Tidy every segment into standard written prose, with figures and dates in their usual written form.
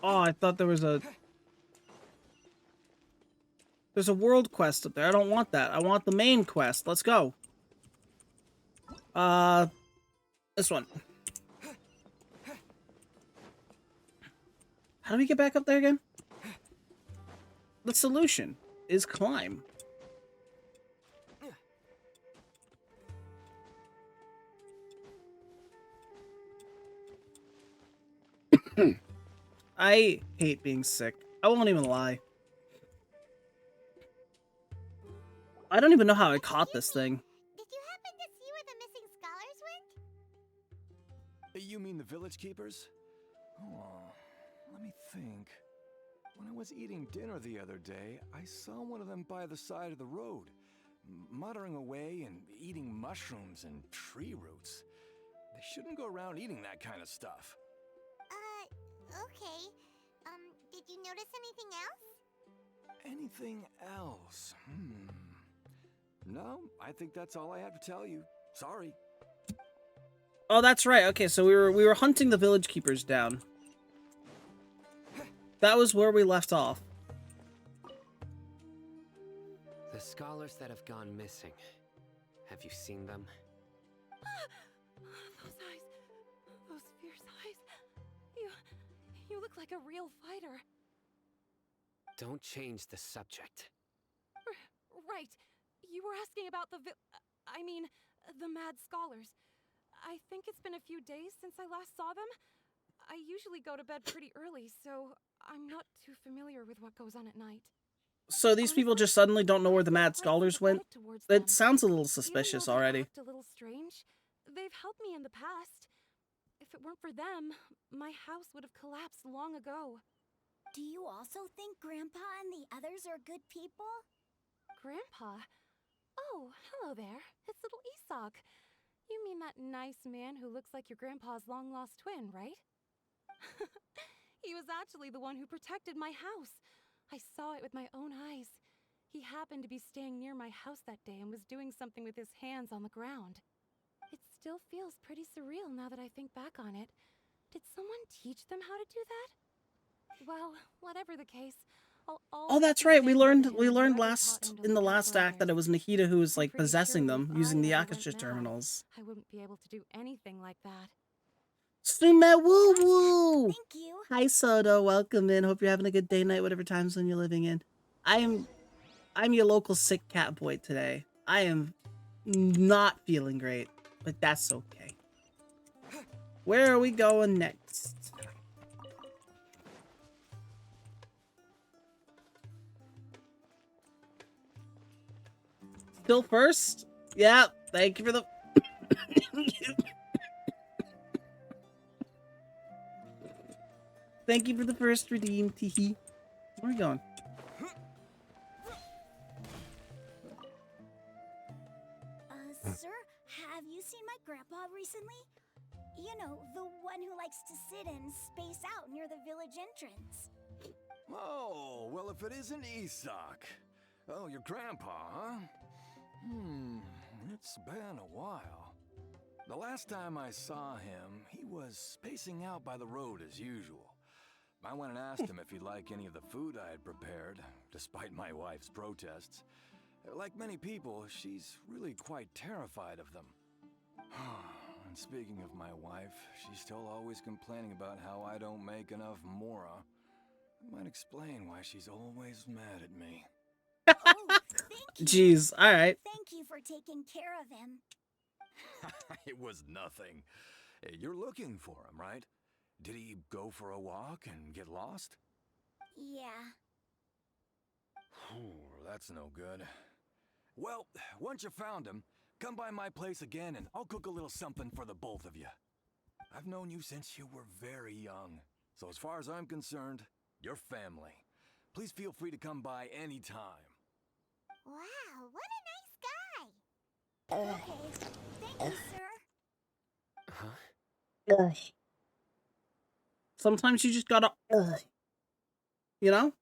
Oh, I thought there was a... There's a world quest up there. I don't want that. I want the main quest. Let's go. This one. How do we get back up there again? The solution is climb. I hate being sick. I won't even lie. I don't even know how I caught this thing. Did you happen to see where the missing scholars went? You mean the village keepers? Oh, let me think. When I was eating dinner the other day, I saw one of them by the side of the road, muttering away and eating mushrooms and tree roots. They shouldn't go around eating that kind of stuff. Okay. Did you notice anything else? Anything else? No, I think that's all I have to tell you. Sorry. Oh, that's right. Okay, so we were hunting the village keepers down. That was where we left off. The scholars that have gone missing. Have you seen them? Those eyes. Those fierce eyes. You look like a real fighter. Don't change the subject. Right. You were asking about the mad scholars. I think it's been a few days since I last saw them. I usually go to bed pretty early, so I'm not too familiar with what goes on at night. So these people just suddenly don't know where the mad scholars went? That sounds a little suspicious already. A little strange. They've helped me in the past. If it weren't for them, my house would have collapsed long ago. Do you also think Grandpa and the others are good people? Grandpa? Oh, hello there. It's little Isak. You mean that nice man who looks like your grandpa's long-lost twin, right? He was actually the one who protected my house. I saw it with my own eyes. He happened to be staying near my house that day and was doing something with his hands on the ground. It still feels pretty surreal now that I think back on it. Did someone teach them how to do that? Well, whatever the case, Oh, that's right. We learned in the last act that it was Nikita who was like possessing them using the Akasha terminals. I wouldn't be able to do anything like that. Sumeru! Thank you. Hi Soda, welcome in. Hope you're having a good day, night, whatever time zone you're living in. I'm your local sick cat boy today. I am not feeling great, but that's okay. Where are we going next? Still first? Yeah, thank you for the... Thank you for the first redeem, teehee. Where are we going? Sir, have you seen my grandpa recently? You know, the one who likes to sit and space out near the village entrance. Oh, well, if it isn't Isak. Oh, your grandpa, huh? It's been a while. The last time I saw him, he was spacing out by the road as usual. I went and asked him if he'd like any of the food I had prepared, despite my wife's protests. Like many people, she's really quite terrified of them. And speaking of my wife, she's still always complaining about how I don't make enough mora. That might explain why she's always mad at me. Oh, thank you. Jeez, alright. Thank you for taking care of him. It was nothing. You're looking for him, right? Did he go for a walk and get lost? Yeah. That's no good. Well, once you found him, come by my place again and I'll cook a little something for the both of you. I've known you since you were very young, so as far as I'm concerned, you're family. Please feel free to come by anytime. Wow, what a nice guy. Okay, thank you, sir. Huh? Sometimes you just gotta, you know?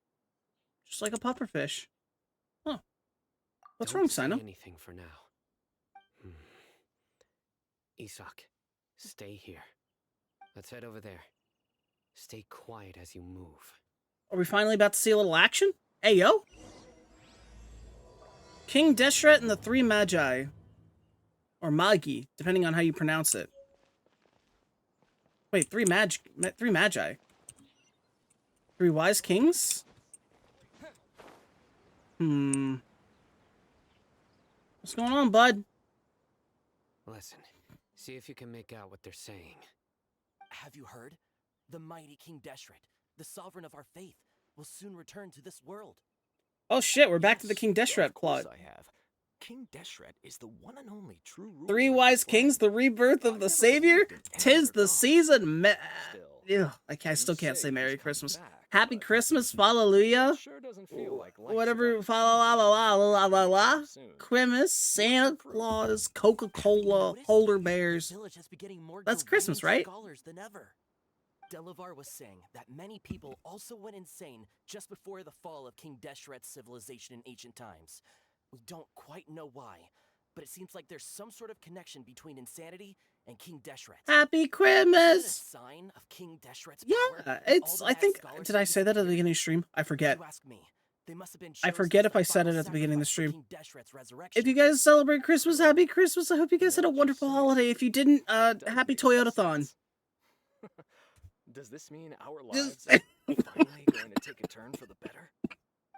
Just like a pufferfish. Huh. What's Don't wrong, say Sino? anything for now. Isak, stay here. Let's head over there. Stay quiet as you move. Are we finally about to see a little action? Hey, yo! King Deshret and the Three Magi. Or Magi, depending on how you pronounce it. Wait, three Magi. Three wise kings? What's going on, bud? Listen, see if you can make out what they're saying. Have you heard? The mighty King Deshret, the sovereign of our faith, will soon return to this world. Oh shit, we're back to the King Deshret of course plot. I have. King Deshret is the one and only true ruler. Three of wise this kings, the land. rebirth of I've the never savior? believed in any Tis other the god. season. Still, I still can't say Merry he's coming Christmas. back, Happy but Christmas, hallelujah. sure doesn't feel like life's Whatever, about to la la la la la la. soon. Christmas, Santa Claus, Coca-Cola, Notice? polar The bears. village has been getting more That's Gilwanian Christmas, right? Scholars than ever. Delavar was saying that many people also went insane just before the fall of King Deshret's civilization in ancient times. We don't quite know why, but it seems like there's some sort of connection between insanity and King Deshret. Happy Is that a Christmas. sign of King Deshret's Yeah, power that it's. all the I mad think. scholars Did I have say that at the disappeared? beginning of the stream? I forget. If you ask me, they must have been I chosen forget as if I the said it final at the beginning of the sacrifice stream. for King Deshret's resurrection. If you guys celebrate Christmas, happy Christmas. I hope you guys had a What you're wonderful saying holiday. If you didn't, does happy make some Toyotathon. sense. Does this mean our Just- lives are finally going to take a turn for the better?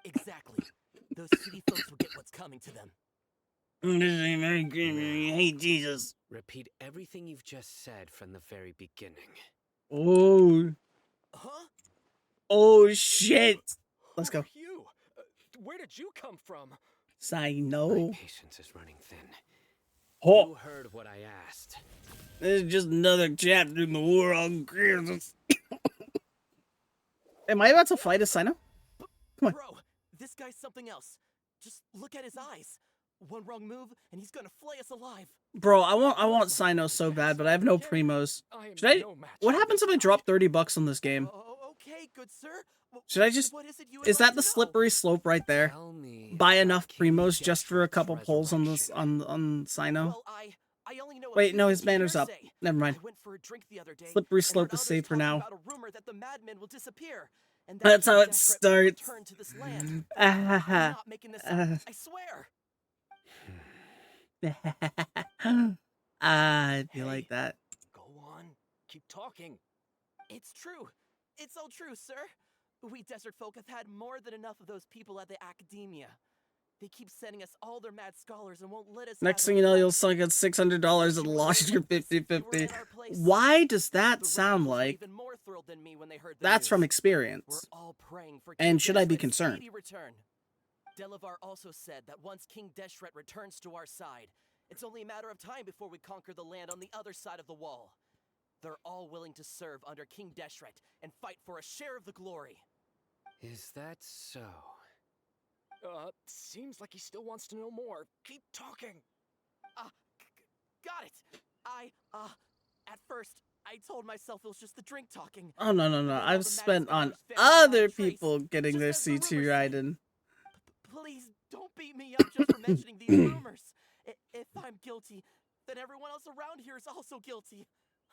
Exactly. Those city folks will get what's coming to them. Merry Christmas. Hey, Jesus. Repeat everything you've just said from the very beginning. Oh. Huh? Oh, shit. Let's Who go. are you? Where did you come from? I My know. patience is running thin. Oh, You heard what I asked. this is just another chapter in the war on Christmas. Am I about to fight a Sino? Come on. Bro, this guy's something else. Just look at his eyes. One wrong move, and he's gonna flay us alive. Bro, I want Sino so bad, but I have no primos. Should I? What happens if I drop $30 on this game? Okay, good sir. Should I just? What is it you would Is like that the to know? slippery slope right there? Tell me Buy about enough King primos just for a Deshret's couple pulls on this resurrection. on Sino. Well, I only know a Wait, few no, bits his of banner's up. hearsay. Never mind. I went for a drink the other day. Slippery and slope heard is others safe for talking now. About a rumor that the madmen will disappear, and that That's King how it Deshret will starts. return to this land. Ah, I'm not making this up. I swear. I'd be Hey. like that. Go on. Keep talking. It's true. It's all true, sir. We desert folk have had more than enough of those people at the academia. They keep sending us all their mad scholars and won't let us Next have thing any you know, you'll rights. sunk at $600 and You were lost in your like this, you were 50-50. in our place. Why does that The sound radicals were like? even more thrilled than me when they heard the That's news. from We're experience. all praying for And King should I be Deshret's concerned? speedy return. Delavar also said that once King Deshret returns to our side, it's only a matter of time before we conquer the land on the other side of the wall. They're all willing to serve under King Deshret and fight for a share of the glory. Is that so? Seems like he still wants to know more. Keep talking. Got it. At first, I told myself it was just the drink talking. Oh, no. Then all the I've mad spent on scholars vanished without other a trace, people getting just their as the C2 rumors say. riding. Please don't beat me up just for mentioning these rumors. If I'm guilty, then everyone else around here is also guilty.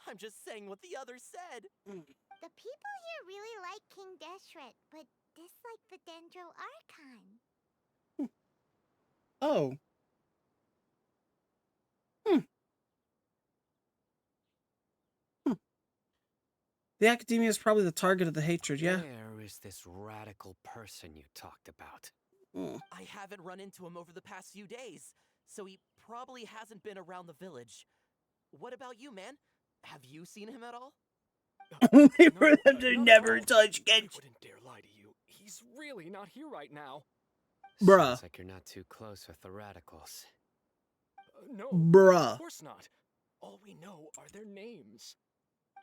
I'm just saying what the others said. The people here really like King Deshret, but dislike the Dendro Archon. Oh. The academia is probably the target of the hatred, yeah? Where is this radical person you talked about? Mm. I haven't run into him over the past few days, so he probably hasn't been around the village. What about you, man? Have you seen him at all? Only for them to not never at all. touch I Genshin. wouldn't dare lie to you. He's really not here right now. Bruh. Sounds like you're not too close with the radicals. No, Bruh. of course not. All we know are their names.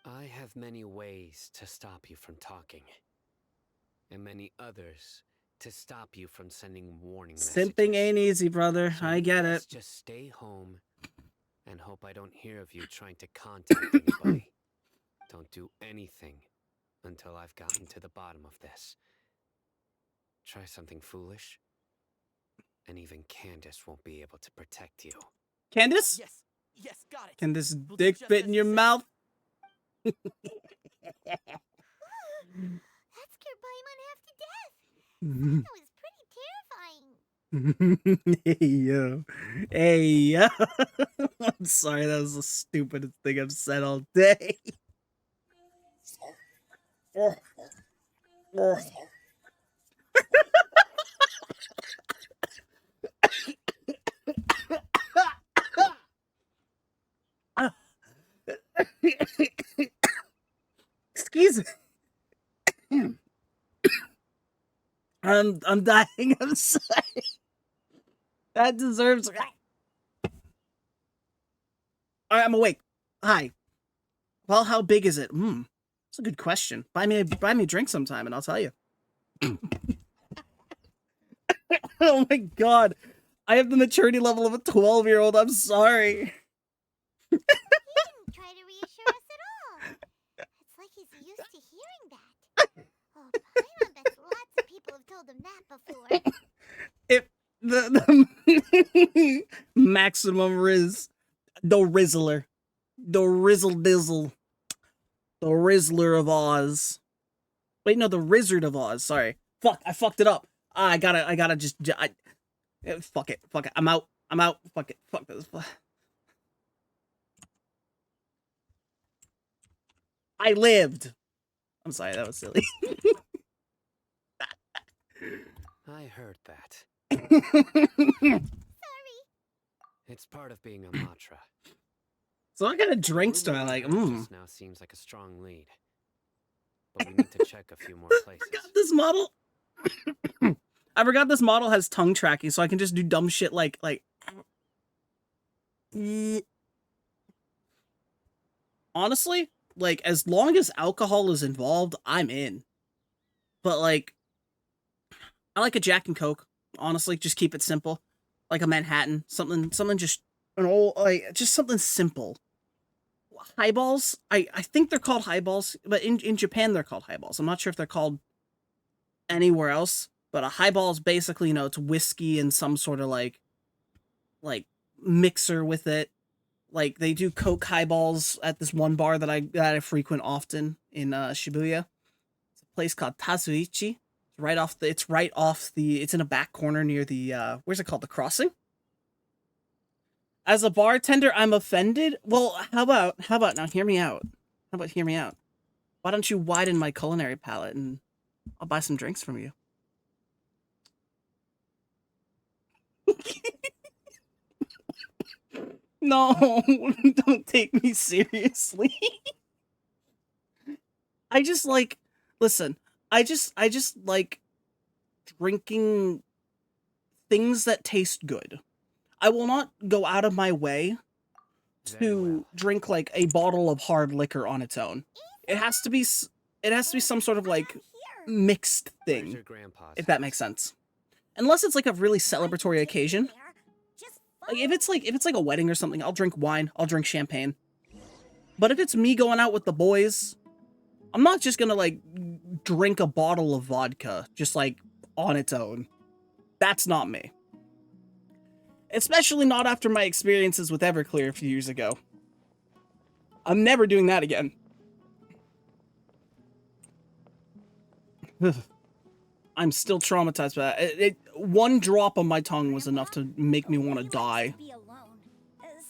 I have many ways to stop you from talking. And many others to stop you from sending warning messages. Simping ain't easy, brother. So I you get best it. Just stay home and hope I don't hear of you trying to contact anybody. Don't do anything until I've gotten to the bottom of this. Try something foolish, and even Candace won't be able to protect you. Candace? Yes, got it. Can this We'll do dick just fit as in you your say. mouth? That scared Paimon half to death. That was pretty terrifying. Hey yo. Hey yo. I'm sorry, that was the stupidest thing I've said all day. Excuse me. I'm dying. I'm sorry. That deserves. Alright, I'm awake. Hi. Well, how big is it? That's a good question. Buy me a drink sometime, and I'll tell you. Oh my god, I have the maturity level of a 12-year-old. I'm sorry. He didn't try to reassure us at all. It's like he's used to hearing that. Oh, Paimon bets lots of people have told him that before. If the maximum riz, the Rizzler, the Rizzle Dizzle, the Rizzler of Oz. Wait, no, the Rizzard of Oz. Sorry, fuck, I fucked it up. I gotta just, fuck it. I'm out. Fuck it. Fuck this. I lived. I'm sorry, that was silly. I heard that. Sorry. It's part of being a Matra. So what kind of drinks do I like? Just now seems like a strong lead. But we need to check a few more places. I forgot this model. I forgot this model has tongue tracking, so I can just do dumb shit like. Honestly, like, as long as alcohol is involved, I'm in. But like, I like a Jack and Coke. Honestly, just keep it simple, like a Manhattan, something just an old, like, just something simple. Highballs, I think they're called highballs, but in Japan they're called highballs. I'm not sure if they're called anywhere else, but a highball is basically, you know, it's whiskey and some sort of like mixer with it. Like, they do Coke highballs at this one bar that I frequent often in Shibuya. It's a place called Tazuichi. It's in a back corner near the where's it called? The Crossing. As a bartender, I'm offended. Well, how about now hear me out. Hear me out? Why don't you widen my culinary palate and I'll buy some drinks from you. No, don't take me seriously. I just like drinking things that taste good. I will not go out of my way to drink like a bottle of hard liquor on its own. It has to be some sort of like mixed thing, if that makes sense. Unless it's like a really celebratory occasion. Like if it's like a wedding or something, I'll drink wine, I'll drink champagne. But if it's me going out with the boys, I'm not just gonna like drink a bottle of vodka just like on its own. That's not me. Especially not after my experiences with Everclear a few years ago. I'm never doing that again. I'm still traumatized by that. One drop on my tongue was enough to make me want to die. Be alone.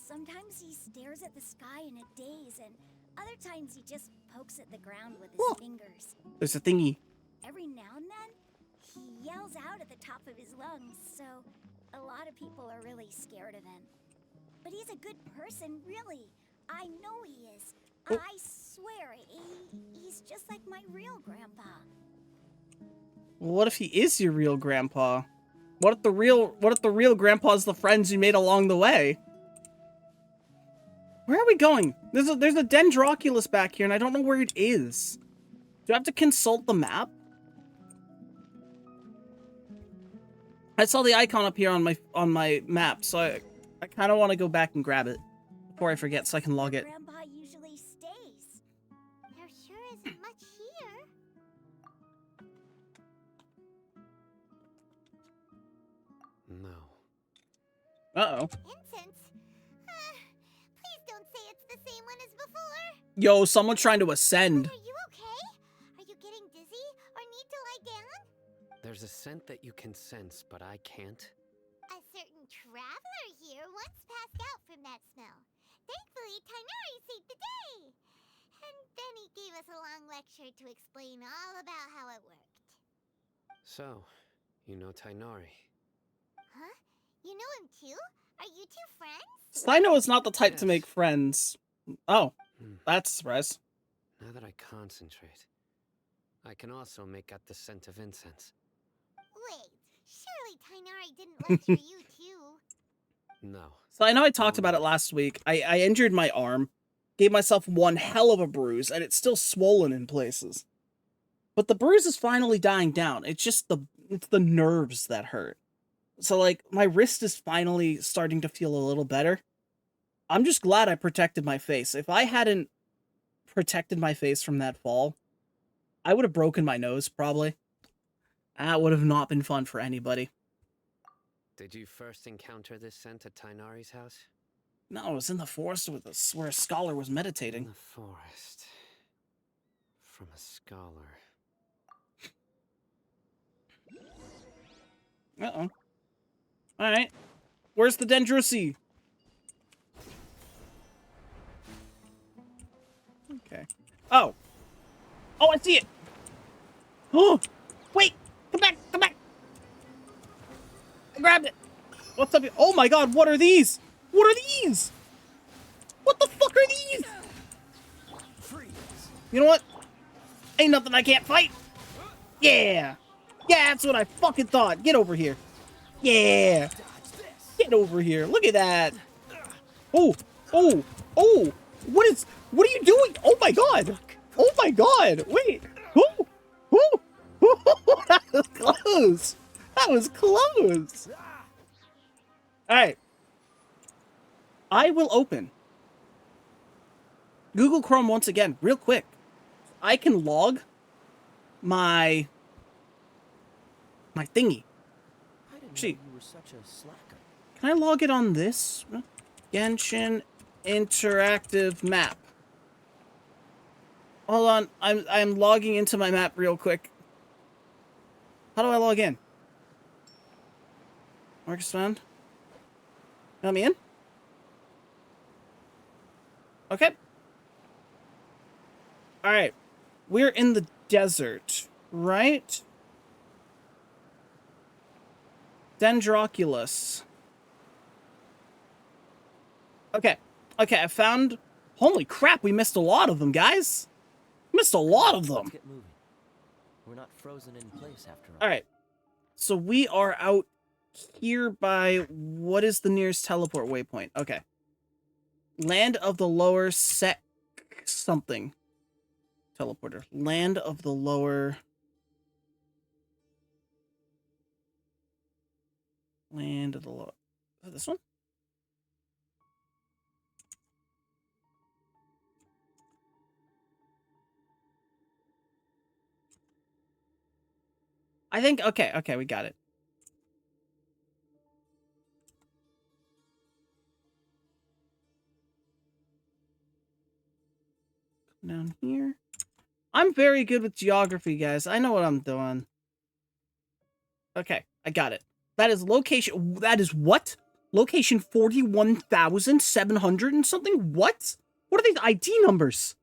Sometimes he stares at the sky in a daze, and other times he just pokes at the ground with his fingers. There's a thingy. Every now and then, he yells out at the top of his lungs, so a lot of people are really scared of him. But he's a good person, really. I know he is. I swear, he's just like my real grandpa. Well, what if he is your real grandpa? What if the real grandpa's the friends you made along the way? Where are we going? There's a Dendroculus back here, and I don't know where it is. Do I have to consult the map? I saw the icon up here on my map, so I kind of want to go back and grab it before I forget, so I can log it. Grandpa usually stays. There sure isn't much here. No. Uh-oh. Incense? Please don't say it's the same one as before. Yo, someone's trying to ascend. Are you okay? Are you getting dizzy? scent that you can sense, but I can't? A certain traveler here once passed out from that smell. Thankfully, Tainari saved the day. And then he gave us a long lecture to explain all about how it worked. So, you know Tainari. Huh? You know him too? Are you two friends? Sino is not the type to Yes. make friends. Oh, Hmm. that's a surprise. Now that I concentrate, I can also make out the scent of incense. Wait, surely Tainari didn't lecture you too? No. So I know I talked about it last week. I injured my arm, gave myself one hell of a bruise, and it's still swollen in places. But the bruise is finally dying down. It's just it's the nerves that hurt. So like my wrist is finally starting to feel a little better. I'm just glad I protected my face. If I hadn't protected my face from that fall, I would have broken my nose probably. That would have not been fun for anybody. Did you first encounter this scent at Tainari's house? No, it was in the forest where a scholar was In meditating. the forest. From a scholar. Uh-oh. Alright. Where's the Dendrosi? Okay. Oh. Oh, I see it! Oh! Wait! Come back! Come back! I grabbed it! What's up here? Oh my god, what are these? What are these? What the fuck are these? Freeze! You know what? Ain't nothing I can't fight! Yeah! Yeah, that's what I fucking thought! Get over here! Yeah! Dodge this! Get over here! Look at that! Oh! Oh! Oh! What are you doing? Oh my god! Oh my god! Wait! Oh! Oh! Oh! That was close! That was close! Alright. I will open Google Chrome once again, real quick. I can log my thingy. I didn't Gee. know you were such a slacker. Can I log it on this? Genshin interactive map. Hold on, I'm logging into my map real quick. How do I log in? Marcus found. Let me in. Okay. All right. We're in the desert, right? Dendroculus. Okay. Okay, I found... Holy crap, we missed a lot of them, guys. Missed a lot of them. Let's get moving. We're not frozen in place after all. All right. So we are out here by... What is the nearest teleport waypoint? Okay. Land of the Lower Sec... something. Teleporter. Land of the Lower... Land of the Lower... This one? I think... Okay, we got it. Down here. I'm very good with geography, guys. I know what I'm doing. Okay, I got it. That is location... That is what? Location 41,700 and something? What? What are these ID numbers?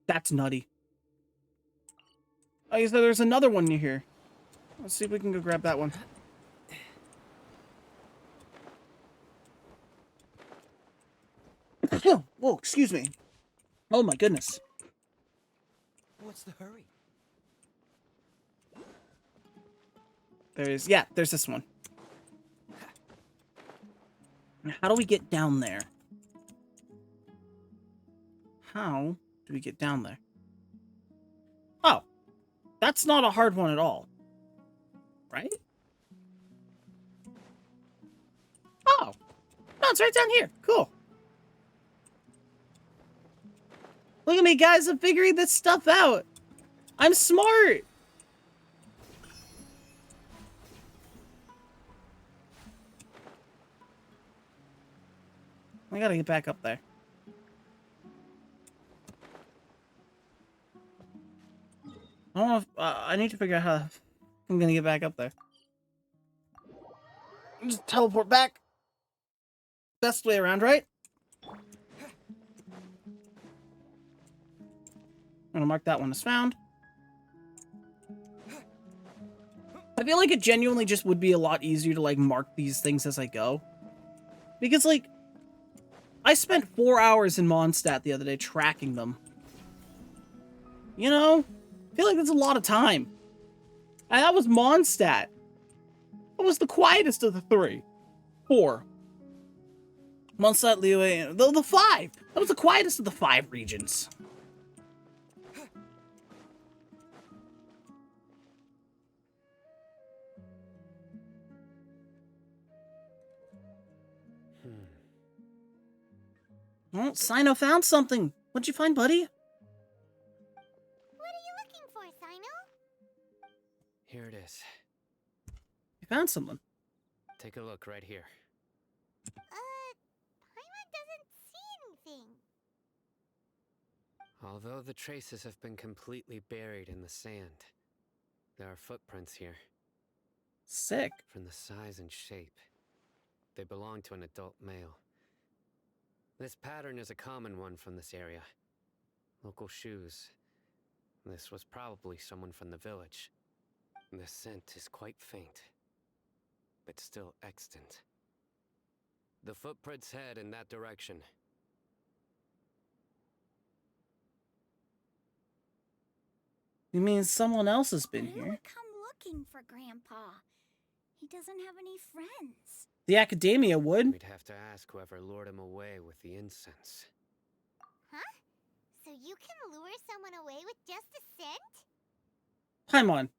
That's nutty. Okay, so there's another one near here. Let's see if we can go grab that one. Whoa, excuse me. Oh my goodness. What's the hurry? There's this one. How do we get down there? How do we get down there? Oh, that's not a hard one at all. Right? Oh, no, it's right down here. Cool. Look at me, guys. I'm figuring this stuff out. I'm smart. I gotta get back up there. I don't know if... I need to figure out how to I'm gonna get back up there. Just teleport back. Best way around, right? I'm gonna mark that one as found. I feel like it genuinely just would be a lot easier to, like, mark these things as I go. Because, like, I spent 4 hours in Mondstadt the other day tracking them. You know? I feel like that's a lot of time. And that was Mondstadt. That was the quietest of the 3. 4. Mondstadt, Liyue, the 5. That was the quietest of the 5 regions. Well, Sino found something. What'd you find, buddy? What are you looking for, Sino? Here it is. You found something. Take a look right here. Paimon doesn't see anything. Although the traces have been completely buried in the sand, there are footprints here. Sick. From the size and shape, they belong to an adult male. This pattern is a common one from this area. Local shoes. This was probably someone from the village. The scent is quite faint, but still extant. The footprints head in that direction. You mean someone else has been But who here? would come looking for Grandpa? He doesn't have any friends. The Academia would. We'd have to ask whoever lured him away with the incense. Huh? So you can lure someone away with just a scent? Paimon,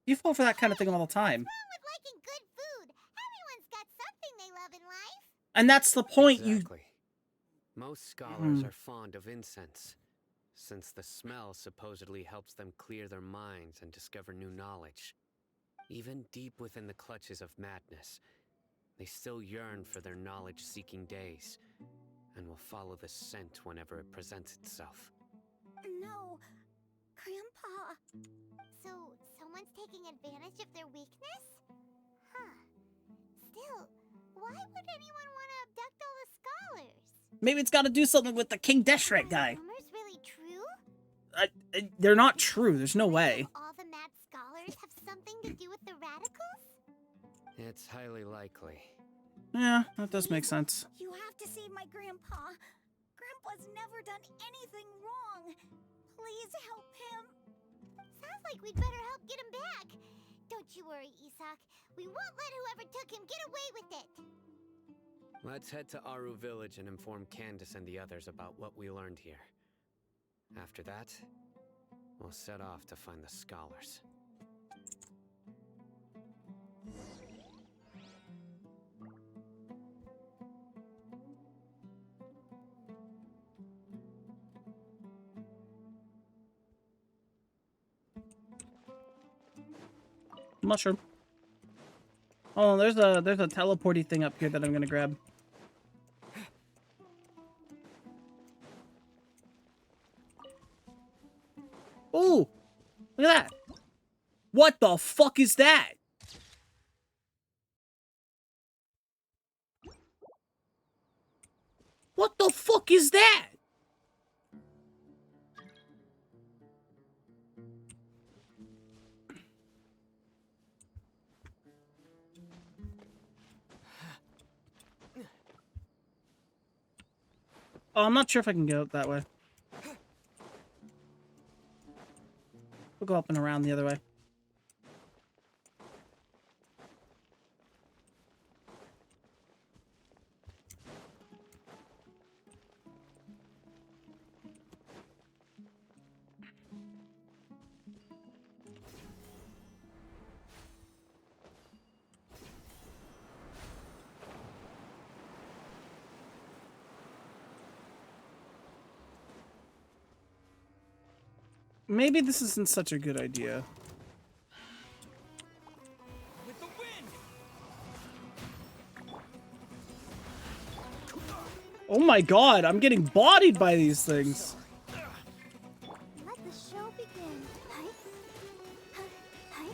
you fall for that kind of thing all the time. What's wrong with liking good food? Everyone's got something they love in life. And that's the point, Exactly. Most scholars are fond of incense, since the smell supposedly helps them clear their minds and discover new knowledge. Even deep within the clutches of madness, they still yearn for their knowledge-seeking days, and will follow the scent whenever it presents itself. No, Grandpa. So, someone's taking advantage of their weakness? Huh. Still, why would anyone want to abduct all the scholars? Maybe it's got to do something with the King Deshret Are guy. rumors really true? They're not true. There's no way. All the mad scholars have something to do with the radicals? It's highly likely. Yeah, that does make sense. You have to save my Grandpa. Grandpa's never done anything wrong. Please help him. Sounds like we'd better help get him back. Don't you worry, Isak. We won't let whoever took him get away with it. Let's head to Aru Village and inform Candace and the others about what we learned here. After that, we'll set off to find the scholars. Mushroom. Oh, there's a teleporty thing up here that I'm gonna grab. Ooh! Look at that! What the fuck is that? What the fuck is that? Oh, I'm not sure if I can go that way. We'll go up and around the other way. Maybe this isn't such a good idea. With the wind! Oh my god, I'm getting bodied by these things. Let the show begin. Hi. Hi.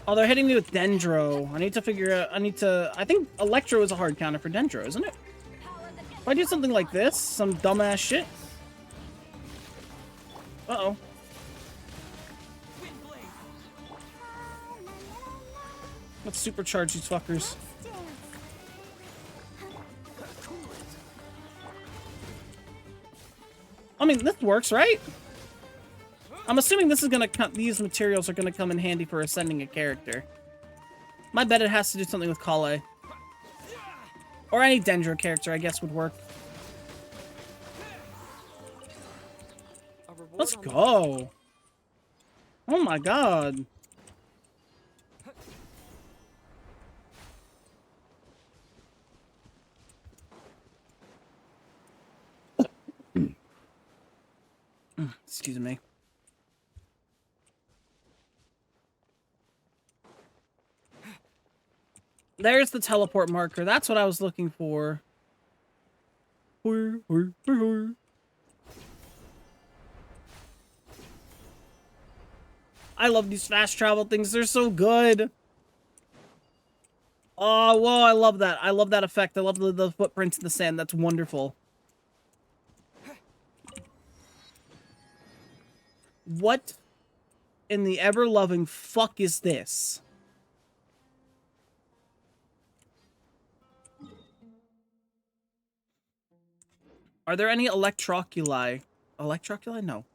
Oh, they're hitting me with Dendro. I need to figure out... I think Electro is a hard counter for Dendro, isn't it? If I do something like this, some dumbass shit. Uh-oh. Let's supercharge these fuckers. I mean, this works, right? I'm assuming this is gonna these materials are gonna come in handy for ascending a character. My bet it has to do something with Kale. Or any Dendro character, I guess, would work. Let's go. Oh my god. Excuse me. There's the teleport marker. That's what I was looking for. I love these fast travel things. They're so good. Oh, whoa, I love that. I love that effect. I love the footprints in the sand. That's wonderful. What in the ever-loving fuck is this? Are there any electroculi? Electroculi? No.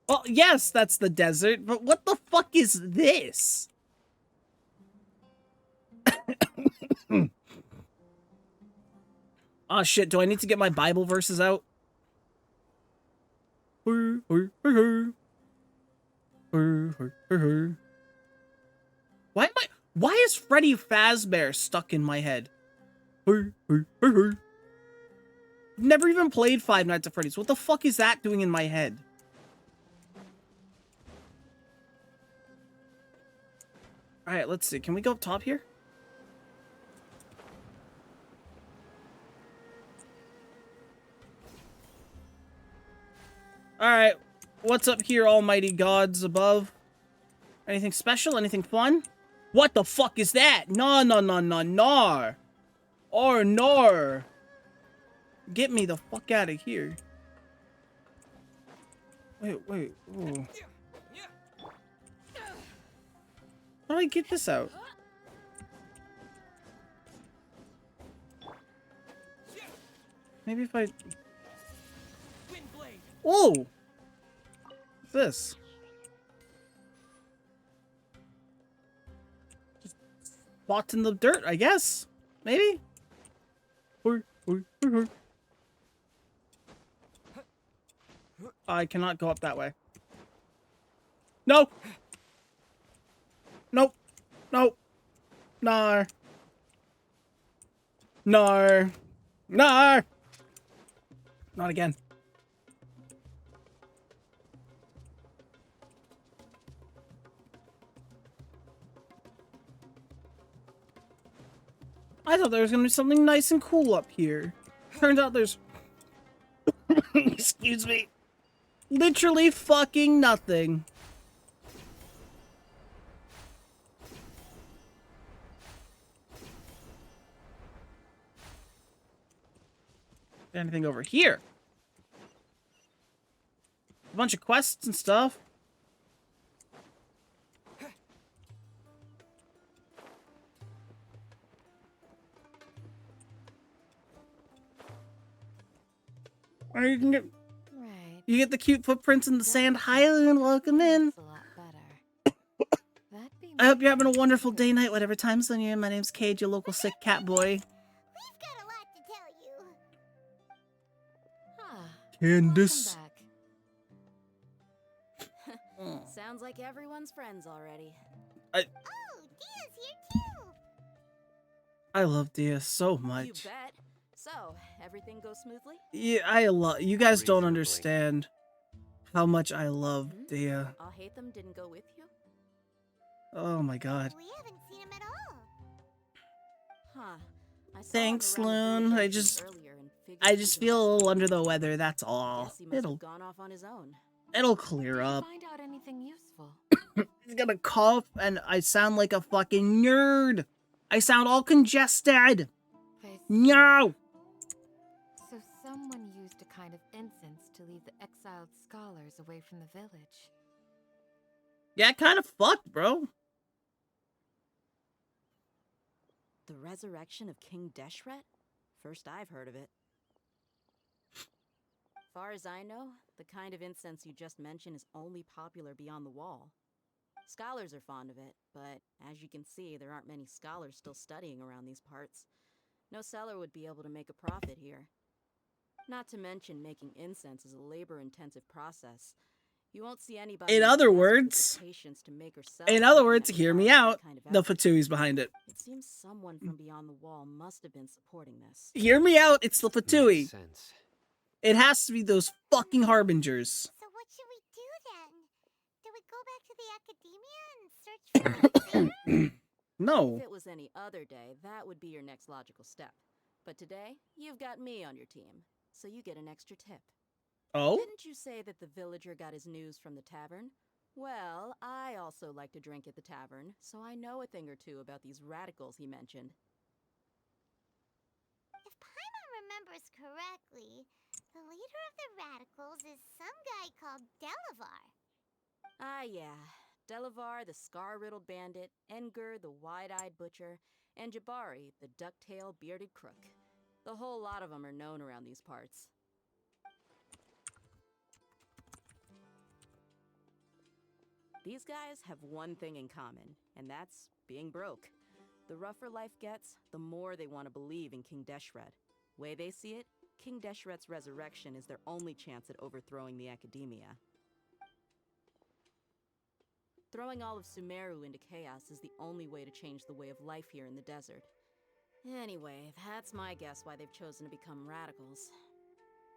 Well, yes, that's the desert, but what the fuck is this? Oh shit, do I need to get my Bible verses out? Why is Freddy Fazbear stuck in my head? Never even played Five Nights at Freddy's. What the fuck is that doing in my head? Alright, let's see. Can we go up top here? Alright. What's up here, almighty gods above? Anything special? Anything fun? What the fuck is that? No, no, no, no, no. Or no. Get me the fuck out of here. Wait. Ooh. How do I get this out? Maybe if I... Whoa! What's this? Just spots in the dirt, I guess. Maybe? I cannot go up that way. No! Nope. Nope. No. No. No! Not again. I thought there was gonna be something nice and cool up here. Turns out there's... Excuse me. Literally fucking nothing. Anything over here? A bunch of quests and stuff. Or you can get... Right. You get the cute footprints in the sand. Hi, and welcome in. That's a lot better. That'd be I hope you're having a wonderful day, night, whatever time zone you're in. My name's Cade, your local sick cat boy. We've got a lot to tell you. Candace. Welcome back. Sounds like everyone's friends already. Oh, Dia's here too. I love Dia so You much. bet. So, everything goes smoothly? Yeah, I love... You guys don't Reasonably. understand how much I love Dia. I'll hate them didn't go with you? Oh my god. We haven't seen him at all. Huh. I saw him Thanks, around the Loon. village I entrance just earlier and figured I he just was feel a little investigating. under the weather, that's all. Guess he must have gone off on his own. It'll clear Did you up. find out anything useful? He's gonna cough and I sound like a fucking nerd. I sound all congested. I see. No. So someone used a kind of incense to lead the exiled scholars away from the village. Yeah, kind of fucked, bro. The resurrection of King Deshret? First I've heard of it. Far as I know, the kind of incense you just mentioned is only popular beyond the wall. Scholars are fond of it, but as you can see, there aren't many scholars still studying around these parts. No seller would be able to make a profit here. Not to mention, making incense is a labor-intensive process. You won't see anybody In the other desert with words, the patience to make or sell in something other that words, hear me requires that out. kind of The effort. Fatui's behind it. It seems someone from beyond the wall must have been supporting this. Hear me out. It's the Makes Fatui. sense. It has to be those fucking harbingers. So what should we do then? Do we go back to the academia and search for them there? No. If it was any other day, that would be your next logical step. But today, you've got me on your team, so you get an extra tip. Oh? Didn't you say that the villager got his news from the tavern? Well, I also like to drink at the tavern, so I know a thing or two about these radicals he mentioned. If Paimon remembers correctly, the leader of the radicals is some guy called Delavar. Ah, yeah. Delavar, the scar-riddled bandit, Enger, the wide-eyed butcher, and Jabari, the duck-tailed bearded crook. The whole lot of them are known around these parts. These guys have one thing in common, and that's being broke. The rougher life gets, the more they want to believe in King Deshret. Way they see it, King Deshret's resurrection is their only chance at overthrowing the academia. Throwing all of Sumeru into chaos is the only way to change the way of life here in the desert. Anyway, that's my guess why they've chosen to become radicals.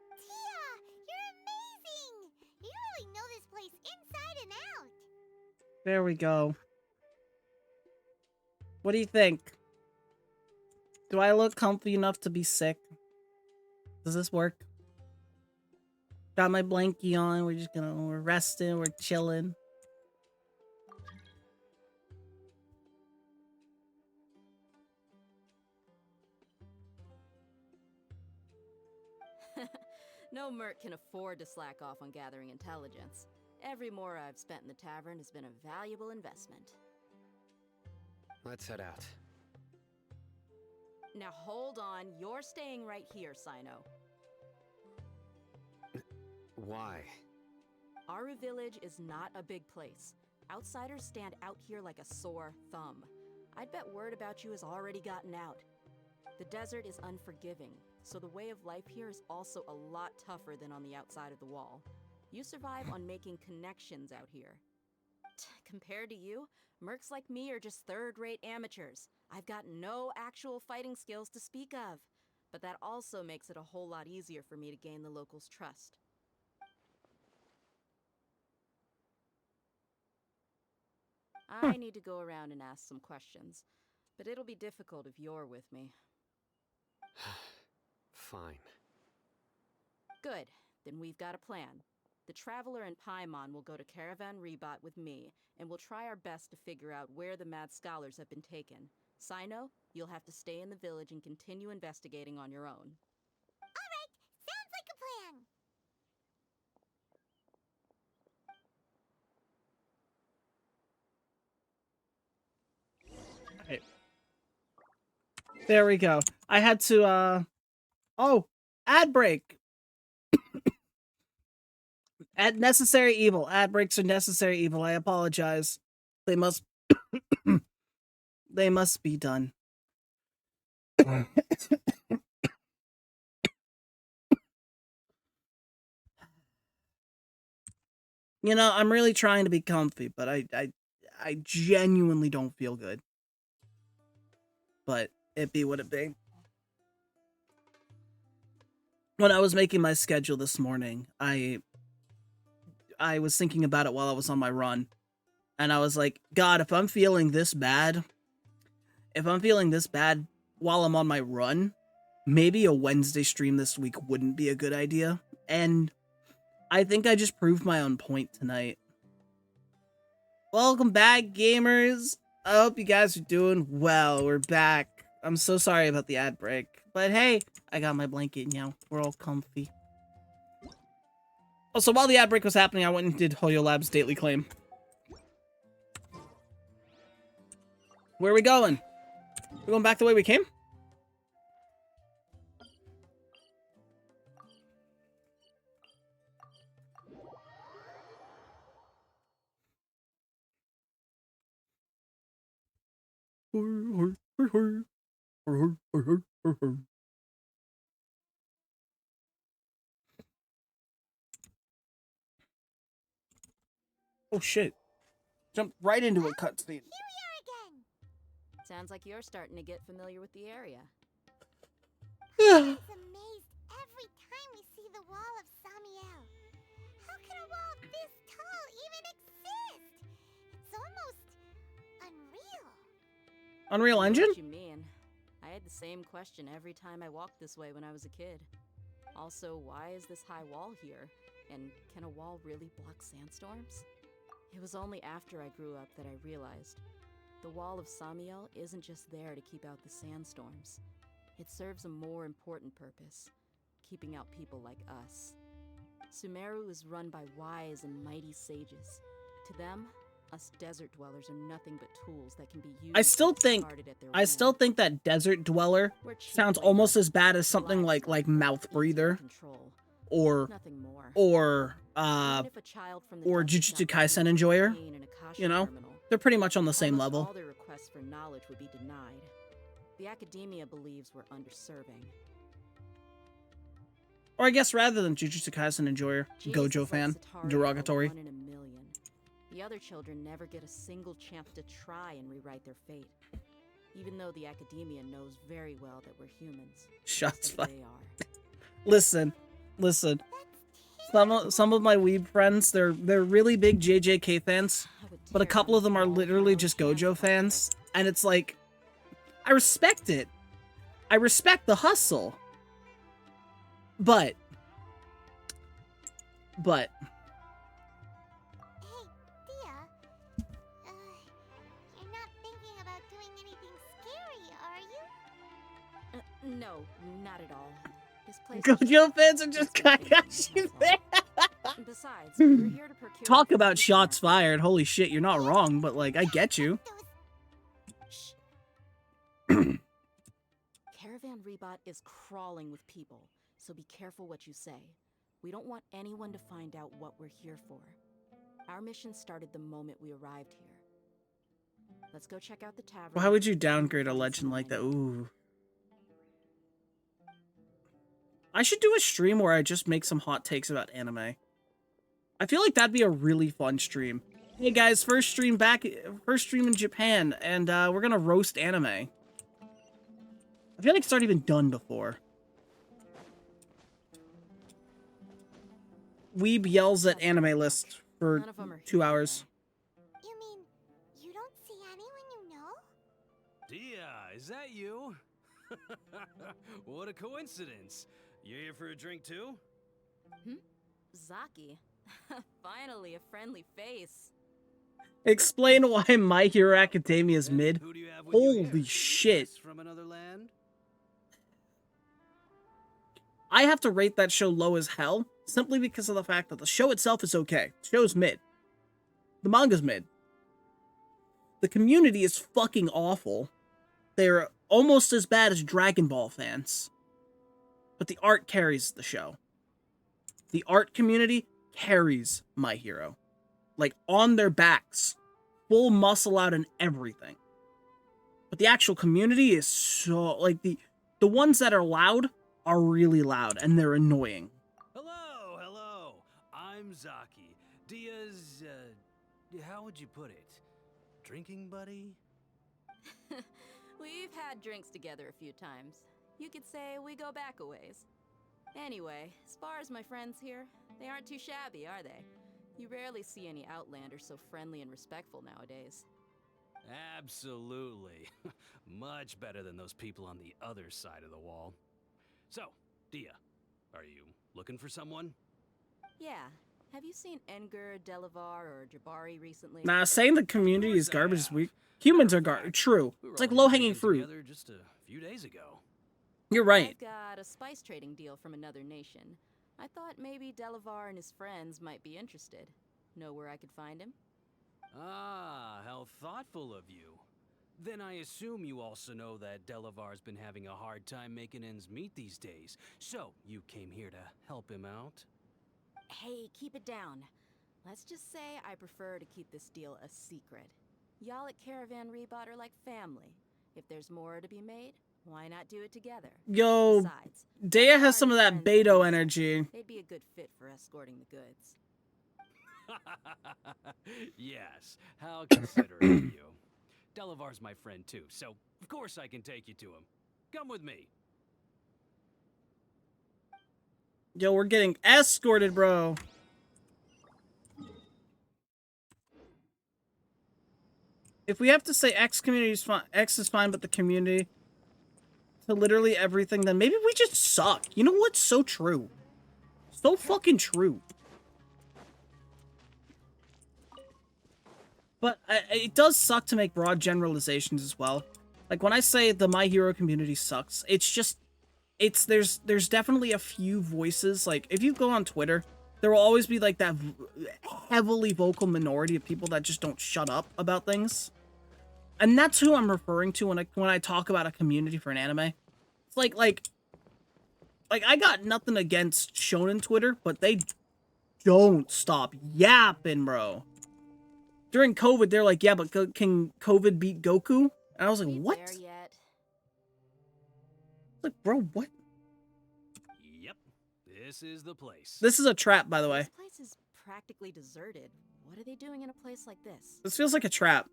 Tia, you're amazing! You really know this place inside and out. There we go. What do you think? Do I look comfy enough to be sick? Does this work? Got my blankie on. We're resting. We're chilling. No merc can afford to slack off on gathering intelligence. Every mora I've spent in the tavern has been a valuable investment. Let's head out. Now hold on, you're staying right here, Sino. Why? Aru Village is not a big place. Outsiders stand out here like a sore thumb. I'd bet word about you has already gotten out. The desert is unforgiving, so the way of life here is also a lot tougher than on the outside of the wall. You survive on making connections out here. Compared to you, mercs like me are just third-rate amateurs. I've got no actual fighting skills to speak of. But that also makes it a whole lot easier for me to gain the locals' trust. I need to go around and ask some questions, but it'll be difficult if you're with me. Fine. Good, then we've got a plan. The Traveler and Paimon will go to Caravan Rebot with me, and we'll try our best to figure out where the mad scholars have been taken. Sino, you'll have to stay in the village and continue investigating on your own. Alright, sounds like a plan. Right. There we go. I had to, oh, ad break. Necessary evil. Ad breaks are necessary evil. I apologize. They must, they must be done. You know, I'm really trying to be comfy, but I genuinely don't feel good. But it be what it be. When I was making my schedule this morning, I was thinking about it while I was on my run. And I was like, God, if I'm feeling this bad, while I'm on my run, maybe a Wednesday stream this week wouldn't be a good idea. And I think I just proved my own point tonight. Welcome back, gamers. I hope you guys are doing well. We're back. I'm so sorry about the ad break. But hey, I got my blanket now. We're all comfy. Also, while the ad break was happening, I went and did Hoyo Lab's daily claim. Where are we going? We're going back the way we came? Oh shit. Jumped right into a cutscene. Here we are again. Sounds like you're starting to get familiar with the area. I'm amazed every time we see the wall of Samiel. How can a wall this tall even exist? It's almost unreal. Unreal I know Engine? what you mean. I had the same question every time I walked this way when I was a kid. Also, why is this high wall here? And can a wall really block sandstorms? It was only after I grew up that I realized the wall of Samiel isn't just there to keep out the sandstorms. It serves a more important purpose, keeping out people like us. Sumeru is run by wise and mighty sages. To them, us desert dwellers are nothing but tools that can be used. I still to think discarded at their I whim. that Desert Dweller We're cheap sounds labor, almost as bad as something like livestock, Mouth easy to Breather control, or nothing more. Even if a child from the or desert Jujutsu got Kaisen taken Enjoyer, in an Akasha you know? terminal, They're pretty much on the same almost level. all their requests for knowledge would be denied. The academia believes we're underserving. Or I guess rather than Jujutsu Kaisen Enjoyer, Jesus Gojo is fan, like Sataria, a derogatory. 1 in a million. The other children never get a single chance to try and rewrite their fate. Even though the academia knows very well that we're humans. Shots Just as fired. they are. Listen. Some of my weeb friends, they're really big JJK fans, I would but a tear couple of them are all for literally no just chance Gojo up fans, there. and it's like, I respect it. I respect the hustle. But Hey, Dia. You're not thinking about doing anything scary, are you? No, not at all. This place is Gojo fans are just just different Kakashi from fans. And besides, we're here to procure Talk about information shots on- fired. Holy shit, you're not wrong, but like, I get you. Shh. Caravan Rebot is crawling with people, so be careful what you say. We don't want anyone to find out what we're here for. Our mission started the moment we arrived here. Let's go check out the tavern. Why would you downgrade a Find legend some like that? menu. Ooh. I should do a stream where I just make some hot takes about anime. I feel like that'd be a really fun stream. Hey guys, first stream in Japan, and we're gonna roast anime. I feel like it's already been done before. Weeb yells at anime list for None of 'em are 2 here hours. today. You mean you don't see anyone you know? Dia, is that you? What a coincidence. You here for a drink too? Zaki. Finally, a friendly face. Explain why My Hero Academia is And mid. who do you have with you Holy here? shit. Guests from another land? I have to rate that show low as hell, simply because of the fact that the show itself is okay. The show's mid. The manga's mid. The community is fucking awful. They're almost as bad as Dragon Ball fans. But the art carries the show. The art community carries My Hero. Like, on their backs. Full muscle out and everything. But the actual community is so... Like, the ones that are loud are really loud, and they're annoying. Hello. I'm Zaki. Dia's, how would you put it? Drinking buddy? We've had drinks together a few times. You could say we go back a ways. Anyway, as far as my friends here, they aren't too shabby, are they? You rarely see any Outlanders so friendly and respectful nowadays. Absolutely. Much better than those people on the other side of the wall. So, Dia, are you looking for someone? Yeah. Have you seen Edgar, Delavar, or Jabari recently? Nah, saying the community is Of course I garbage is have. weak. Humans Matter are of garbage. fact, True. we were It's like all here low-hanging drinking fruit. together just a few days ago. You're right. I've got a spice trading deal from another nation. I thought maybe Delavar and his friends might be interested. Know where I could find him? Ah, how thoughtful of you. Then I assume you also know that Delavar's been having a hard time making ends meet these days. So, you came here to help him out? Hey, keep it down. Let's just say I prefer to keep this deal a secret. Y'all at Caravan Rebot are like family. If there's more to be made, why not do it together? Yo, Besides, Dea has Delavar some of and his that friends Beto are energy. They'd be a good fit for escorting the goods. Yes, how considerate of you. Delavar's my friend too, so of course I can take you to him. Come with me. Yo, we're getting escorted, bro. If we have to say X community is fine, X is fine, but the community to literally everything, then maybe we just suck. You know what's so true? So fucking true. But it does suck to make broad generalizations as well. Like when I say the My Hero community sucks, it's just, there's definitely a few voices. Like if you go on Twitter, there will always be like that heavily vocal minority of people that just don't shut up about things. And that's who I'm referring to when I talk about a community for an anime. It's like I got nothing against Shonen Twitter, but they don't stop yapping, bro. During COVID, they're like, yeah, but can COVID beat Goku? And I was like, We what? there yet? Like, bro, what? Yep, this is the place. This is a trap, by the way. This place is practically deserted. What are they doing in a place like this? This feels like a trap.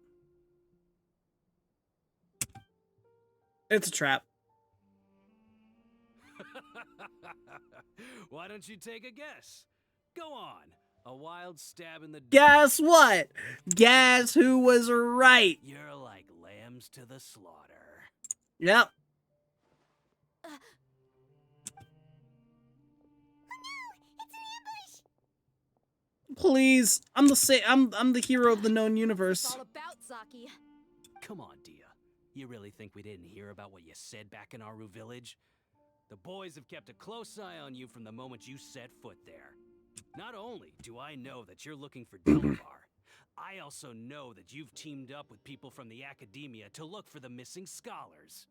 It's a trap. Why don't you take a guess? Go on. A wild stab in the dark. Guess what? Guess who was right? You're like lambs to the slaughter. Yep. Please, I'm the hero of the known It's universe. all about Zaki. Come on, Dia. You really think we didn't hear about what you said back in Aru Village? The boys have kept a close eye on you from the moment you set foot there. Not only do I know that you're looking for Delavar, I also know that you've teamed up with people from the academia to look for the missing scholars.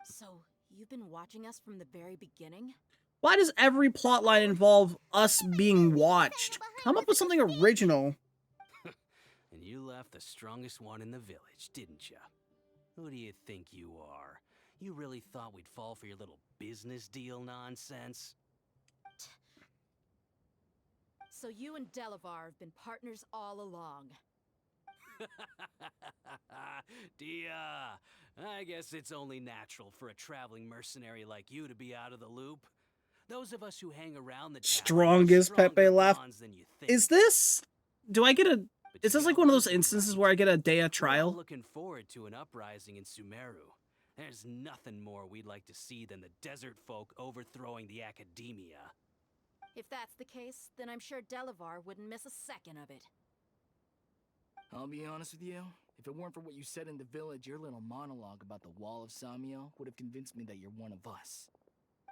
So, you've been watching us from the very beginning? Why does every plotline involve us being watched? Come up with something original. And you left the strongest one in the village, didn't you? Who do you think you are? You really thought we'd fall for your little business deal nonsense? So you and Delavar have been partners all along. Dia, I guess it's only natural for a traveling mercenary like you to be out of the loop. Those of us who hang around the town have Strongest Pepe stronger laugh. bonds than you think. Is this? Do I get a? But Is you this like got one of those work to do, instances right? where I get a Dea We're all trial? looking forward to an uprising in Sumeru. There's nothing more we'd like to see than the desert folk overthrowing the academia. If that's the case, then I'm sure Delavar wouldn't miss a second of it. I'll be honest with you. If it weren't for what you said in the village, your little monologue about the Wall of Samio would have convinced me that you're one of us.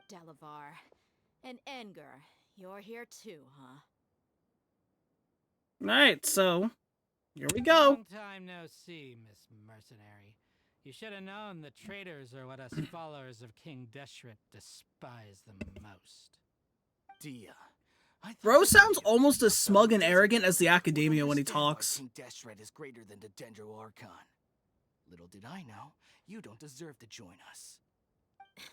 Delavar. And Edgar, you're here too, huh? Alright, so here we go. Long time no see, Miss Mercenary. You should have known the traitors are what us followers of King Deshret despise the most. Dia. I thought Bro you sounds were almost as so smug and desert. arrogant as the I academia when he understand why talks. King Deshret is greater than the Dendro Archon. Little did I know, you don't deserve to join us.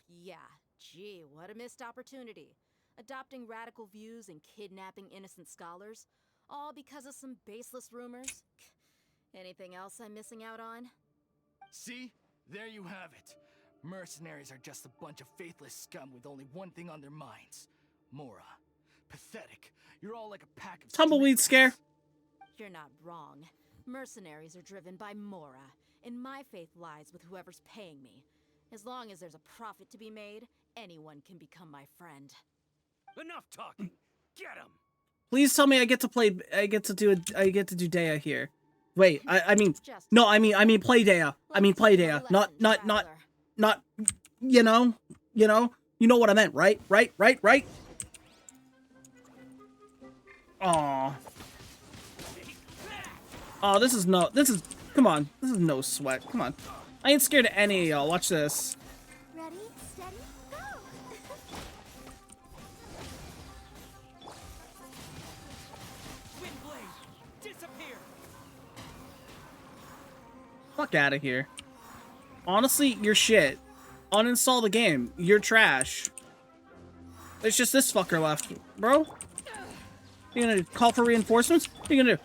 Yeah, gee, what a missed opportunity. Adopting radical views and kidnapping innocent scholars, all because of some baseless rumors. Anything else I'm missing out on? See? There you have it. Mercenaries are just a bunch of faithless scum with only one thing on their minds. Mora. Pathetic. You're all like a pack of Tumbleweed street scare. rats. You're not wrong. Mercenaries are driven by Mora, and my faith lies with whoever's paying me. As long as there's a profit to be made, anyone can become my friend. Enough talking. Get him. Please tell me I get to play. I get to do Dea here. Wait, I mean, It's just no, I mean play Dea. I mean play Dea. Not. You know what I meant, right? Right. Aw. Oh, this is come on. This is no sweat. Come on. I ain't scared of any of y'all. Watch this. Ready, steady, go! Windblade, disappear. Fuck out of here. Honestly, you're shit. Uninstall the game. You're trash. There's just this fucker left, bro. You gonna call for reinforcements? What are you gonna do?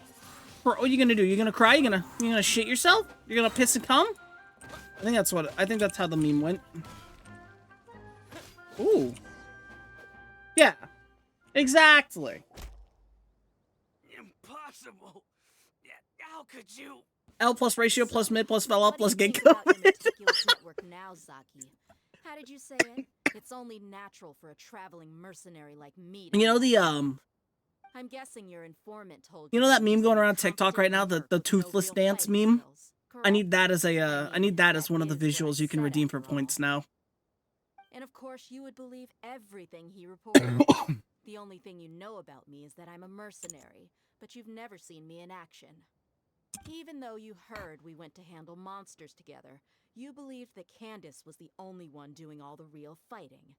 What are you gonna do? You gonna cry? You gonna shit yourself? You're gonna piss and cum? I think that's how the meme went. Ooh. Yeah. Exactly. Impossible. How could you? L plus ratio plus mid plus fell up plus What do you gate think about code. your meticulous network now, Zaki? How did you say it? It's only natural for a traveling mercenary like me to You know the I'm guessing your informant told you know that he meme was going an around TikTok right now, the incompetent merc with no toothless real dance fighting meme? skills, I correct? need that as a I need that as that one of the is what I visuals you can said redeem for after all. points now. And of course, you would believe everything he reported. The only thing you know about me is that I'm a mercenary, but you've never seen me in action. Even though you heard we went to handle monsters together, you believed that Candace was the only one doing all the real fighting.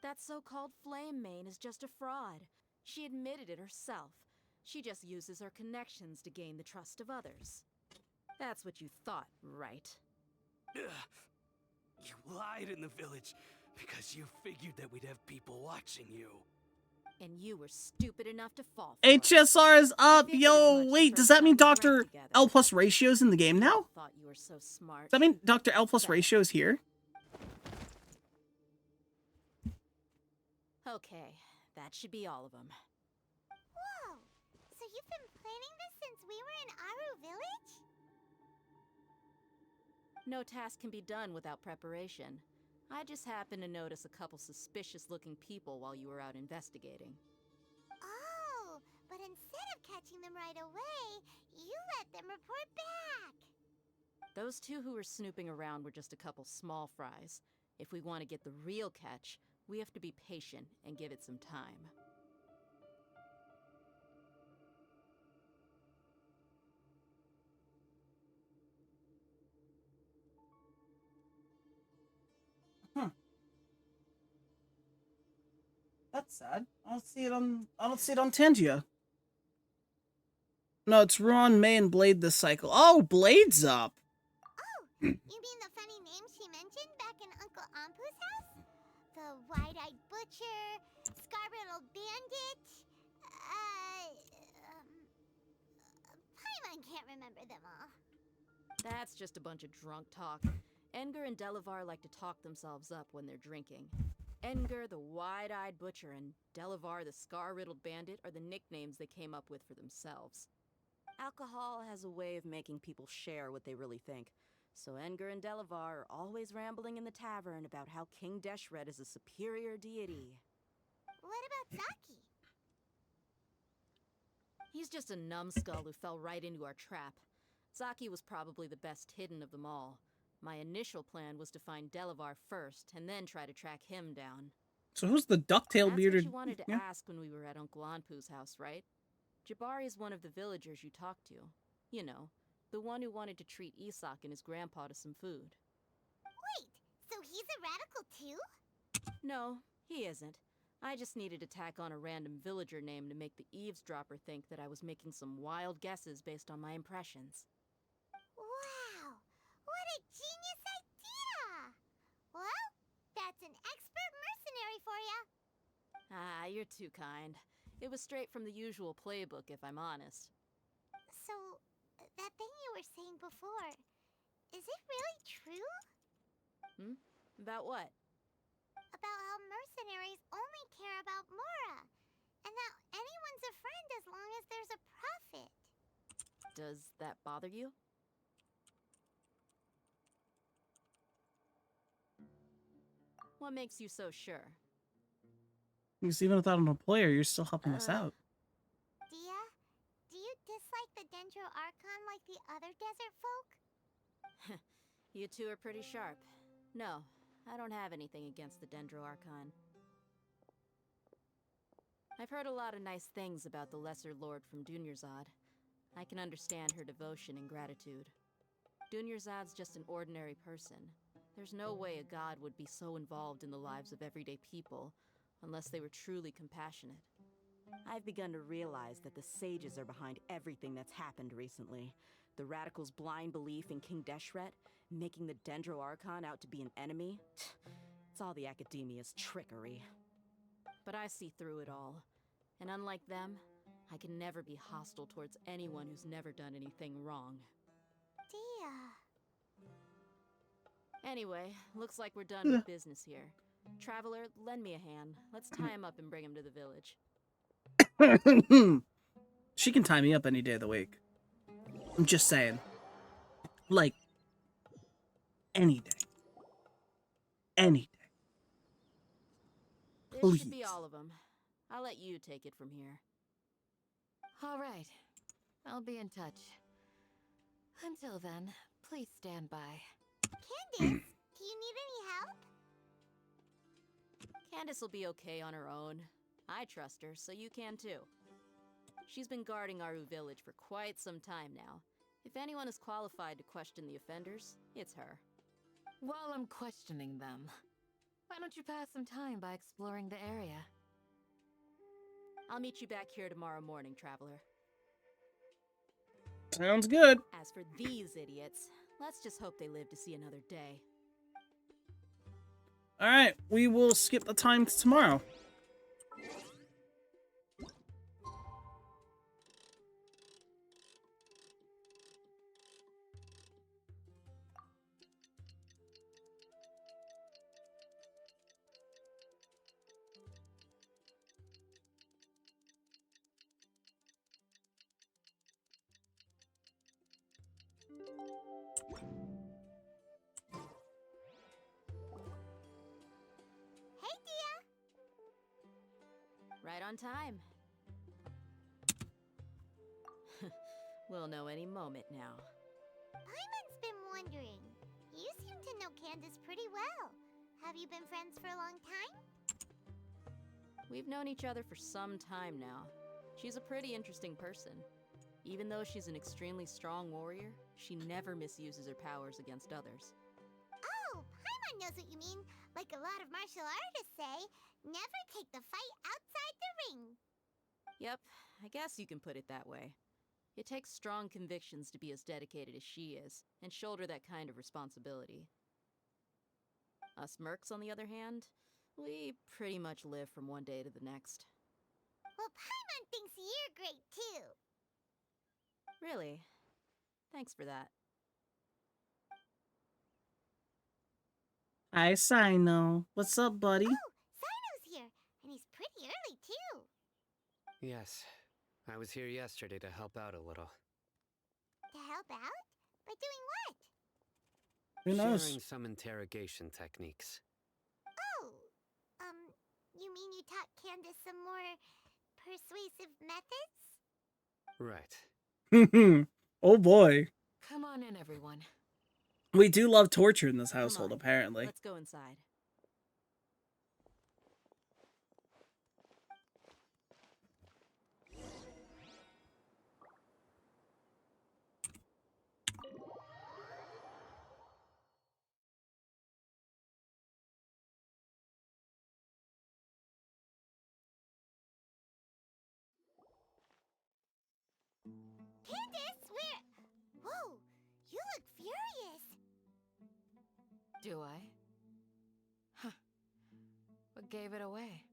That so-called Flame Mane is just a fraud. She admitted it herself. She just uses her connections to gain the trust of others. That's what you thought, right? You lied in the village because you figured that we'd have people watching you. And you were stupid enough to fall for it. HSR is up, Figured as yo! much the Wait, first does that mean time we drank Dr. together. L plus ratio's in the game now? Thought you were so smart. Does that mean Dr. L plus ratio is here? Okay, that should be all of them. Whoa! So you've been planning this since we were in Aru Village? No task can be done without preparation. I just happened to notice a couple suspicious-looking people while you were out investigating. Oh, but instead of catching them right away, you let them report back. Those two who were snooping around were just a couple small fries. If we want to get the real catch, we have to be patient and give it some time. That's sad. I don't see it on Tangia. No, it's Ruan, May, and Blade this cycle. Oh, Blade's up. Oh, you mean the funny name she mentioned back in Uncle Ampu's house? The wide-eyed butcher, scar-riddled bandit, Paimon can't remember them all. That's just a bunch of drunk talk. Edgar and Delavar like to talk themselves up when they're drinking. Edgar, the wide-eyed butcher, and Delavar, the scar-riddled bandit, are the nicknames they came up with for themselves. Alcohol has a way of making people share what they really think. So Edgar and Delavar are always rambling in the tavern about how King Deshret is a superior deity. What about Zaki? He's just a numbskull who fell right into our trap. Zaki was probably the best hidden of them all. My initial plan was to find Delavar first, and then try to track him down. So who's the ducktail bearded? That's what you wanted to ask when we were at Uncle Anpu's house, right? Jabari is one of the villagers you talked to. You know, the one who wanted to treat Isak and his grandpa to some food. Wait, so he's a radical too? No, he isn't. I just needed to tack on a random villager name to make the eavesdropper think that I was making some wild guesses based on my impressions. Wow, what a genius idea! Well, that's an expert mercenary for ya. Ah, you're too kind. It was straight from the usual playbook, if I'm honest. So, that thing you were saying before, is it really true? About what? About how mercenaries only care about Mora, and that anyone's a friend as long as there's a profit. Does that bother you? What makes you so sure? Because even without an employer, you're still helping us out. Dia, do you dislike the Dendro Archon like the other desert folk? You two are pretty sharp. No, I don't have anything against the Dendro Archon. I've heard a lot of nice things about the Lesser Lord from Dunyarzad. I can understand her devotion and gratitude. Dunyarzad's just an ordinary person. There's no way a god would be so involved in the lives of everyday people, unless they were truly compassionate. I've begun to realize that the sages are behind everything that's happened recently. The radicals' blind belief in King Deshret, making the Dendro Archon out to be an enemy. It's all the academia's trickery. But I see through it all. And unlike them, I can never be hostile towards anyone who's never done anything wrong. Dia. Anyway, looks like we're done with business here. Traveler, lend me a hand. Let's tie him up and bring him to the village. She can tie me up any day of the week. I'm just saying. Like, any day. Any day. This should be all of them. I'll let you take it from here. All right. I'll be in touch. Until then, please stand by. Candace, do you need any help? Candace will be okay on her own. I trust her, so you can too. She's been guarding Aru village for quite some time now. If anyone is qualified to question the offenders, it's her. While I'm questioning them, why don't you pass some time by exploring the area? I'll meet you back here tomorrow morning, Traveler. Sounds good. As for these idiots, let's just hope they live to see another day. Alright, we will skip the time to tomorrow. Hey, Dia. Right on time. We'll know any moment now. Paimon's been wondering. You seem to know Candace pretty well. Have you been friends for a long time? We've known each other for some time now. She's a pretty interesting person. Even though she's an extremely strong warrior, she never misuses her powers against others. Oh, Paimon knows what you mean. Like a lot of martial artists say, never take the fight outside the ring. Yep, I guess you can put it that way. It takes strong convictions to be as dedicated as she is, and shoulder that kind of responsibility. Us mercs, on the other hand, we pretty much live from one day to the next. Well, Paimon thinks you're great too. Really? Thanks for that. Hi, Sino. What's up, buddy? Oh, Sino's here, and he's pretty early too. Yes, I was here yesterday to help out a little. To help out? By doing what? Who knows? Sharing some interrogation techniques. Oh, you mean you taught Candace some more persuasive methods? Right. Oh boy. Come on in, everyone. We do love torture in this Come household, on, apparently. Let's go inside. Candace, where? Whoa, you look furious. Do I? Huh. What gave it away?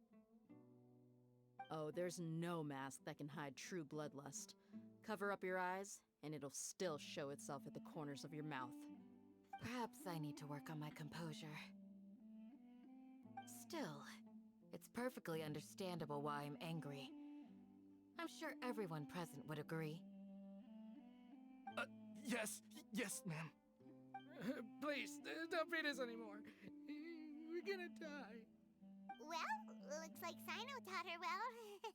Oh, there's no mask that can hide true bloodlust. Cover up your eyes, and it'll still show itself at the corners of your mouth. Perhaps I need to work on my composure. Still, it's perfectly understandable why I'm angry. I'm sure everyone present would agree. Yes, ma'am. Please, don't beat us anymore. we're gonna die. Well, looks like Sino taught her well.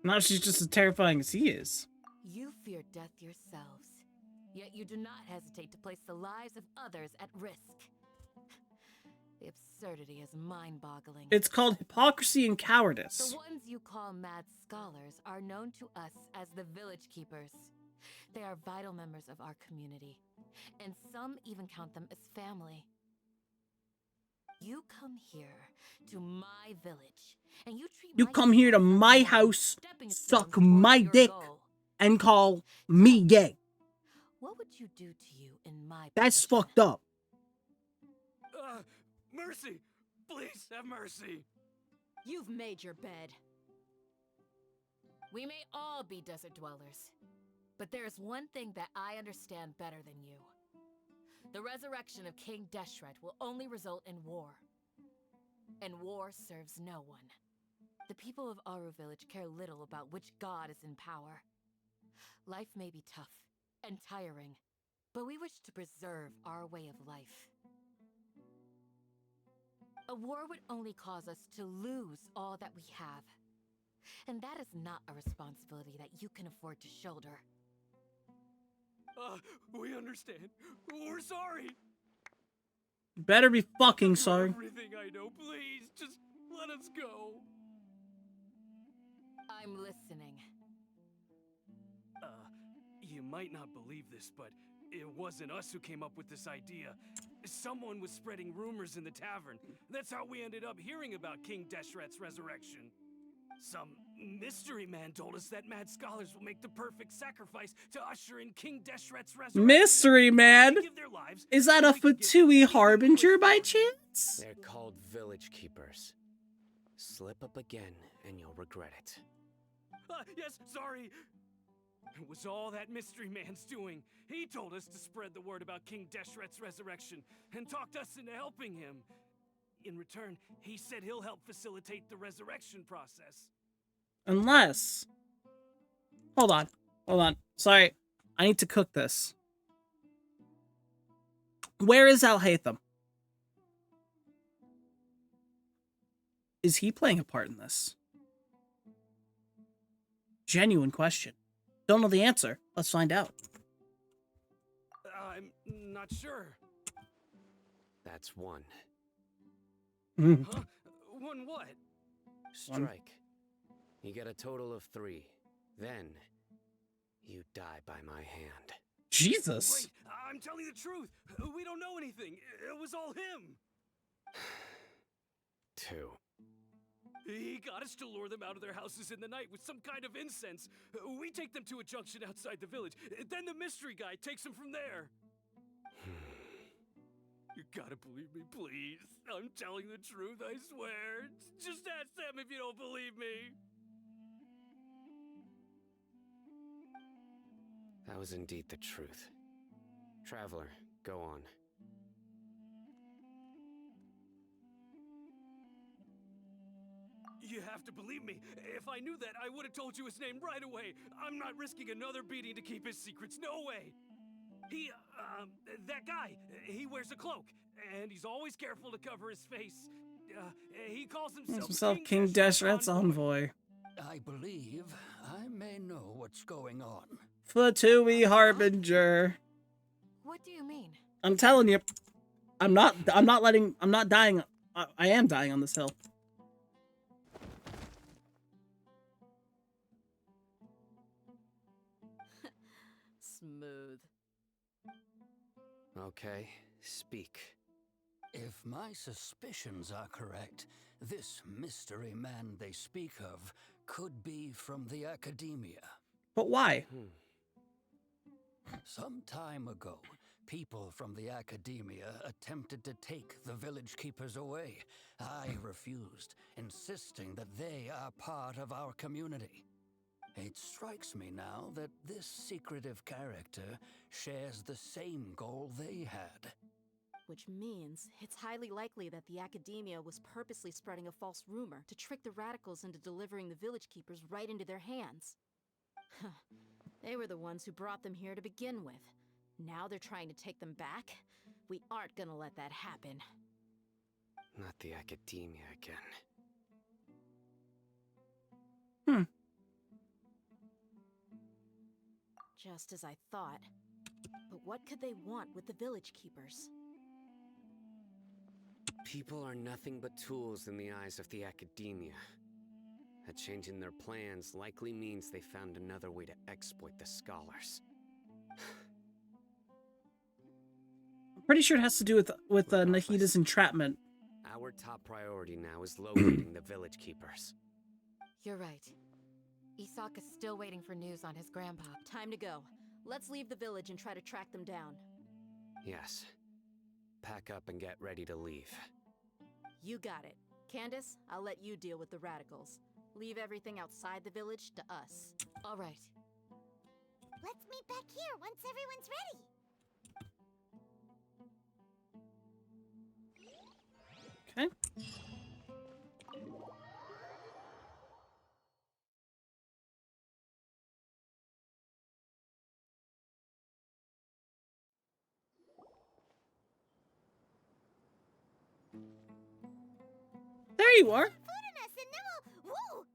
Now she's just as terrifying as he is. You fear death yourselves, yet you do not hesitate to place the lives of others at risk. The absurdity is mind-boggling. It's called hypocrisy and cowardice. The ones you call mad scholars are known to us as the Village Keepers. They are vital members of our community, and some even count them as family. You come here to my village, and you treat You my come here to people as my a house, stepping suck stone towards my your dick, goal. and call me gay. What would you do to you in my That's position? fucked up. Mercy! Please have mercy! You've made your bed. We may all be desert dwellers, but there's one thing that I understand better than you. The resurrection of King Deshret will only result in war. And war serves no one. The people of Aru Village care little about which god is in power. Life may be tough and tiring, but we wish to preserve our way of life. A war would only cause us to lose all that we have. And that is not a responsibility that you can afford to shoulder. We understand. We're sorry. Better be fucking For sorry. everything I know, please, just let us go. I'm listening. You might not believe this, but it wasn't us who came up with this idea. Someone was spreading rumors in the tavern. That's how we ended up hearing about King Deshret's resurrection. Some mystery man told us that mad scholars will make the perfect sacrifice to usher in King Deshret's resurrection. Mystery man? They give their lives Is that so a we can get Fatui anything harbinger we wish by for. chance? They're called Village Keepers. Slip up again, and you'll regret it. Yes, sorry. It was all that mystery man's doing. He told us to spread the word about King Deshret's resurrection and talked us into helping him. In return, he said he'll help facilitate the resurrection process. Unless... Hold on. Sorry, I need to cook this. Where is Al-Haytham? Is he playing a part in this? Genuine question. Don't know the answer. Let's find out. I'm not sure. That's one. Huh? One what? Strike. You get a total of 3. Then, you die by my hand. Jesus. Wait, I'm telling the truth. We don't know anything. It was all him. 2. He got us to lure them out of their houses in the night with some kind of incense. We take them to a junction outside the village. Then the mystery guy takes them from there. You gotta believe me, please. I'm telling the truth, I swear. Just ask them if you don't believe me. That was indeed the truth. Traveler, go on. You have to believe me. If I knew that, I would have told you his name right away. I'm not risking another beating to keep his secrets. No way. That guy, he wears a cloak, and he's always careful to cover his face. He calls himself King Deshret's envoy. I believe I may know what's going on. Fatui harbinger. What do you mean? I'm telling you, I'm not dying. I am dying on this hill. Smooth. Okay, speak. If my suspicions are correct, this mystery man they speak of could be from the academia. But why? Some time ago, people from the academia attempted to take the village keepers away. I refused, insisting that they are part of our community. It strikes me now that this secretive character shares the same goal they had. Which means it's highly likely that the academia was purposely spreading a false rumor to trick the radicals into delivering the village keepers right into their hands. They were the ones who brought them here to begin with. Now they're trying to take them back? We aren't gonna let that happen. Not the academia again. Just as I thought. But what could they want with the village keepers? People are nothing but tools in the eyes of the academia. A change in their plans likely means they found another way to exploit the scholars. I'm pretty sure it has to do with Nahida's entrapment. Our top priority now is locating the village keepers. You're right. Isak is still waiting for news on his grandpa. Time to go. Let's leave the village and try to track them down. Yes. Pack up and get ready to leave. You got it. Candace, I'll let you deal with the radicals. Leave everything outside the village to us. All right. Let's meet back here once everyone's ready. Okay. There you are. Food on us and then we'll... Whoa!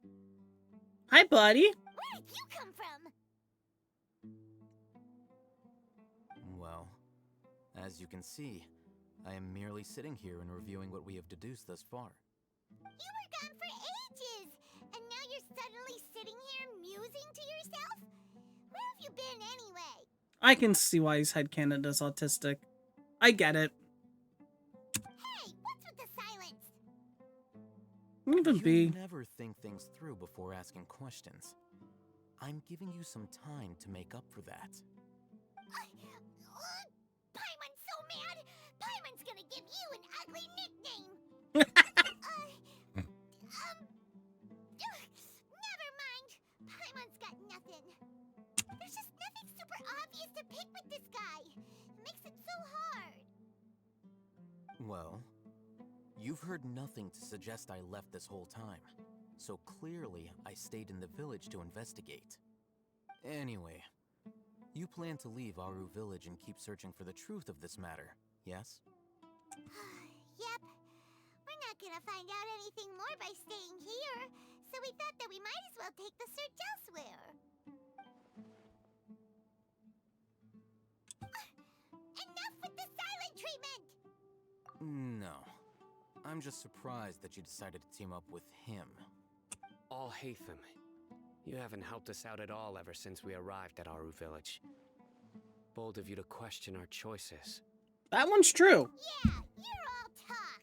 Hi, buddy. Where did you come from? Well, as you can see, I am merely sitting here and reviewing what we have deduced thus far. You were gone for ages, and now you're suddenly sitting here musing to yourself? Where have you been anyway? I can see why his headcanon is autistic. I get it. Hey, what's with the silence? Even You B. never think things through before asking questions. I'm giving you some time to make up for that. Paimon's so mad! Paimon's gonna give you an ugly nickname! Never mind! Paimon's got nothing. There's just nothing super obvious to pick with this guy. It makes it so hard. Well, you've heard nothing to suggest I left this whole time. So clearly, I stayed in the village to investigate. Anyway, you plan to leave Aru village and keep searching for the truth of this matter, yes? Yep. We're not gonna find out anything more by staying here, so we thought that we might as well take the search elsewhere. Enough with the silent treatment! No. I'm just surprised that you decided to team up with him. All Hatham, you haven't helped us out at all ever since we arrived at Aru village. Bold of you to question our choices. That one's true. Yeah, you're all talk.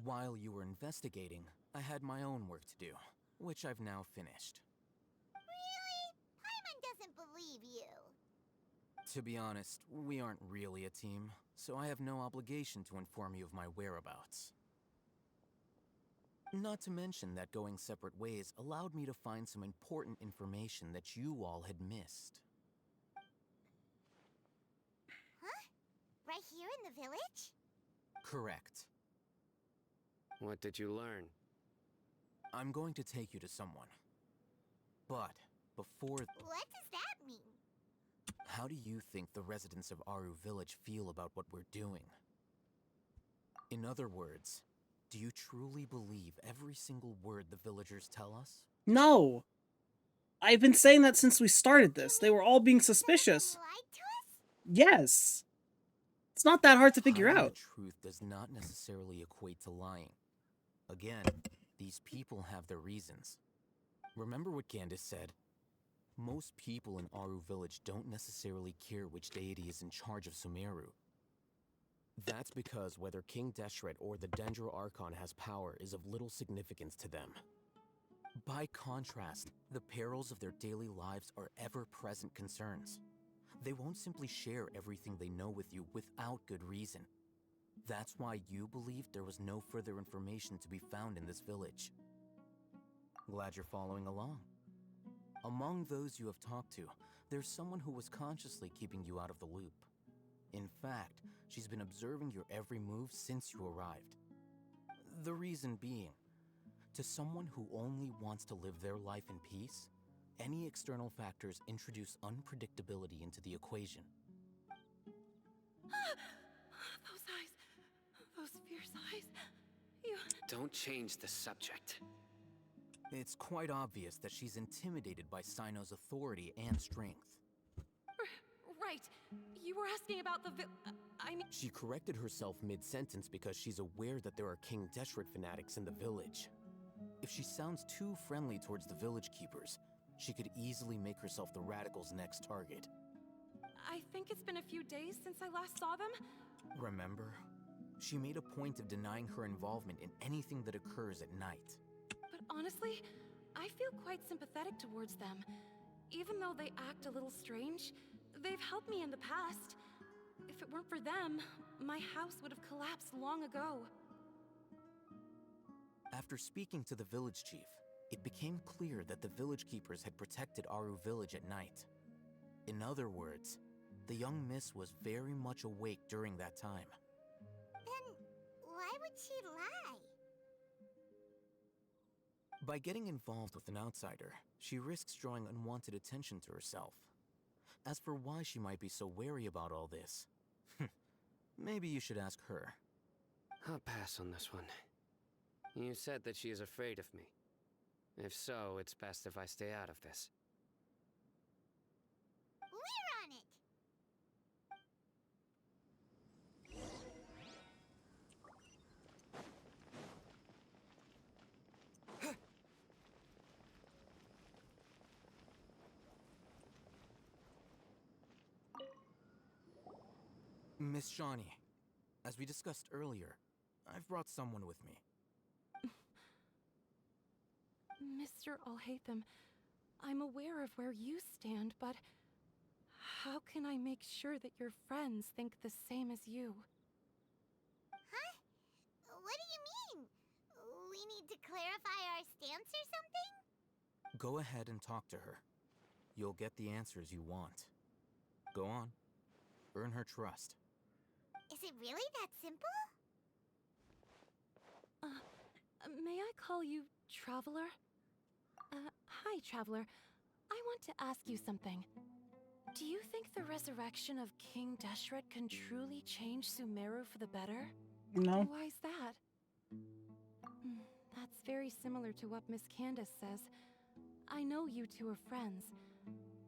While you were investigating, I had my own work to do, which I've now finished. Really? Paimon doesn't believe you. To be honest, we aren't really a team, so I have no obligation to inform you of my whereabouts. Not to mention that going separate ways allowed me to find some important information that you all had missed. Huh? Right here in the village? Correct. What did you learn? I'm going to take you to someone. But, before... What does that mean? How do you think the residents of Aru village feel about what we're doing? In other words, do you truly believe every single word the villagers tell us? No. I've been saying that since we started this. They were all being suspicious. Lied to us? Yes. It's not that hard to figure Hiding out. the truth does not necessarily equate to lying. Again, these people have their reasons. Remember what Candace said? Most people in Aru village don't necessarily care which deity is in charge of Sumeru. That's because whether King Deshret or the Dendro Archon has power is of little significance to them. By contrast, the perils of their daily lives are ever-present concerns. They won't simply share everything they know with you without good reason. That's why you believed there was no further information to be found in this village. Glad you're following along. Among those you have talked to, there's someone who was consciously keeping you out of the loop. In fact, she's been observing your every move since you arrived. The reason being, to someone who only wants to live their life in peace, any external factors introduce unpredictability into the equation. You... Don't change the subject. It's quite obvious that she's intimidated by Sino's authority and strength. Right. You were asking about the I mean... She corrected herself mid-sentence because she's aware that there are King Deshret fanatics in the village. If she sounds too friendly towards the village keepers, she could easily make herself the radicals' next target. I think it's been a few days since I last saw them. Remember? She made a point of denying her involvement in anything that occurs at night. But honestly, I feel quite sympathetic towards them. Even though they act a little strange, they've helped me in the past. If it weren't for them, my house would have collapsed long ago. After speaking to the village chief, it became clear that the village keepers had protected Aru village at night. In other words, the young miss was very much awake during that time. Then why would she lie? By getting involved with an outsider, she risks drawing unwanted attention to herself. As for why she might be so wary about all this, maybe you should ask her. I'll pass on this one. You said that she is afraid of me. If so, it's best if I stay out of this. We're on it! Miss Shawnee, as we discussed earlier, I've brought someone with me. Mr. Alhaitham, I'm aware of where you stand, but how can I make sure that your friends think the same as you? Huh? What do you mean? We need to clarify our stance or something? Go ahead and talk to her. You'll get the answers you want. Go on. Earn her trust. Is it really that simple? May I call you Traveler? Hi, Traveler. I want to ask you something. Do you think the resurrection of King Deshret can truly change Sumeru for the better? No. Why is that? That's very similar to what Miss Candace says. I know you two are friends.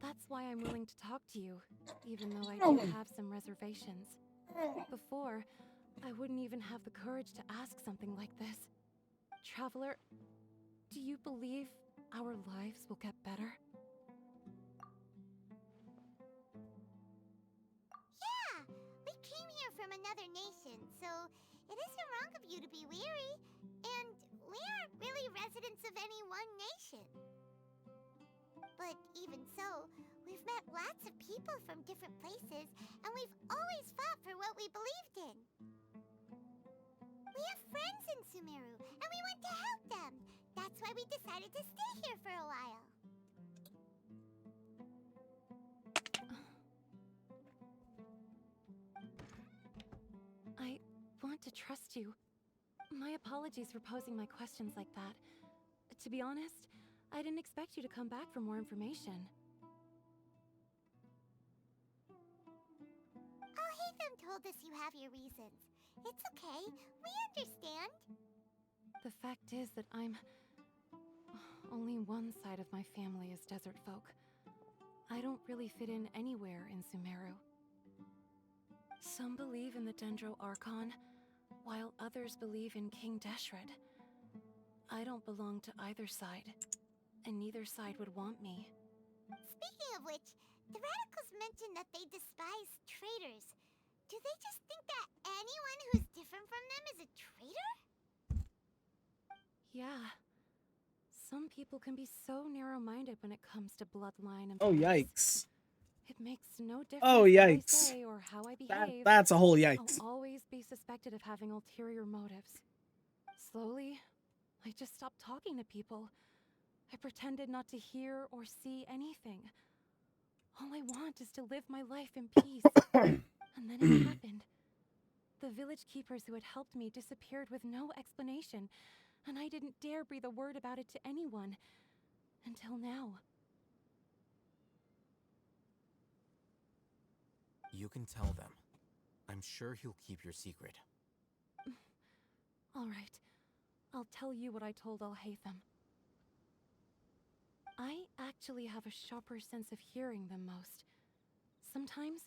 That's why I'm willing to talk to you, even though I do have some reservations. Before, I wouldn't even have the courage to ask something like this. Traveler, do you believe our lives will get better? Yeah! We came here from another nation, so it isn't wrong of you to be weary. And we aren't really residents of any one nation. But even so, we've met lots of people from different places, and we've always fought for what we believed in. We have friends in Sumeru, and we want to help them. That's why we decided to stay here for a while. I want to trust you. My apologies for posing my questions like that. To be honest, I didn't expect you to come back for more information. Alhaitham told us you have your reasons. It's okay. We understand. The fact is that only one side of my family is desert folk. I don't really fit in anywhere in Sumeru. Some believe in the Dendro Archon, while others believe in King Deshret. I don't belong to either side, and neither side would want me. Speaking of which, the radicals mentioned that they despise traitors. Do they just think that anyone who's different from them is a traitor? Yeah. Some people can be so narrow-minded when it comes to bloodline and Oh, beliefs. yikes. It makes no difference Oh, what I yikes. say or how I behave. That's a whole yikes. I'll always be suspected of having ulterior motives. Slowly, I just stopped talking to people. I pretended not to hear or see anything. All I want is to live my life in peace. And then it happened. The village keepers who had helped me disappeared with no explanation, and I didn't dare breathe a word about it to anyone. Until now. You can tell them. I'm sure he'll keep your secret. All right. I'll tell you what I told Alhaitham. I actually have a sharper sense of hearing than most. Sometimes,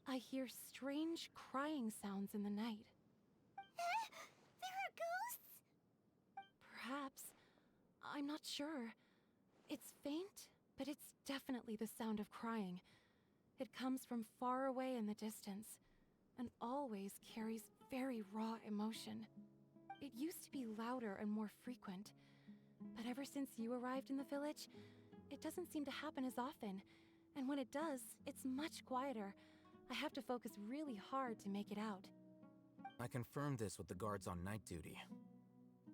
I hear strange crying sounds in the night. There are ghosts? Perhaps. I'm not sure. It's faint, but it's definitely the sound of crying. It comes from far away in the distance, and always carries very raw emotion. It used to be louder and more frequent, but ever since you arrived in the village, it doesn't seem to happen as often, and when it does, it's much quieter. I have to focus really hard to make it out. I confirmed this with the guards on night duty.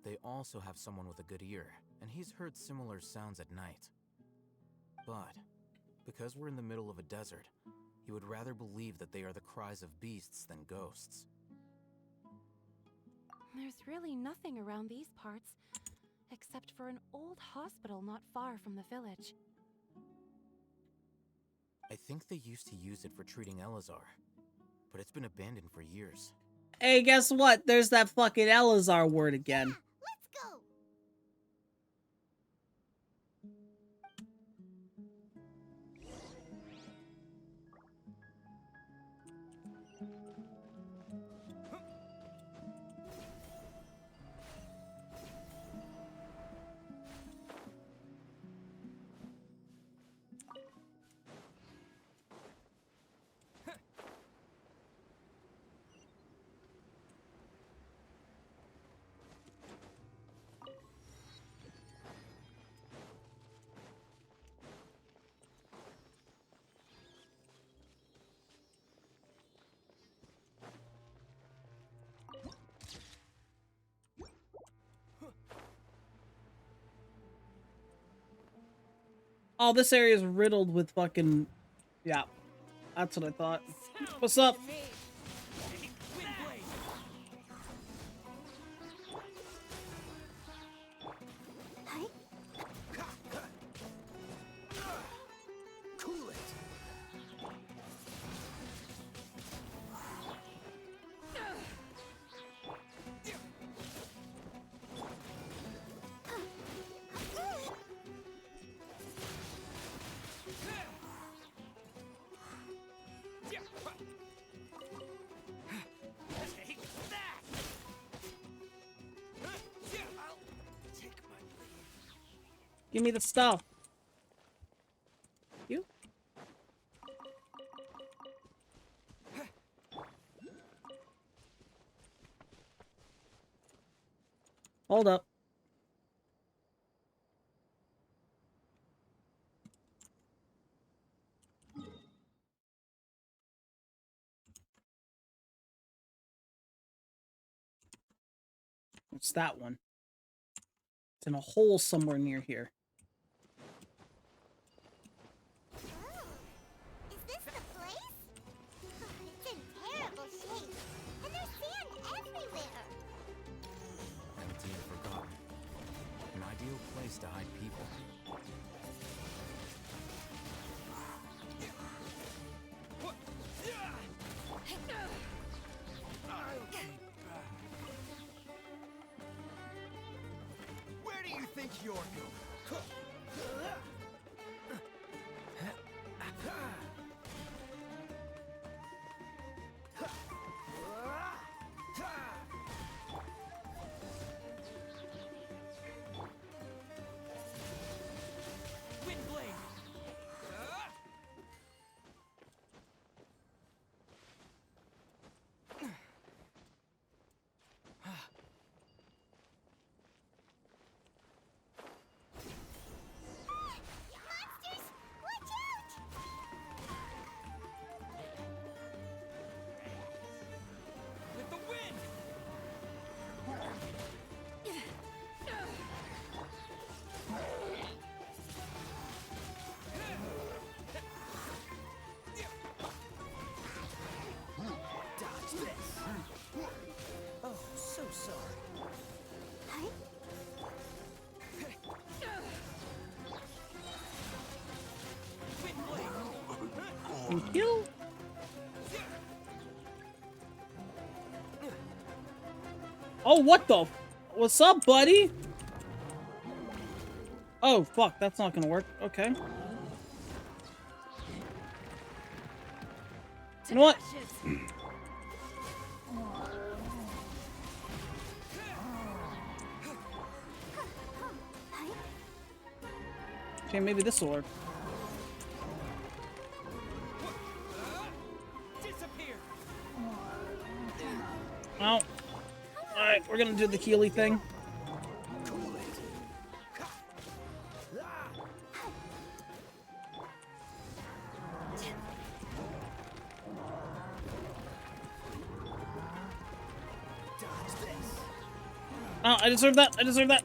They also have someone with a good ear, and he's heard similar sounds at night. But, because we're in the middle of a desert, he would rather believe that they are the cries of beasts than ghosts. There's really nothing around these parts, except for an old hospital not far from the village. I think they used to use it for treating Elazar, but it's been abandoned for years. Hey, guess what? There's that fucking Elazar word again. Let's go! Oh, this area is riddled with fucking... Yeah, that's what I thought. What's up? Cool it. Take that. I'll take my leave. Give me the stuff. You? Hold up. What's that one? It's in a hole somewhere near here. Oh, is this the place? It's in terrible shape, and there's sand everywhere. Empty and forgotten. An ideal place to hide people. Where do you think you're going? Windblade! Monsters! Watch out! With the wind! Dodge this! Oh, so sorry. Thank you. Oh, what the? What's up, buddy? Oh, fuck. That's not gonna work. Okay. You know what? Okay, maybe this will work. Oh. Alright, we're gonna do the Keely thing. Oh, I deserve that. I deserve that.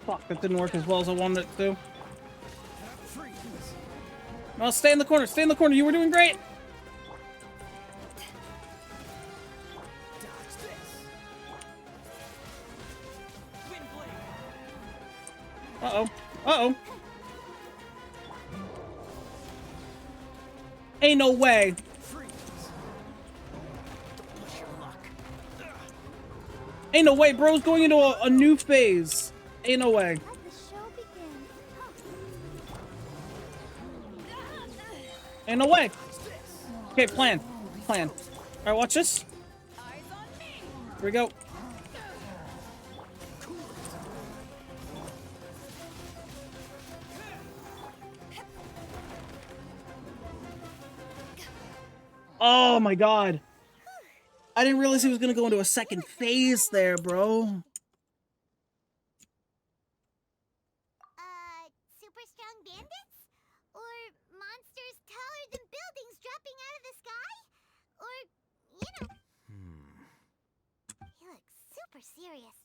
Fuck, that didn't work as well as I wanted it to. No, stay in the corner. Stay in the corner. You were doing great. Uh-oh. Uh-oh. Ain't no way. Ain't no way, bro's going into a new phase. Ain't no way. Ain't no way. Okay, plan. Plan. Alright, watch this. Here we go. Oh my god. I didn't realize he was gonna go into a second phase there, bro. Super strong bandits? Or monsters taller than buildings dropping out of the sky? Or, you know... He looks super serious.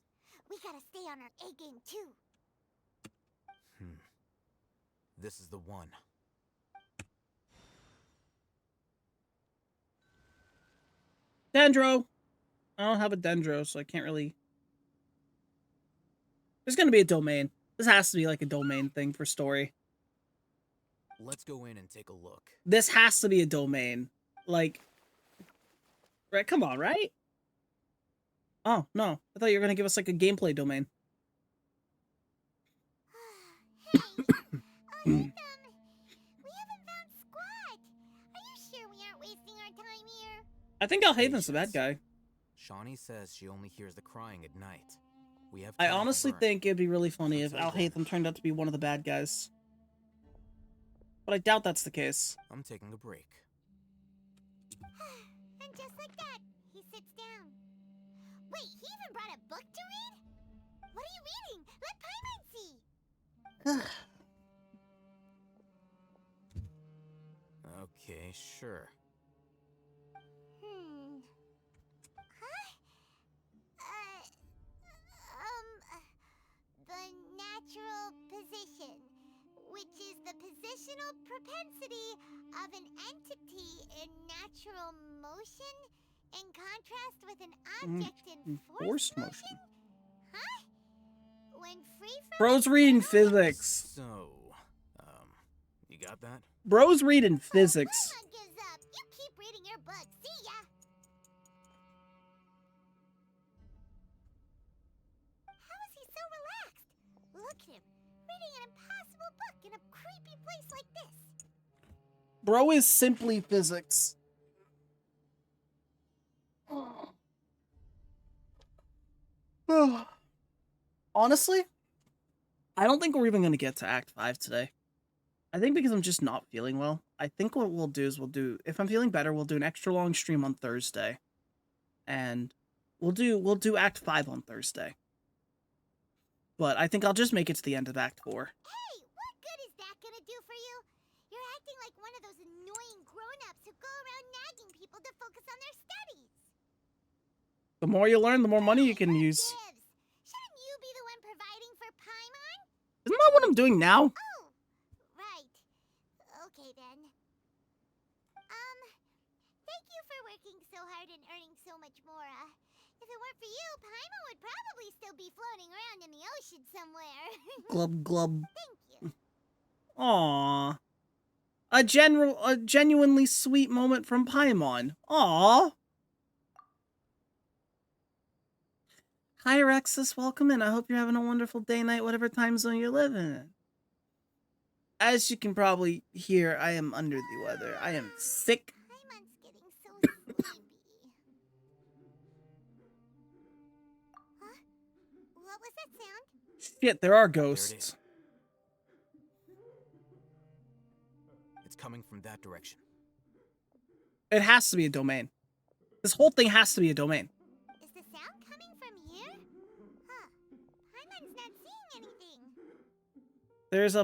We gotta stay on our A game too. This is the one. Dendro. I don't have a Dendro, so I can't really... There's gonna be a domain. This has to be like a domain thing for story. Let's go in and take a look. This has to be a domain. Like... Right, come on, right? Oh, no. I thought you were gonna give us like a gameplay domain. We haven't found Squad. Are you sure we aren't wasting our time here? I think Alhaven's the bad guy. Shawnee says she only hears the crying at night. We have I time to honestly burn. think it'd be really funny if Alhaven turned out to be one of the bad guys. But I doubt that's the case. I'm taking a break. And just like that, he sits down. Wait, he even brought a book to read? What are you reading? Let Paimon see. Okay, sure. The natural position, which is the positional propensity of an entity in natural motion in contrast with an object in forced motion? Huh? When free from Bro's reading physics. So, you got that? Bro's reading physics. Paimon gives up. You keep reading your book. See ya. How is he so relaxed? Look at him, reading an impossible book in a creepy place like this. Bro is simply physics. Honestly, I don't think we're even going to get to Act 5 today. I think because I'm just not feeling well. I think what we'll do is if I'm feeling better, we'll do an extra long stream on Thursday. And we'll do Act 5 on Thursday. But I think I'll just make it to the end of Act 4. Hey, what good is that gonna do for you? You're acting like one of those annoying grown-ups who go around nagging people to focus on their studies. The more you learn, the more money you can use. Shouldn't you be the one providing for Paimon? Isn't that what I'm doing now? Oh, right. Okay then. Thank you for working so hard and earning so much more. If it weren't for you, Paimon would probably still be floating around in the ocean somewhere. Glub glub. Thank you. Aww. A genuinely sweet moment from Paimon. Aww. Hi, Rexus. Welcome in. I hope you're having a wonderful day, night, whatever time zone you're living in. As you can probably hear, I am under the weather. I am sick. Paimon's getting so sleepy. Huh? What was that sound? Shit, there are ghosts. It's coming from that direction. It has to be a domain. This whole thing has to be a domain. Is the sound coming from here? Huh. Paimon's not seeing anything. There's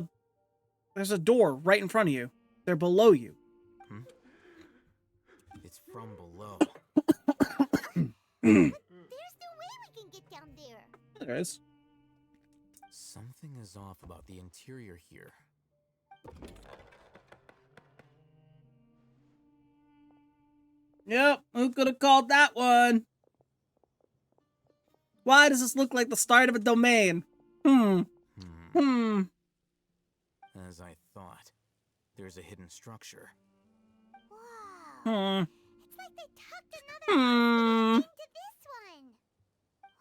a door right in front of you. They're below you. It's from below. There's no way we can get down there. There is. Something is off about the interior here. Yep, who could have called that one? Why does this look like the start of a domain? As I thought, there's a hidden structure. Wow. It's like they tucked another hospital into this one.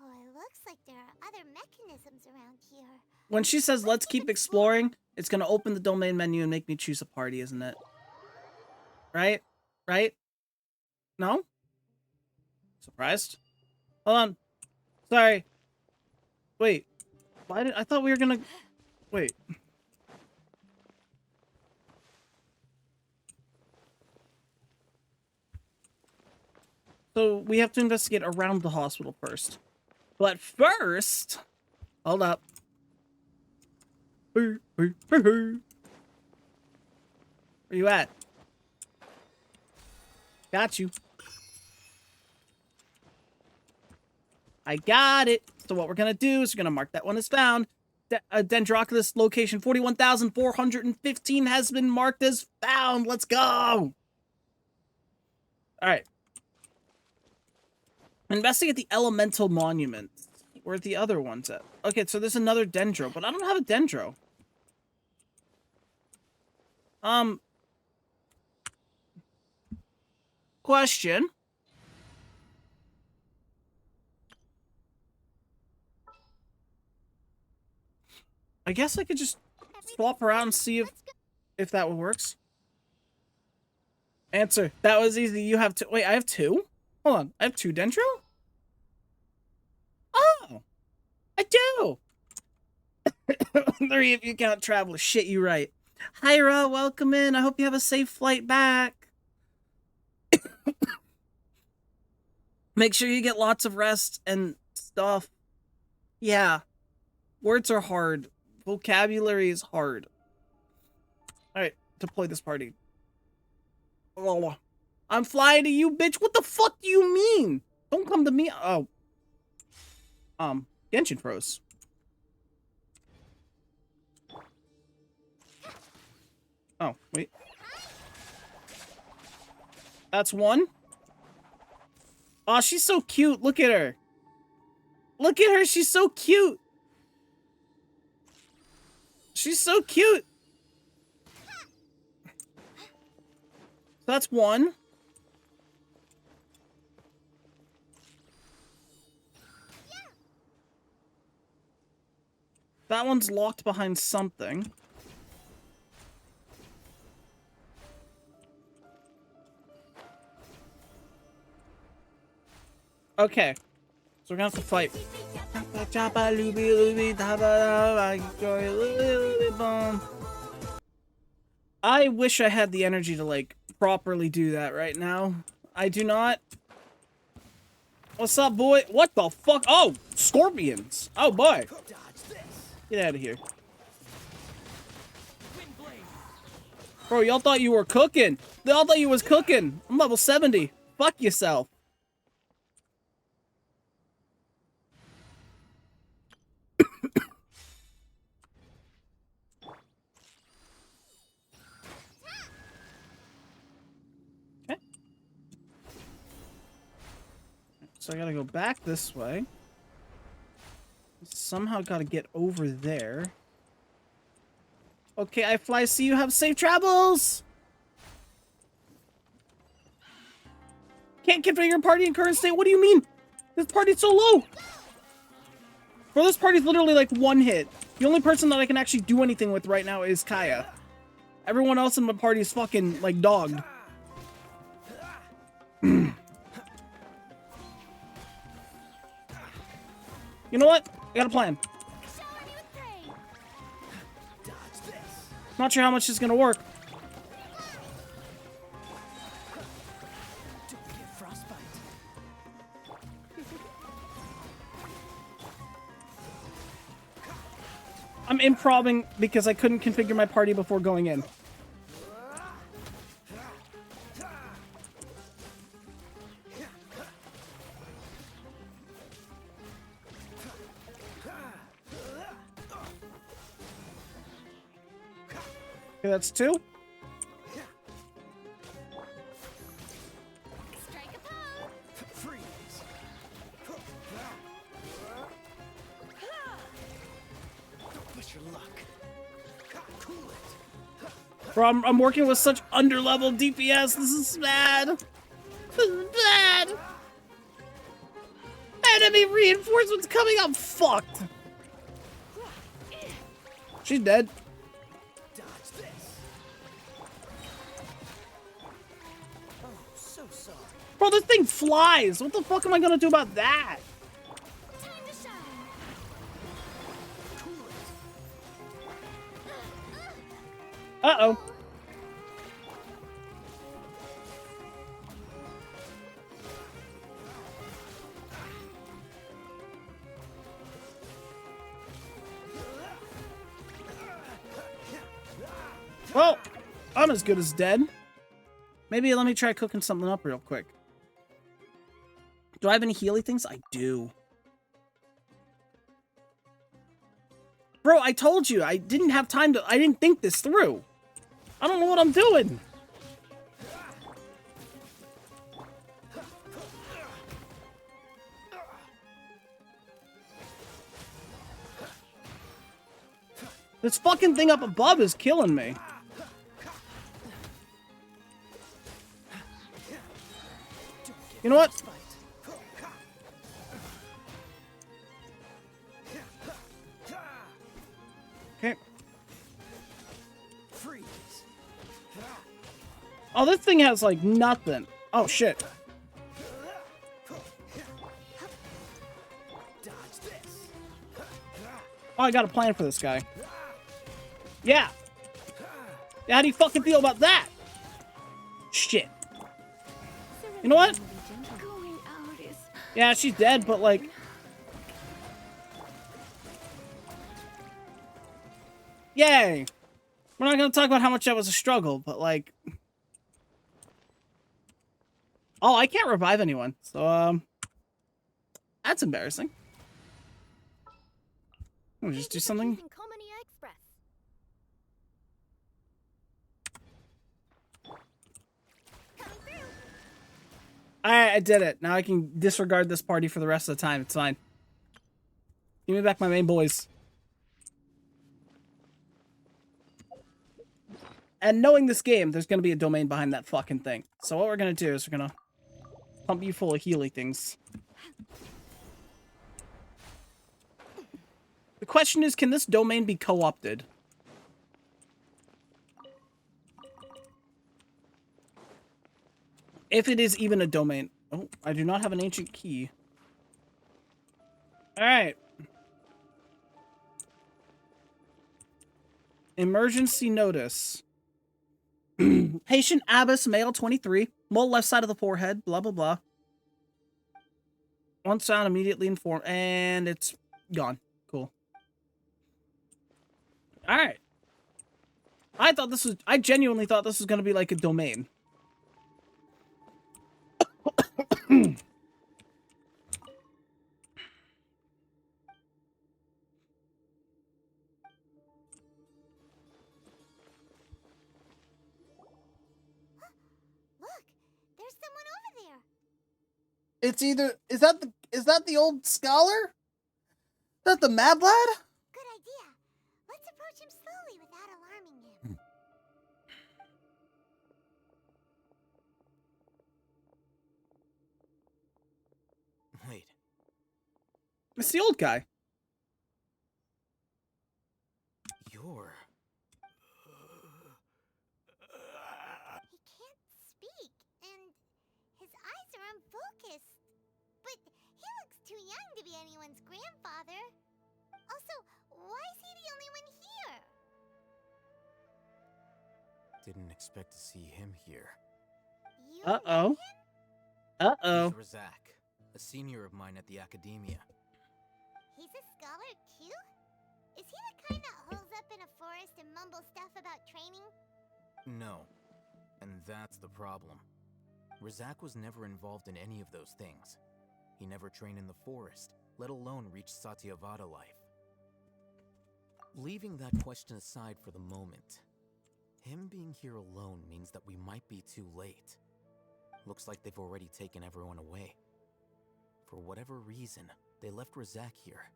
Oh, it looks like there are other mechanisms around here. When she says, let's keep exploring, it's going to open the domain menu and make me choose a party, isn't it? Right? Right? No? Surprised? Hold on. Sorry. Wait. I thought we were gonna... Wait. So we have to investigate around the hospital first. But first... Hold up. Where you at? Got you. I got it. So what we're going to do is we're going to mark that one as found. Dendroculus location 41,415 has been marked as found. Let's go. All right. Investigate the elemental monuments. Where are the other ones at? Okay, so there's another dendro, but I don't have a dendro. Question. I guess I could just swap around and see if that works. Answer. That was easy. You have two. Wait, I have two? Hold on. I have two dendro? Oh! I do! 3 if you count travel. Shit, you right. Hyra, welcome in. I hope you have a safe flight back. Make sure you get lots of rest and stuff. Yeah. Words are hard. Vocabulary is hard. Alright, deploy this party. Oh, I'm flying to you, bitch. What the fuck do you mean? Don't come to me. Oh. Genshin froze. Oh, wait. That's one. Oh, she's so cute. Look at her. Look at her. She's so cute. She's so cute. So that's one. That one's locked behind something. Okay. So we're gonna have to fight. I wish I had the energy to, like, properly do that right now. I do not. What's up, boy? What the fuck? Oh, scorpions. Oh, boy. Get out of here. Bro, y'all thought you were cooking. Y'all thought you was cooking. I'm level 70. Fuck yourself. So I gotta go back this way. Somehow gotta get over there. Okay, I fly. See you. Have safe travels! Can't configure your party in current state. What do you mean? This party's so low! Bro, this party's literally like one hit. The only person that I can actually do anything with right now is Kaya. Everyone else in my party is fucking, like, dogged. You know what? I got a plan. Not sure how much it's gonna work. I'm improving because I couldn't configure my party before going in. Okay, that's 2. Bro, I'm working with such underleveled DPS. This is bad. This is bad. Enemy reinforcements coming up. Fucked. She's dead. Bro, this thing flies. What the fuck am I gonna do about that? Uh-oh. Well, I'm as good as dead. Maybe let me try cooking something up real quick. Do I have any healy things? I do. Bro, I told you, I didn't have time to... I didn't think this through. I don't know what I'm doing. This fucking thing up above is killing me. You know what? Okay. Oh, this thing has, like, nothing. Oh, shit. Oh, I got a plan for this guy. Yeah. How do you fucking feel about that? Shit. You know what? Yeah, she's dead, but, like... Yay! We're not gonna talk about how much that was a struggle, but, like... Oh, I can't revive anyone, so, that's embarrassing. Let me just do something. Alright, I did it. Now I can disregard this party for the rest of the time. It's fine. Give me back my main boys. And knowing this game, there's gonna be a domain behind that fucking thing. So what we're gonna do is we're gonna pump you full of healy things. The question is, can this domain be co-opted? If it is even a domain. Oh, I do not have an ancient key. Alright. Emergency notice. Patient Abbas, male 23. Mole left side of the forehead. Blah, blah, blah. One sound immediately informed. And it's gone. Cool. Alright. I genuinely thought this was going to be like a domain. Look, there's someone over there. It's either is that the old scholar? Is that the mad lad? Good idea. Let's approach him slowly without alarming him. Wait, It's the old guy. you're... He can't speak, and his eyes are unfocused. But he looks too young to be anyone's grandfather. Also, why is he the only one here? Didn't expect to see him here. You Uh-oh. Uh-oh. He's Razak, a senior of mine at the academia. He's a scholar too? Is he the kind that holes up in a forest and mumbles stuff about training? No, and that's the problem. Razak was never involved in any of those things. He never trained in the forest, let alone reach Satyavada life. Leaving that question aside for the moment, him being here alone means that we might be too late. Looks like they've already taken everyone away. For whatever reason, they left Razak here.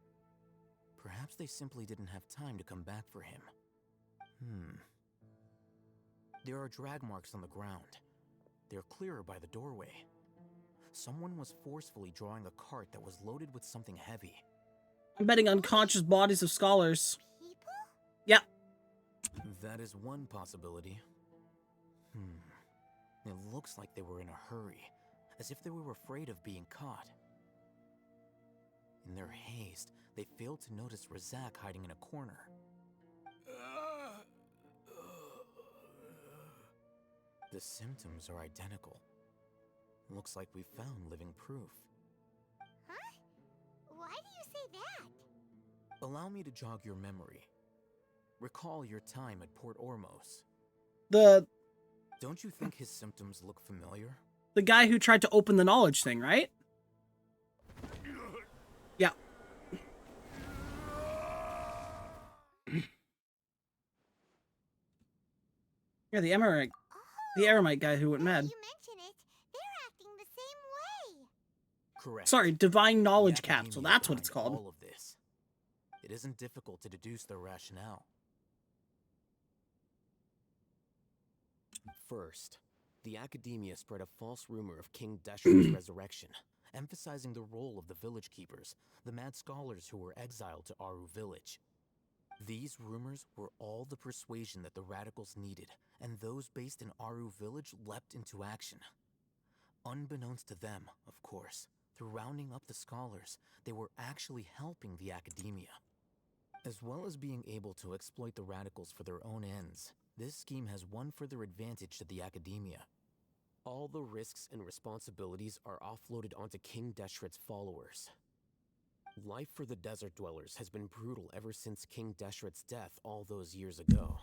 Perhaps they simply didn't have time to come back for him. There are drag marks on the ground. They're clearer by the doorway. Someone was forcefully drawing a cart that was loaded with something heavy. I'm betting unconscious bodies of scholars. People? Yeah. That is one possibility. It looks like they were in a hurry, as if they were afraid of being caught. In their haste, they failed to notice Razak hiding in a corner. The symptoms are identical. Looks like we found living proof. Huh? Why do you say that? Allow me to jog your memory. Recall your time at Port Ormos. Don't you think his symptoms look familiar? The guy who tried to open the knowledge thing, right? Yeah. Yeah, the Eremite guy who went mad. You mention it, they're acting the same way. Correct. Sorry, divine knowledge The capsule. academia That's what it's behind called. All of this. It isn't difficult to deduce their rationale. First, the academia spread a false rumor of King Deshret's resurrection, emphasizing the role of the village keepers, the mad scholars who were exiled to Aru village. These rumors were all the persuasion that the radicals needed, and those based in Aru village leapt into action. Unbeknownst to them, of course, through rounding up the scholars, they were actually helping the academia. As well as being able to exploit the radicals for their own ends, this scheme has one further advantage to the academia. All the risks and responsibilities are offloaded onto King Deshret's followers. Life for the desert dwellers has been brutal ever since King Deshret's death all those years ago.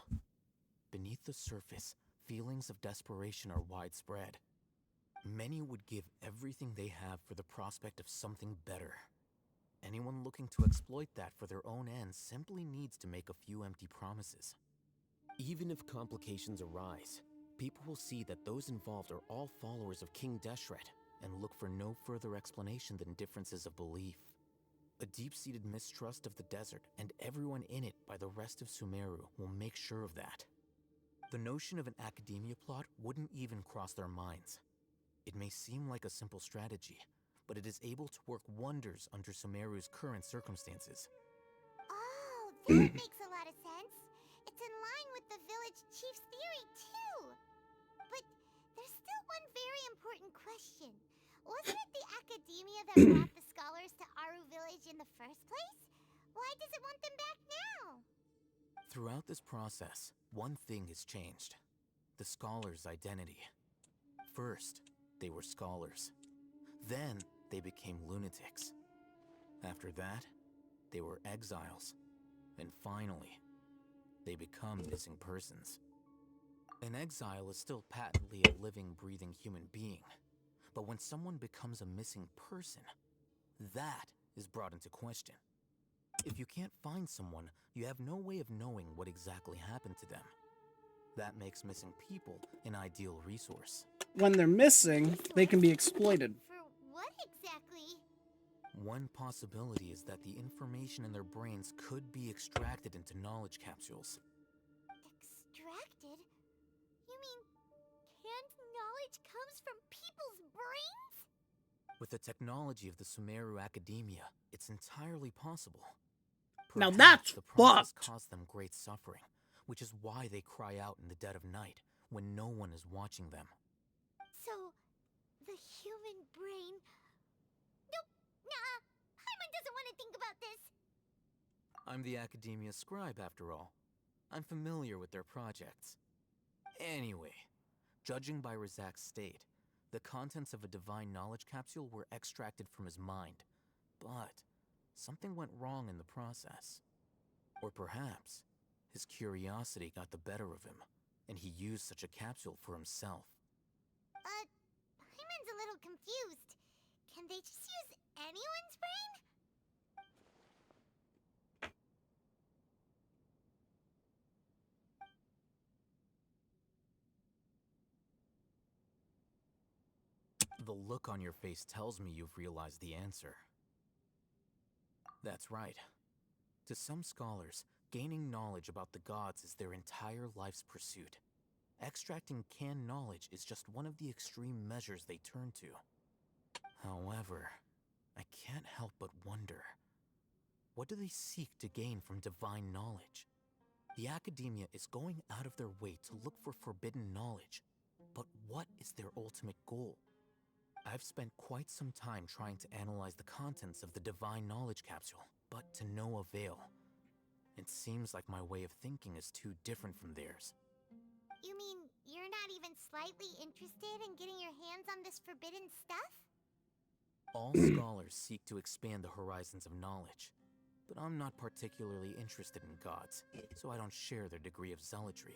Beneath the surface, feelings of desperation are widespread. Many would give everything they have for the prospect of something better. Anyone looking to exploit that for their own ends simply needs to make a few empty promises. Even if complications arise, people will see that those involved are all followers of King Deshret and look for no further explanation than differences of belief. A deep-seated mistrust of the desert and everyone in it by the rest of Sumeru will make sure of that. The notion of an academia plot wouldn't even cross their minds. It may seem like a simple strategy, but it is able to work wonders under Sumeru's current circumstances. Oh, that makes a lot of sense. It's in line with the village chief's theory, too. But there's still one very important question. Wasn't it the academia that brought the scholars to Aru village in the first place? Why does it want them back now? Throughout this process, one thing has changed. The scholars' identity. First, they were scholars. Then, they became lunatics. After that, they were exiles. And finally, they become missing persons. An exile is still patently a living, breathing human being. But when someone becomes a missing person, that is brought into question. If you can't find someone, you have no way of knowing what exactly happened to them. That makes missing people an ideal resource. When they're missing, they can be exploited. For what What exactly? One possibility is that the information in their brains could be extracted into knowledge capsules. Extracted? You mean canned knowledge comes from people's brains? With the technology of the Sumeru Academia, it's entirely possible. Now Perhaps that's the process fucked. caused them great suffering, which is why they cry out in the dead of night when no one is watching them. So, the human brain... Nope, nah, Paimon doesn't want to think about this. I'm the Academia scribe, after all. I'm familiar with their projects. Anyway, judging by Razak's state, the contents of a divine knowledge capsule were extracted from his mind. But something went wrong in the process. Or perhaps his curiosity got the better of him, and he used such a capsule for himself. Paimon's a little confused. Can they just use anyone's brain? The look on your face tells me you've realized the answer. That's right. To some scholars, gaining knowledge about the gods is their entire life's pursuit. Extracting canned knowledge is just one of the extreme measures they turn to. However, I can't help but wonder, what do they seek to gain from divine knowledge? The Academia is going out of their way to look for forbidden knowledge, but what is their ultimate goal? I've spent quite some time trying to analyze the contents of the divine knowledge capsule, but to no avail. It seems like my way of thinking is too different from theirs. You mean you're not even slightly interested in getting your hands on this forbidden stuff? All scholars seek to expand the horizons of knowledge, but I'm not particularly interested in gods, so I don't share their degree of zealotry.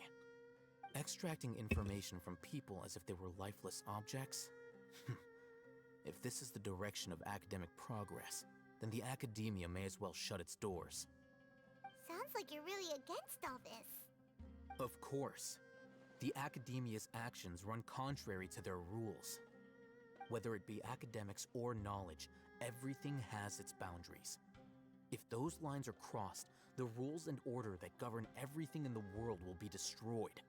Extracting information from people as if they were lifeless objects? If this is the direction of academic progress, then the Academia may as well shut its doors. Sounds like you're really against all this. Of course. The Academia's actions run contrary to their rules. Whether it be academics or knowledge, everything has its boundaries. If those lines are crossed, the rules and order that govern everything in the world will be destroyed.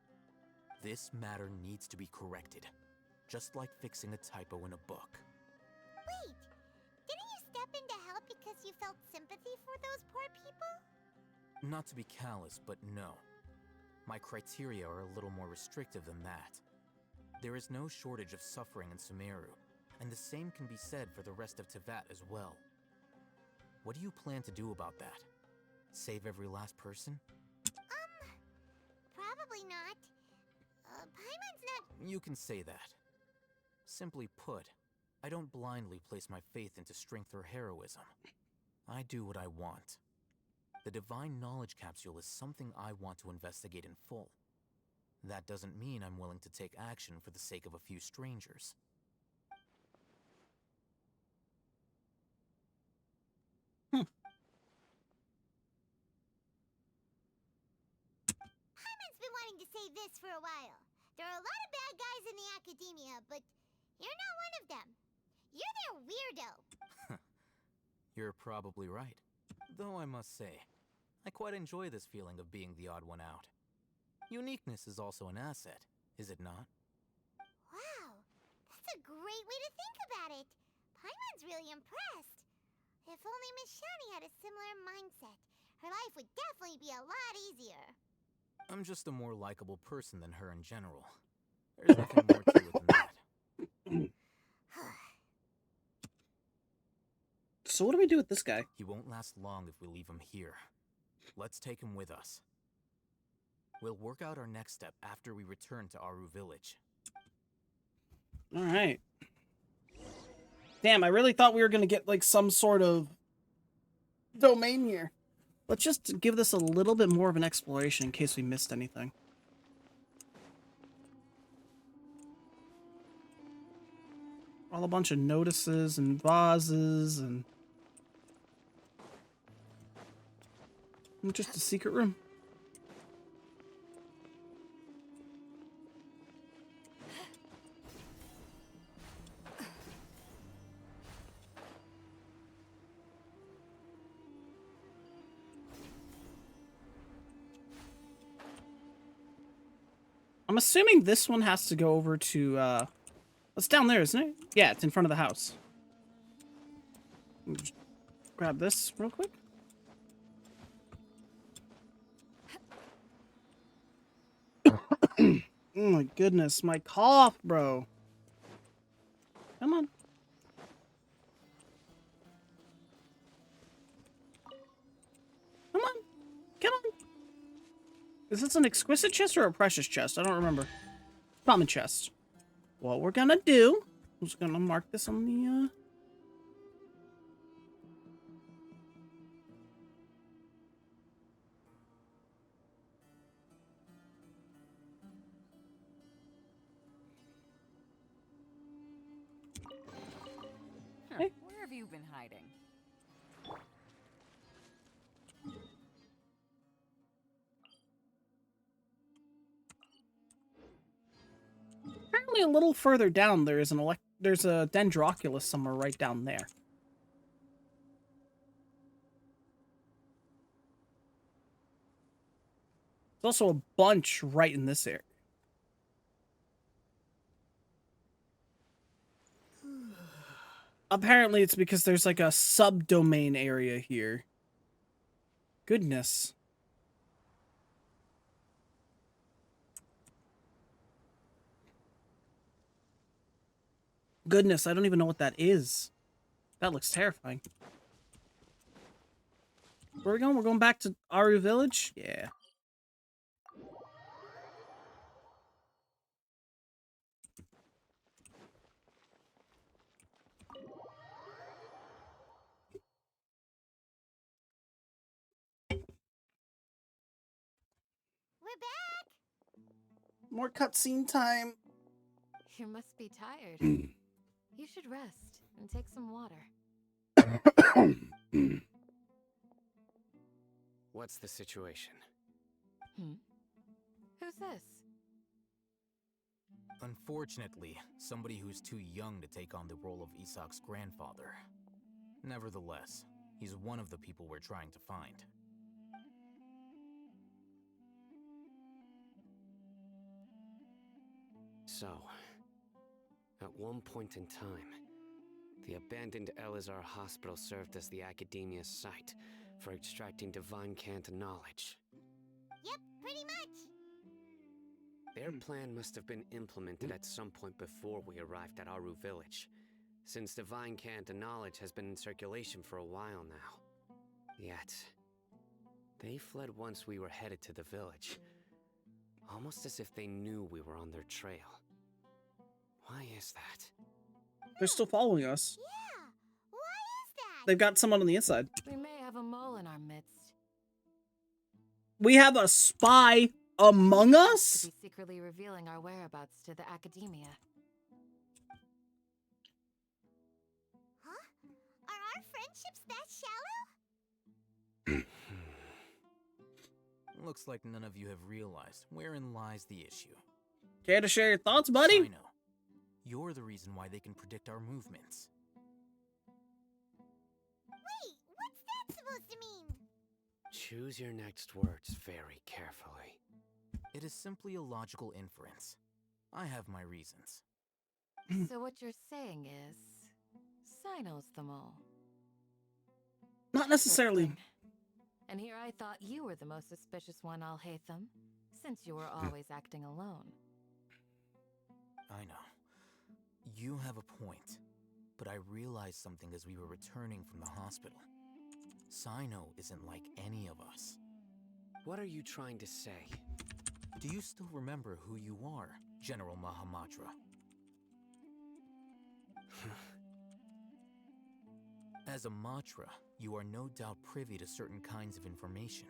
This matter needs to be corrected, just like fixing a typo in a book. Wait, didn't you step in to help because you felt sympathy for those poor people? Not to be callous, but no. My criteria are a little more restrictive than that. There is no shortage of suffering in Sumeru, and the same can be said for the rest of Teyvat as well. What do you plan to do about that? Save every last person? Probably not. Paimon's not... You can say that. Simply put, I don't blindly place my faith into strength or heroism. I do what I want. The divine knowledge capsule is something I want to investigate in full. That doesn't mean I'm willing to take action for the sake of a few strangers. Paimon's been wanting to say this for a while. There are a lot of bad guys in the Academia, but you're not one of them. You're their weirdo. You're probably right. Though I must say, I quite enjoy this feeling of being the odd one out. Uniqueness is also an asset, is it not? Wow, that's a great way to think about it. Paimon's really impressed. If only Miss Shani had a similar mindset, her life would definitely be a lot easier. I'm just a more likable person than her in general. There's nothing more to it than that. So what do we do with this guy? He won't last long if we leave him here. Let's take him with us. We'll work out our next step after we return to Aru Village. Alright. Damn, I really thought we were gonna get like some sort of domain here. Let's just give this a little bit more of an exploration in case we missed anything. All a bunch of notices and vases and just a secret room. I'm assuming this one has to go over to, it's down there, isn't it? Yeah, it's in front of the house. Let me just grab this real quick. Oh my goodness, my cough, bro. Come on. Come on. Come on. Is this an exquisite chest or a precious chest? I don't remember. Common chest. What we're gonna do, I'm just gonna mark this on the, Huh, where have you been hiding? apparently a little further down there is there's a Dendroculus somewhere right down there. There's also a bunch right in this area. Apparently it's because there's like a subdomain area here. Goodness. Goodness, I don't even know what that is. That looks terrifying. Where are we going? We're going back to Aru Village? Yeah. We're back! More cutscene time. You must be tired. You should rest and take some water. What's the situation? Who's this? Unfortunately, somebody who's too young to take on the role of Isak's grandfather. Nevertheless, he's one of the people we're trying to find. So, at one point in time, the abandoned Elazar Hospital served as the Academia's site for extracting divine cant knowledge. Yep, pretty much. Their plan must have been implemented at some point before we arrived at Aru Village, since divine cant knowledge has been in circulation for a while now. Yet, they fled once we were headed to the village, almost as if they knew we were on their trail. Why is that? They're still following us. Yeah, why is that? They've got someone on the inside. We may have a mole in our midst. We have a spy among us? To be secretly revealing our whereabouts to the Academia. Huh? Are our friendships that shallow? Looks like none of you have realized wherein lies the issue. Care to share your thoughts, buddy? I know. You're the reason why they can predict our movements. Wait, what's that supposed to mean? Choose your next words very carefully. It is simply a logical inference. I have my reasons. So what you're saying is, Cyno's the mole. Not necessarily. Interesting. And here I thought you were the most suspicious one, Alhaitham, since you were always acting alone. I know. You have a point, but I realized something as we were returning from the hospital. Cyno isn't like any of us. What are you trying to say? Do you still remember who you are, General Mahamatra? As a Matra, you are no doubt privy to certain kinds of information.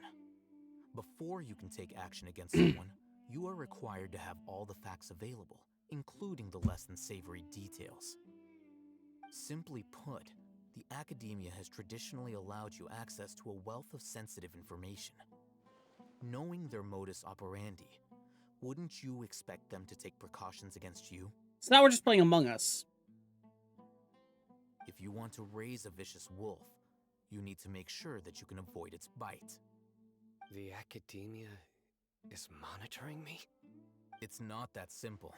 Before you can take action against someone, you are required to have all the facts available, including the less than savory details. Simply put, the Academia has traditionally allowed you access to a wealth of sensitive information. Knowing their modus operandi, wouldn't you expect them to take precautions against you? So now we're just playing Among Us. If you want to raise a vicious wolf, you need to make sure that you can avoid its bite. The Academia is monitoring me? It's not that simple.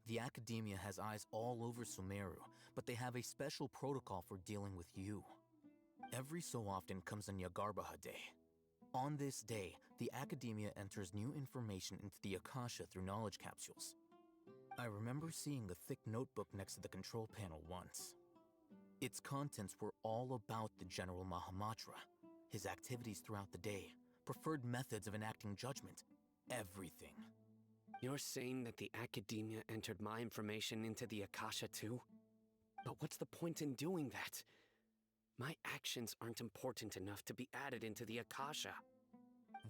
The Academia has eyes all over Sumeru, but they have a special protocol for dealing with you. Every so often comes a Nyagarbaha Day. On this day, the Academia enters new information into the Akasha through knowledge capsules. I remember seeing a thick notebook next to the control panel once. Its contents were all about the General Mahamatra, his activities throughout the day, preferred methods of enacting judgment, everything. You're saying that the Academia entered my information into the Akasha too? But what's the point in doing that? My actions aren't important enough to be added into the Akasha.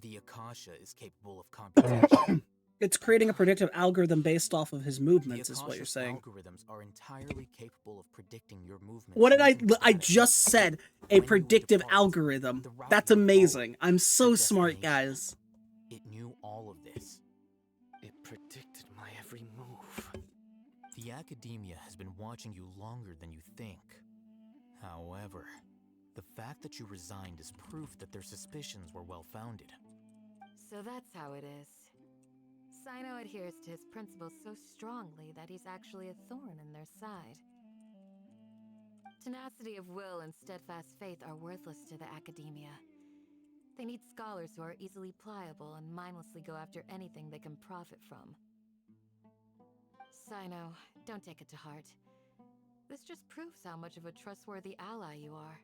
The Akasha is capable of computation. It's creating a predictive algorithm based off of his movements, is what you're Akasha's saying. algorithms are entirely capable of predicting your movements. What did using I status just said a when you predictive depart, algorithm. the route That's you follow, amazing. I'm so your smart, destination. guys. It knew all of this. It predicted my every move. The Academia has been watching you longer than you think. However, the fact that you resigned is proof that their suspicions were well-founded. So that's how it is. Sino adheres to his principles so strongly that he's actually a thorn in their side. Tenacity of will and steadfast faith are worthless to the Academia. They need scholars who are easily pliable and mindlessly go after anything they can profit from. Sino, don't take it to heart. This just proves how much of a trustworthy ally you are.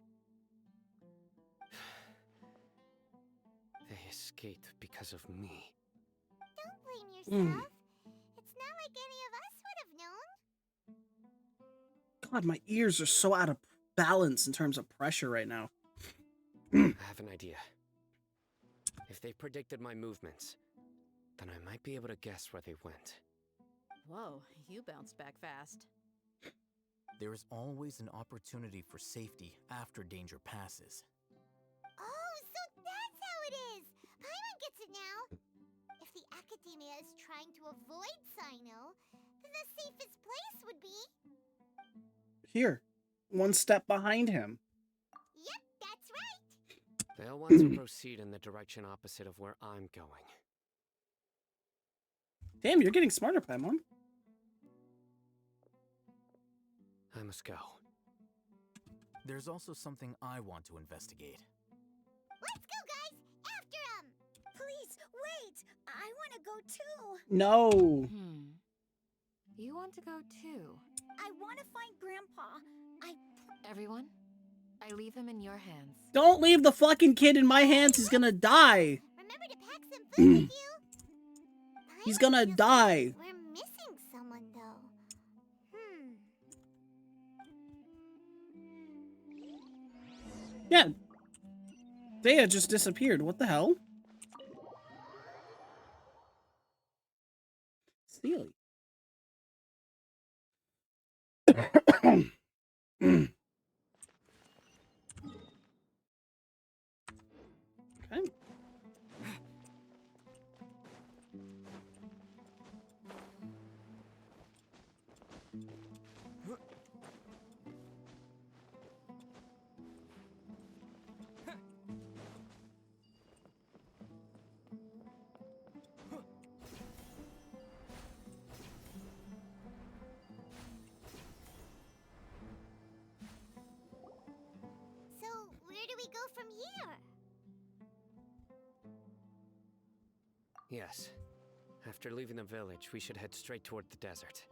They escaped because of me. Don't blame yourself. It's not like any of us would have known. God, my ears are so out of balance in terms of pressure right now. I have an idea. If they predicted my movements, then I might be able to guess where they went. Whoa, you bounced back fast. There is always an opportunity for safety after danger passes. Oh, so that's how it is! Paimon gets it now! If the Academia is trying to avoid Sino, then the safest place would be... Here, one step behind him. Yep, that's right! They'll want to proceed in the direction opposite of where I'm going. Damn, you're getting smarter, Paimon. I must go. There's also something I want to investigate. Let's go, guys! After him! Please, wait! I want to go too! No. You want to go too? I want to find Grandpa. Everyone, I leave him in your hands. Don't leave the fucking kid in my hands. He's gonna die. Remember to pack some food with you? He's gonna die. We're missing someone, though. Yeah. Dea just disappeared. What the hell? Steely. Okay. So, where do we go from here? Yes. After leaving the village, we should head straight toward the desert.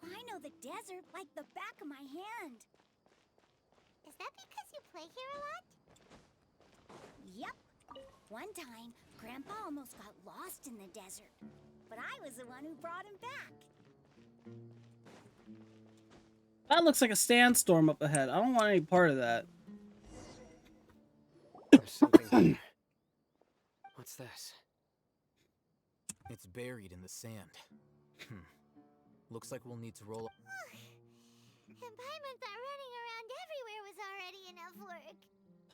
I know the desert like the back of my hand. Is that because you play here a lot? Yep. One time, Grandpa almost got lost in the desert, but I was the one who brought him back. That looks like a sandstorm up ahead. I don't want any part of that. There's something here. What's this? It's buried in the sand. Looks like we'll need to roll up. And Paimon thought running around everywhere was already enough work.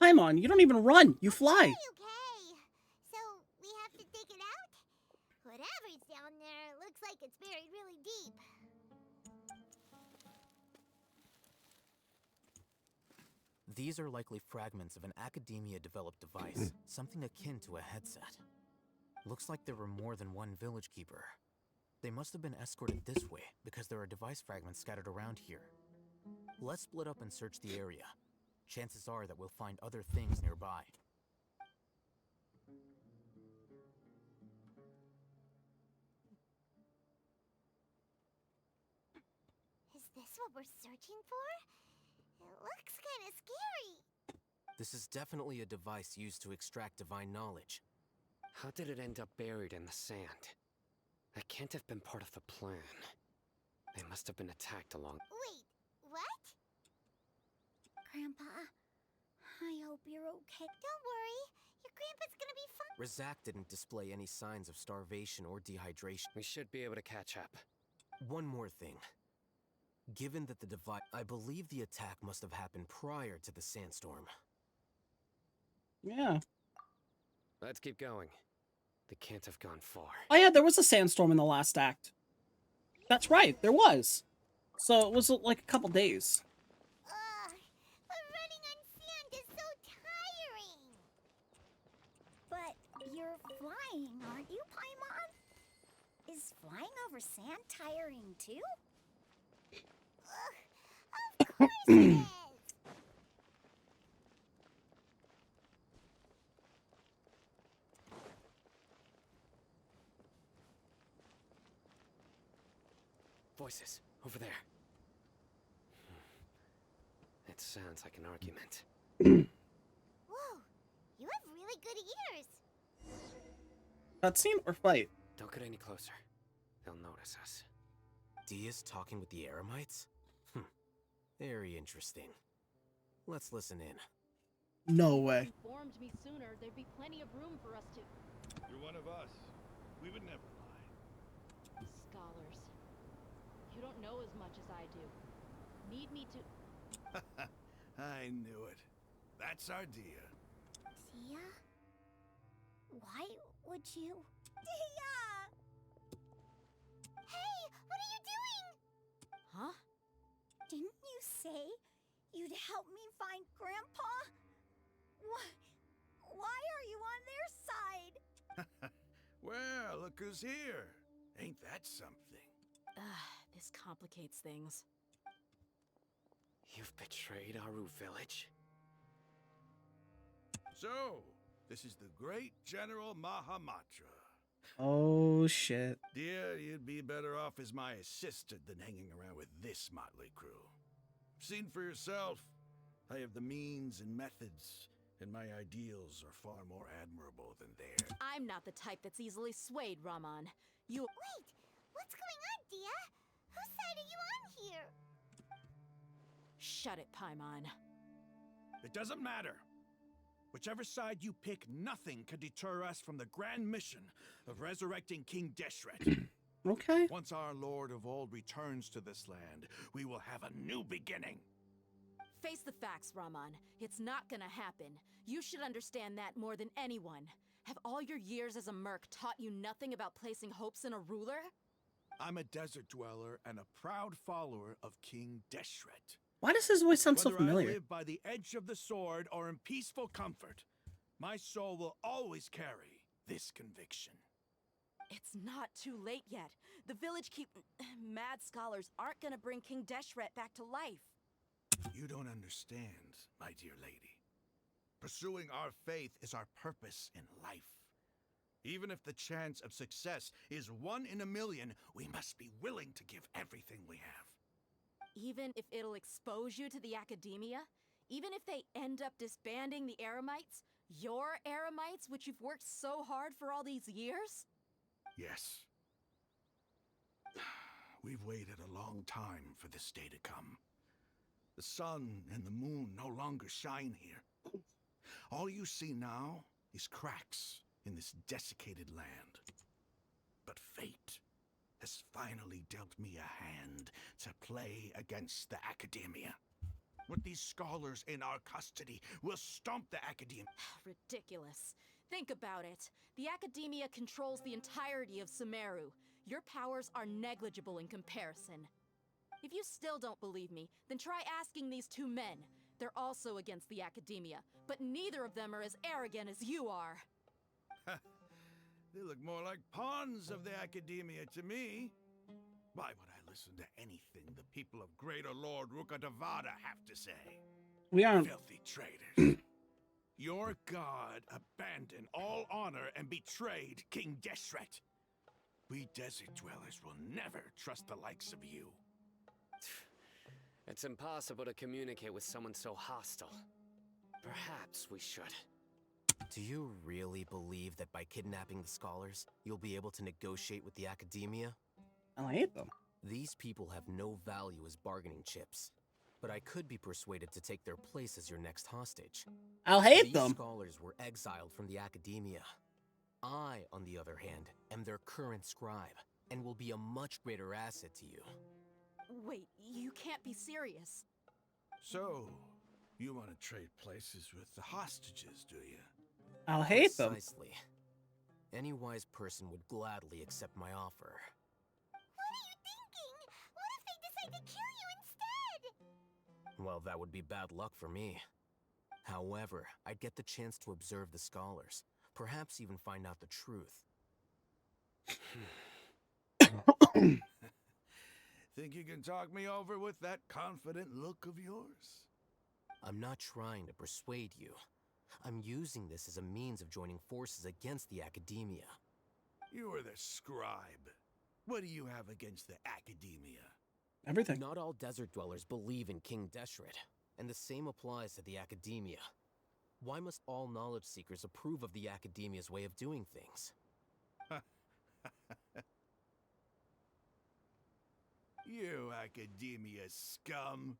Paimon, you don't even run. You fly. Okay. So, we have to dig it out? Whatever's down there looks like it's buried really deep. These are likely fragments of an Academia-developed device, something akin to a headset. Looks like there were more than one village keeper. They must have been escorted this way because there are device fragments scattered around here. Let's split up and search the area. Chances are that we'll find other things nearby. Is this what we're searching for? It looks kind of scary. This is definitely a device used to extract divine knowledge. How did it end up buried in the sand? That can't have been part of the plan. They must have been attacked along. Wait, what? Grandpa, I hope you're okay. Don't worry. Your grandpa's gonna be fine. Razak didn't display any signs of starvation or dehydration. We should be able to catch up. One more thing. Given that the device... I believe the attack must have happened prior to the sandstorm. Yeah. Let's keep going. They can't have gone far. Oh yeah, there was a sandstorm in the last act. That's right, there was. So it was like a couple days. Ugh, but running on sand is so tiring. But you're flying, aren't you, Paimon? Is flying over sand tiring too? Of course it is. Voices, over there. It sounds like an argument. Whoa, you have really good ears. Cutscene or fight? Don't get any closer. They'll notice us. Dia's talking with the Eremites? Very interesting. Let's listen in. No way. Informed me sooner, there'd be plenty of room for us to... You're one of us. We would never lie. Scholars. You don't know as much as I do. Need me to... I knew it. That's our Dia. Dia? Why would you... Dia! Hey, what are you doing? Huh? Didn't you say you'd help me find Grandpa? Why are you on their side? Well, look who's here. Ain't that something? This complicates things. You've betrayed Aru Village? So, this is the great General Mahamatra. Oh shit. Dear, you'd be better off as my assistant than hanging around with this motley crew. Seen for yourself, I have the means and methods, and my ideals are far more admirable than theirs. I'm not the type that's easily swayed, Raman. You... Wait, what's going on, Dia? Whose side are you on here? Shut it, Paimon. It doesn't matter. Whichever side you pick, nothing can deter us from the grand mission of resurrecting King Deshret. Okay. Once our Lord of Old returns to this land, we will have a new beginning. Face the facts, Raman. It's not gonna happen. You should understand that more than anyone. Have all your years as a merc taught you nothing about placing hopes in a ruler? I'm a desert dweller and a proud follower of King Deshret. Why does his voice sound so Whether familiar? I live by the edge of the sword or in peaceful comfort, my soul will always carry this conviction. It's not too late yet. The village mad scholars aren't gonna bring King Deshret back to life. You don't understand, my dear lady. Pursuing our faith is our purpose in life. Even if the chance of success is 1 in a million, we must be willing to give everything we have. Even if it'll expose you to the Academia? Even if they end up disbanding the Eremites? Your Eremites, which you've worked so hard for all these years? Yes. We've waited a long time for this day to come. The sun and the moon no longer shine here. All you see now is cracks in this desiccated land. But fate has finally dealt me a hand to play against the Academia. With these scholars in our custody, we'll stomp the Academia. Ridiculous. Think about it. The Academia controls the entirety of Sumeru. Your powers are negligible in comparison. If you still don't believe me, then try asking these 2 men. They're also against the academia, but neither of them are as arrogant as you are. They look more like pawns of the academia to me. Why would I listen to anything the people of Greater Lord Rukadavada have to say? We aren't. Filthy traitors. Your god abandoned all honor and betrayed King Deshret. We desert dwellers will never trust the likes of you. It's impossible to communicate with someone so hostile. Perhaps we should. Do you really believe that by kidnapping the scholars, you'll be able to negotiate with the academia? I hate them. These people have no value as bargaining chips. But I could be persuaded to take their place as your next hostage. I'll hate These them. scholars were exiled from the academia. I, on the other hand, am their current scribe, and will be a much greater asset to you. Wait, you can't be serious. So, you want to trade places with the hostages, do you? I'll hate them. Precisely. Any wise person would gladly accept my offer. What are you thinking? What if they decide to kill you instead? Well, that would be bad luck for me. However, I'd get the chance to observe the scholars, perhaps even find out the truth. Think you can talk me over with that confident look of yours? I'm not trying to persuade you. I'm using this as a means of joining forces against the academia. You are the scribe. What do you have against the academia? Everything. Not all desert dwellers believe in King Deshret, and the same applies to the academia. Why must all knowledge seekers approve of the academia's way of doing things? You academia scum.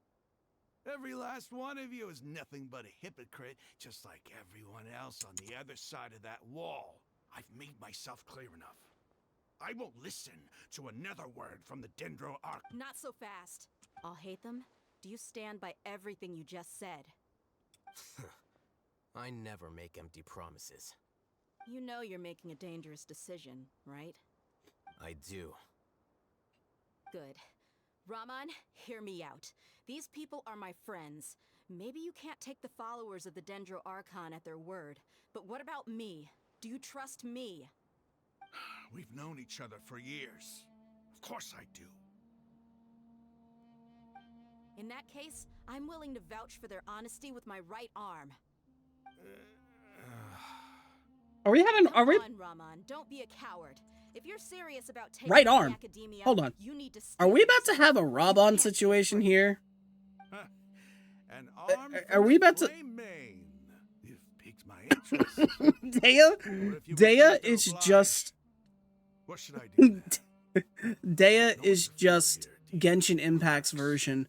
Every last one of you is nothing but a hypocrite, just like everyone else on the other side of that wall. I've made myself clear enough. I won't listen to another word from the Dendro Arc. Not so fast. I'll hate them. Do you stand by everything you just said? I never make empty promises. You know you're making a dangerous decision, right? I do. Good. Raman, hear me out. These people are my friends. Maybe you can't take the followers of the Dendro Archon at their word, but what about me? Do you trust me? We've known each other for years. Of course I do. In that case, I'm willing to vouch for their honesty with my right arm. Are we having? Are we? Come on, Raman, don't be a coward. If you're serious about taking Right the arm. academia, Hold on. you need to Are we about to have a Rob-on situation here? An arm Are we about to? Mane. You've piqued my interest. Dea is just. What should I do? Dea is just Genshin Impact's version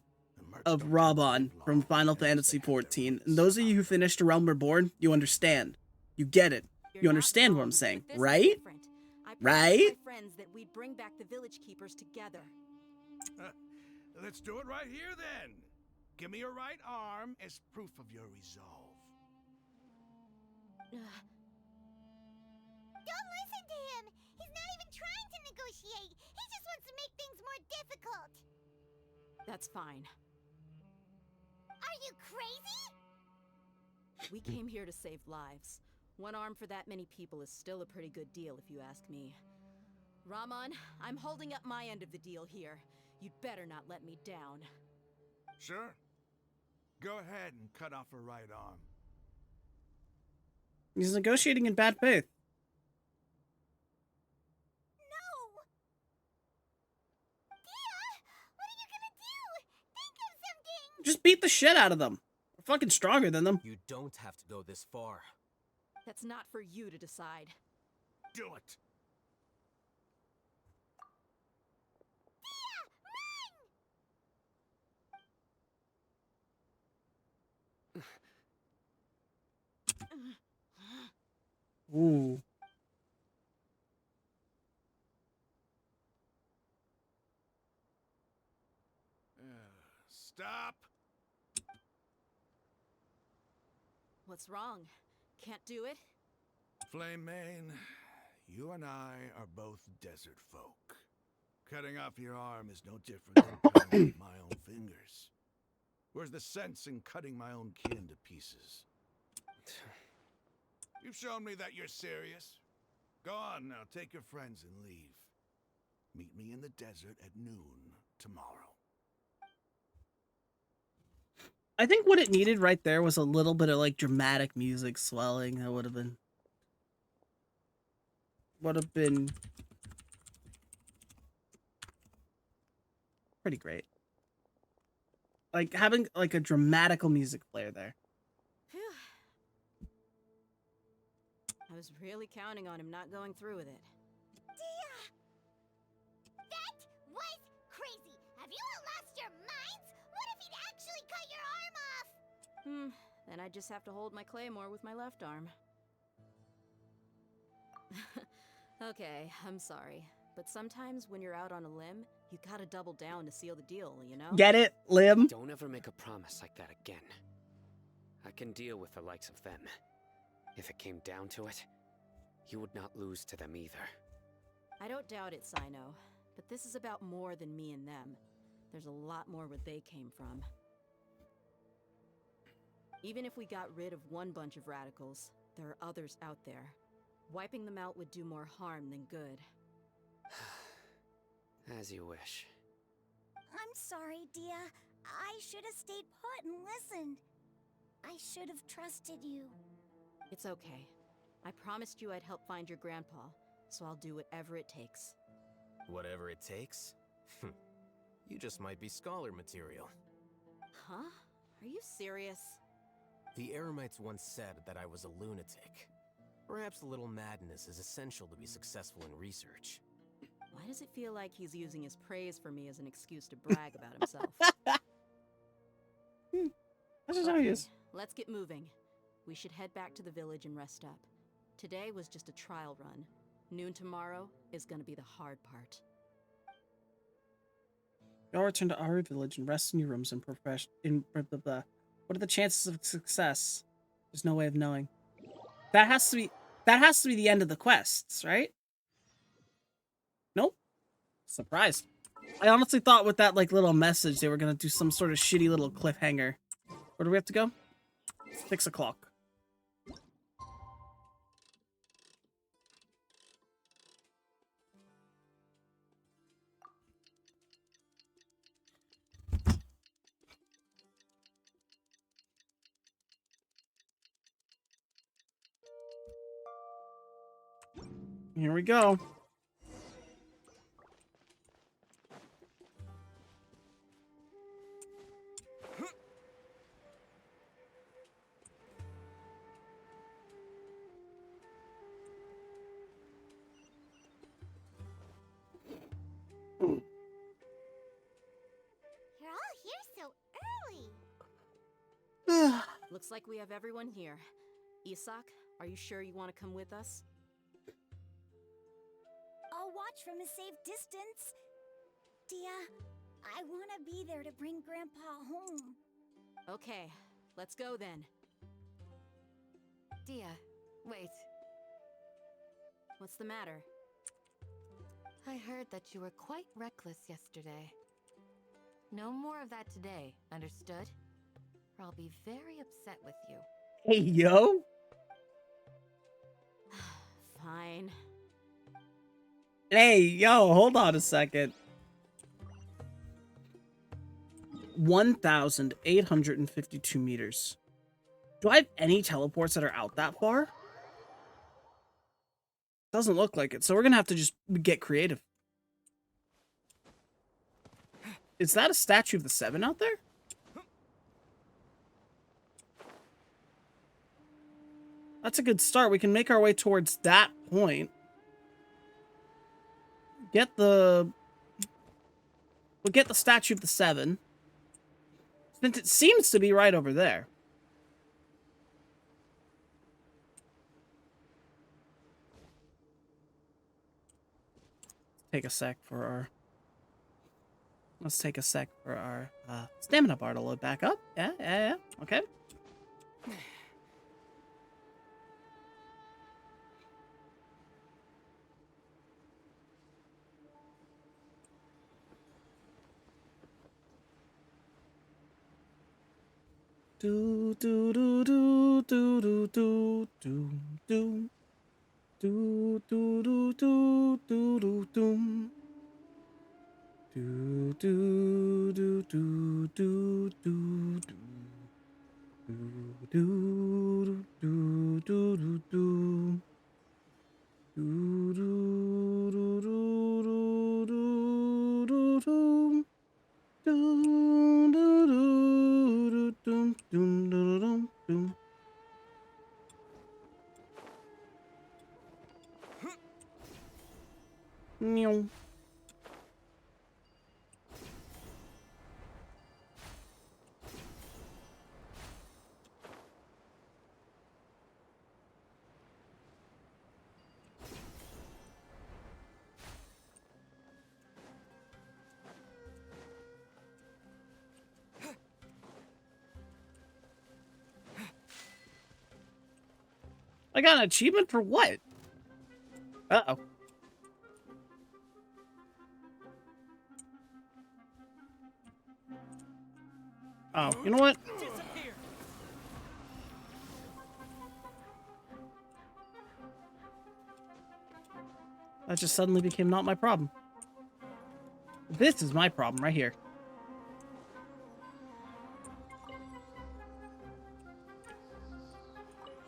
of Rob-on from Final Fantasy XIV. And those of you who finished A Realm Reborn, you understand. You get it. You understand what I'm saying, right? Right? My friends that we'd bring back the village keepers together. Let's do it right here then. Give me your right arm as proof of your resolve. Don't listen to him! He's not even trying to negotiate! He just wants to make things more difficult! That's fine. Are you crazy? We came here to save lives. One arm for that many people is still a pretty good deal, if you ask me. Raman, I'm holding up my end of the deal here. You'd better not let me down. Sure. Go ahead and cut off her right arm. He's negotiating in bad faith. No! Dia! What are you gonna do? Think of something! Just beat the shit out of them. We're fucking stronger than them. You don't have to go this far. That's not for you to decide. Do it! Ooh. Stop! What's wrong? Can't do it? Flame Mane, you and I are both desert folk. Cutting off your arm is no different than cutting off my own fingers. Where's the sense in cutting my own kin to pieces? You've shown me that you're serious. Go on now, take your friends and leave. Meet me in the desert at noon tomorrow. I think what it needed right there was a little bit of like dramatic music swelling. That would have been pretty great. Like having like a dramatical music player there. I was really counting on him not going through with it. Dia! That was crazy! Have you all lost your minds? What if he'd actually cut your arm off? Then I'd just have to hold my claymore with my left arm. Okay, I'm sorry. But sometimes when you're out on a limb, you gotta double down to seal the deal, you know? Get it, limb? Don't ever make a promise like that again. I can deal with the likes of them. If it came down to it, you would not lose to them either. I don't doubt it, Sino. But this is about more than me and them. There's a lot more where they came from. Even if we got rid of one bunch of radicals, there are others out there. Wiping them out would do more harm than good. As you wish. I'm sorry, Dia. I should have stayed put and listened. I should have trusted you. It's okay. I promised you I'd help find your grandpa, so I'll do whatever it takes. Whatever it takes? You just might be scholar material. Huh? Are you serious? The Eremites once said that I was a lunatic. Perhaps a little madness is essential to be successful in research. Why does it feel like he's using his praise for me as an excuse to brag about himself? That's just how he is. Let's get moving. We should head back to the village and rest up. Today was just a trial run. Noon tomorrow is gonna be the hard part. Y'all return to our village and rest in your rooms and blah, blah, blah. What are the chances of success? There's no way of knowing. That has to be the end of the quests, right? Nope. Surprise. I honestly thought with that like little message they were gonna do some sort of shitty little cliffhanger. Where do we have to go? 6 o'clock. Here we go. You're all here so early. Looks like we have everyone here. Isak, are you sure you want to come with us? I'll watch from a safe distance. Dia, I want to be there to bring Grandpa home. Okay, let's go then. Dia, wait. What's the matter? I heard that you were quite reckless yesterday. No more of that today, understood? Or I'll be very upset with you. Hey, yo. Fine. Hey, yo, hold on a second. 1,852 meters. Do I have any teleports that are out that far? Doesn't look like it, so we're gonna have to just get creative. Is that a statue of the Seven out there? That's a good start. We can make our way towards that point. We'll get the statue of the Seven. Since it seems to be right over there. Let's take a sec for our stamina bar to load back up. Yeah. Okay. Do do do do do do do do do do do do do do do do. Do do do do do do do. Do do do do do do. Do do do do do do do. Do do do do do do do do. Meow. I got an achievement for what? Uh-oh. Oh, you know what? That just suddenly became not my problem. This is my problem right here.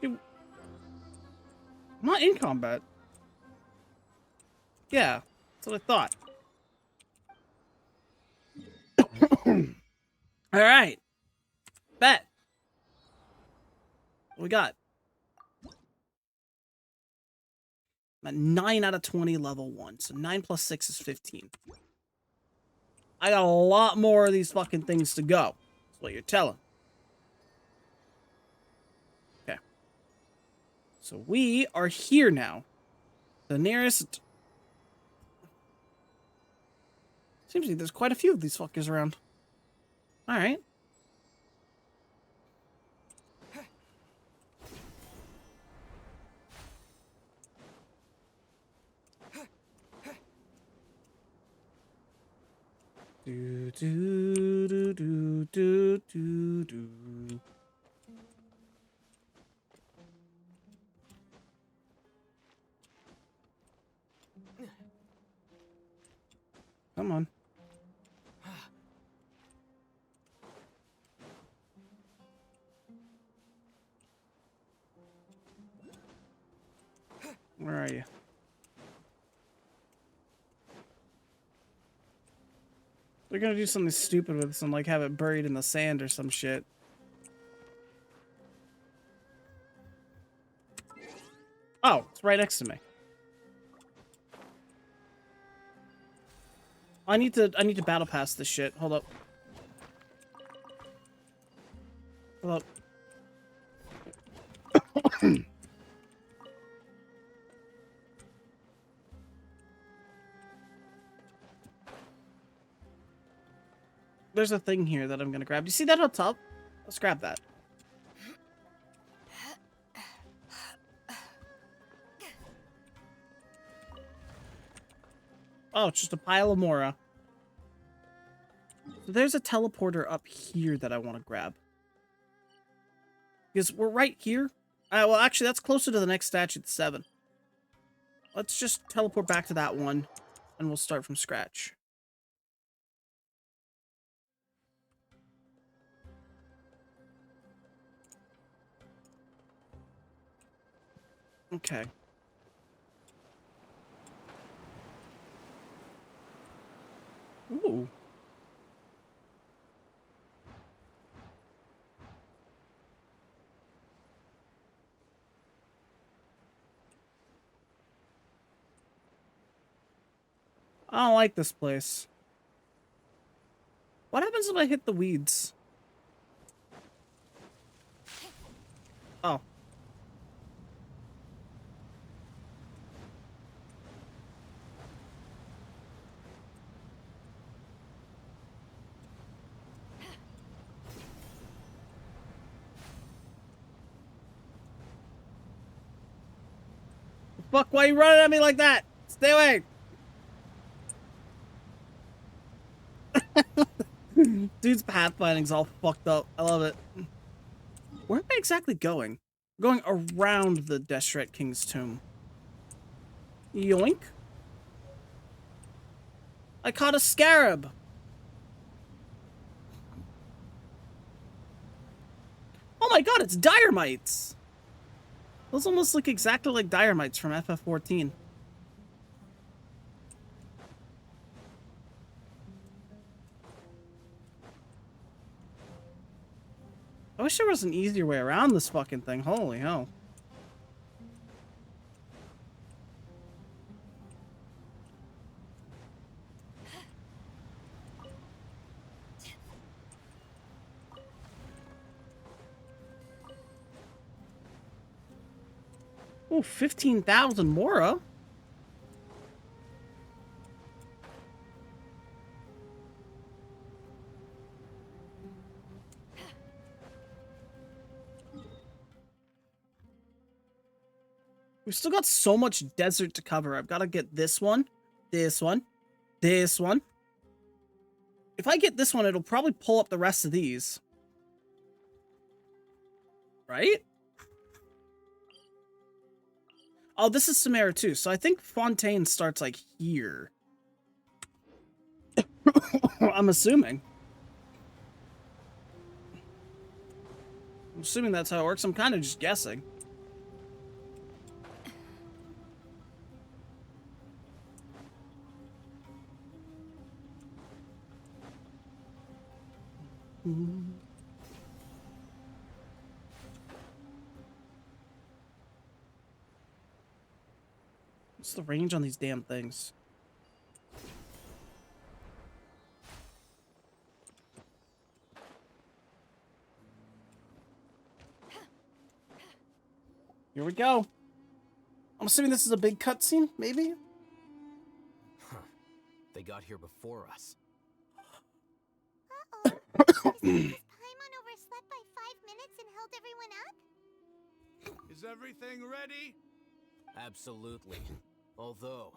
Dude, I'm not in combat. Yeah, that's what I thought. All right. Bet. What we got? I'm at 9 out of 20 level 1. So 9 plus 6 is 15. I got a lot more of these fucking things to go. That's what you're telling. Okay. So we are here now. The nearest... Seems like there's quite a few of these fuckers around. Alright. Do do do do do do do. Come on. Where are you? They're gonna do something stupid with this and like have it buried in the sand or some shit. Oh, it's right next to me. I need to battle pass this shit. Hold up. Hold up. There's a thing here that I'm gonna grab. Do you see that up top? Let's grab that. Oh, it's just a pile of Mora. So there's a teleporter up here that I want to grab. Because we're right here. Well, actually, that's closer to the next statue, the 7. Let's just teleport back to that one, and we'll start from scratch. Okay. Ooh. I don't like this place. What happens if I hit the weeds? Oh. Fuck, why are you running at me like that? Stay away! Dude's pathfinding's all fucked up. I love it. Where am I exactly going? Going around the Deshret King's tomb. Yoink. I caught a scarab. Oh my god, it's dire mites. Those almost look exactly like dire mites from FF14. I wish there was an easier way around this fucking thing. Holy hell. Oh, 15,000 Mora. We've still got so much desert to cover. I've got to get this one, this one, this one. If I get this one, it'll probably pull up the rest of these. Right? Oh, this is Sumeru too, so I think Fontaine starts like here. I'm assuming. I'm assuming that's how it works. I'm kind of just guessing. What's the range on these damn things? Here we go. I'm assuming this is a big cutscene, maybe? Huh. They got here before us. Uh-oh. Is it because Paimon overslept by 5 minutes and held everyone up? Is everything ready? Absolutely. Although,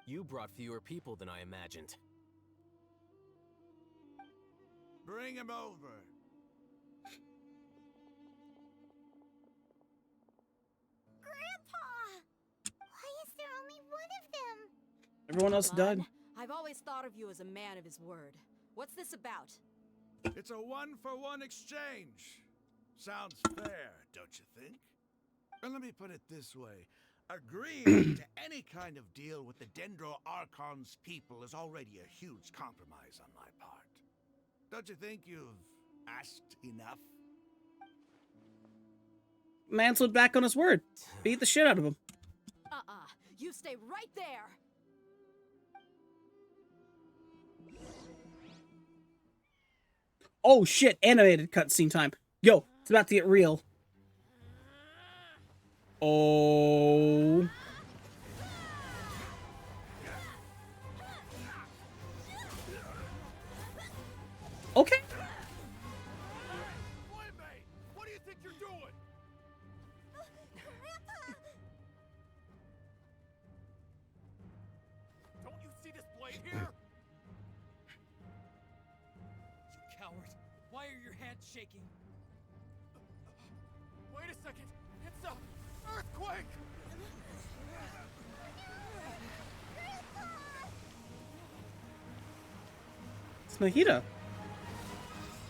you brought fewer people than I imagined. Bring him over. Grandpa! Why is there only one of them? Everyone else died. I've always thought of you as a man of his word. What's this about? It's a one-for-one exchange. Sounds fair, don't you think? And let me put it this way. Agreeing to any kind of deal with the Dendro Archon's people is already a huge compromise on my part. Don't you think you've asked enough? Man slid back on his word. Beat the shit out of him. You stay right there! Oh shit, animated cutscene time. Yo, it's about to get real. Oh. Okay. What do you think you're doing? Grandpa! Don't you see this blade here? You coward. Why are your hands shaking? Wait a second. It's a earthquake! It's Nahida.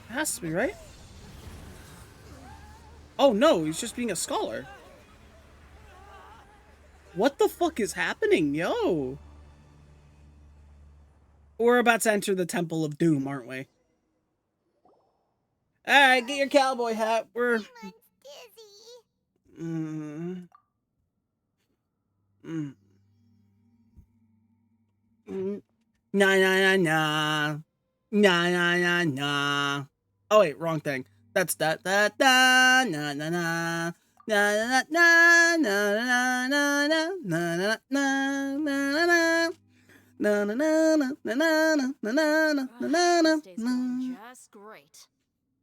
It has to be, right? Oh no, he's just being a scholar. What the fuck is happening, yo? We're about to enter the Temple of Doom, aren't we? Alright, get your cowboy hat. We're... Mm. Mm. Mm. Nah, nah, nah, nah. Nah, nah, nah, nah. Oh, wait, wrong thing. That's that, nah, nah, nah, nah. Na na na na na na na na na na na. Na na na na na na na na na na na na. Just great.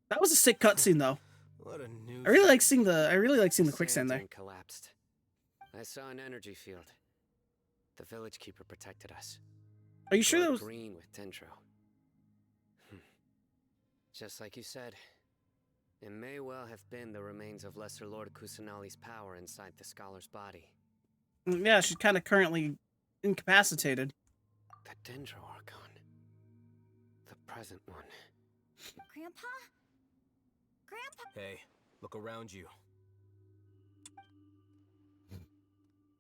That was a sick cutscene, though. What a new. I really like seeing the quicksand there. Sand dune collapsed. I saw an energy field. The village keeper protected us. Are you sure that was green with dendro? Just like you said. It may well have been the remains of Lesser Lord Kusanali's power inside the scholar's body. Yeah, she's kind of currently incapacitated. The Dendro Archon. The present one. Grandpa? Grandpa? Hey, look around you.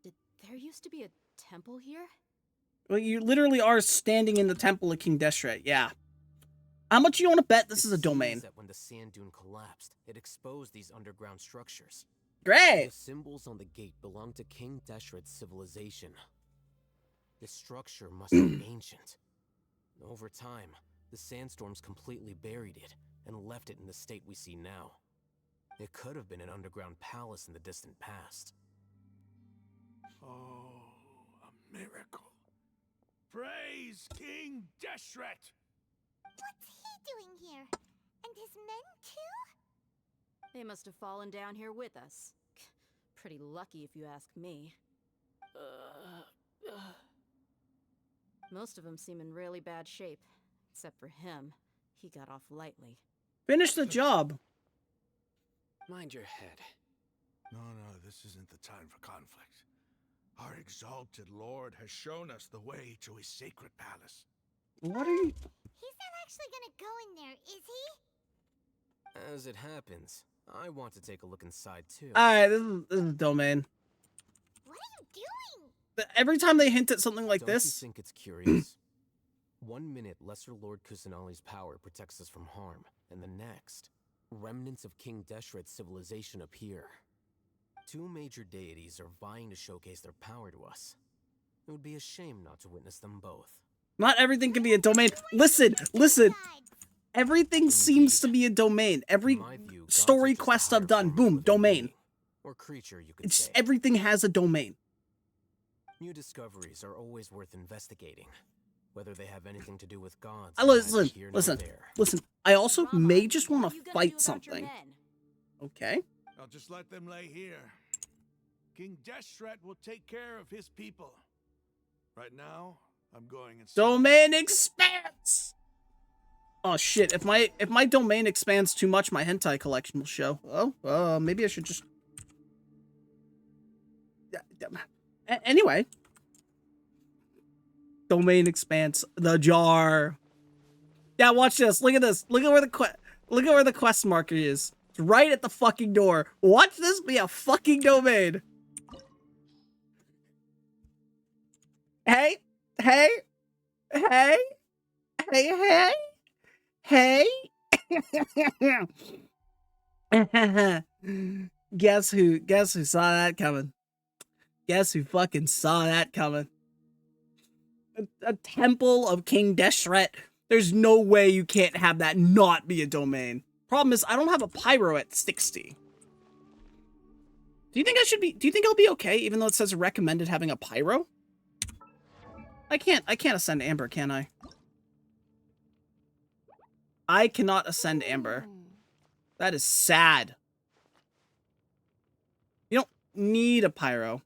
Did there used to be a temple here? Well, you literally are standing in the temple of King Deshret, yeah. How much you want to bet this is a domain? That when the sand dune collapsed, it exposed these underground structures. Great! The symbols on the gate belong to King Deshret's civilization. This structure must be ancient. Over time, the sandstorms completely buried it and left it in the state we see now. It could have been an underground palace in the distant past. Oh, a miracle. Praise King Deshret! What's he doing here? And his men too? They must have fallen down here with us. Pretty lucky if you ask me. Most of them seem in really bad shape. Except for him. He got off lightly. Finish the job. Mind your head. No, this isn't the time for conflict. Our exalted lord has shown us the way to his sacred palace. What are you... He's not actually gonna go in there, is he? As it happens, I want to take a look inside too. Alright, this is domain. What are you doing? Every time they hint at something like Don't this... you think it's curious? 1 minute, Lesser Lord Kusanali's power protects us from harm, and the next, remnants of King Deshret's civilization appear. 2 major deities are vying to showcase their power to us. It would be a shame not to witness them both. Not everything can be a domain. Listen! Everything seems to be a domain. Every story quest I've done, boom, domain. Or creature, you could It's say. everything has a domain. New discoveries are always worth investigating, whether they have anything to do with gods. Listen. I also may just want to fight something. Okay. I'll just let them lay here. King Deshret will take care of his people. Right now, I'm going inside. Domain expands. Oh shit! If my domain expands too much, my hentai collection will show. Oh, maybe I should just. Anyway. Domain expands. The jar. Yeah, watch this. Look at this. Look at where the quest marker is. It's right at the fucking door. Watch this be a fucking domain. Hey. Guess who saw that coming? Guess who fucking saw that coming? A temple of King Deshret. There's no way you can't have that not be a domain. Problem is, I don't have a pyro at 60. Do you think I'll be okay even though it says recommended having a pyro? I can't ascend Amber, can I? I cannot ascend Amber. That is sad. You don't need a pyro.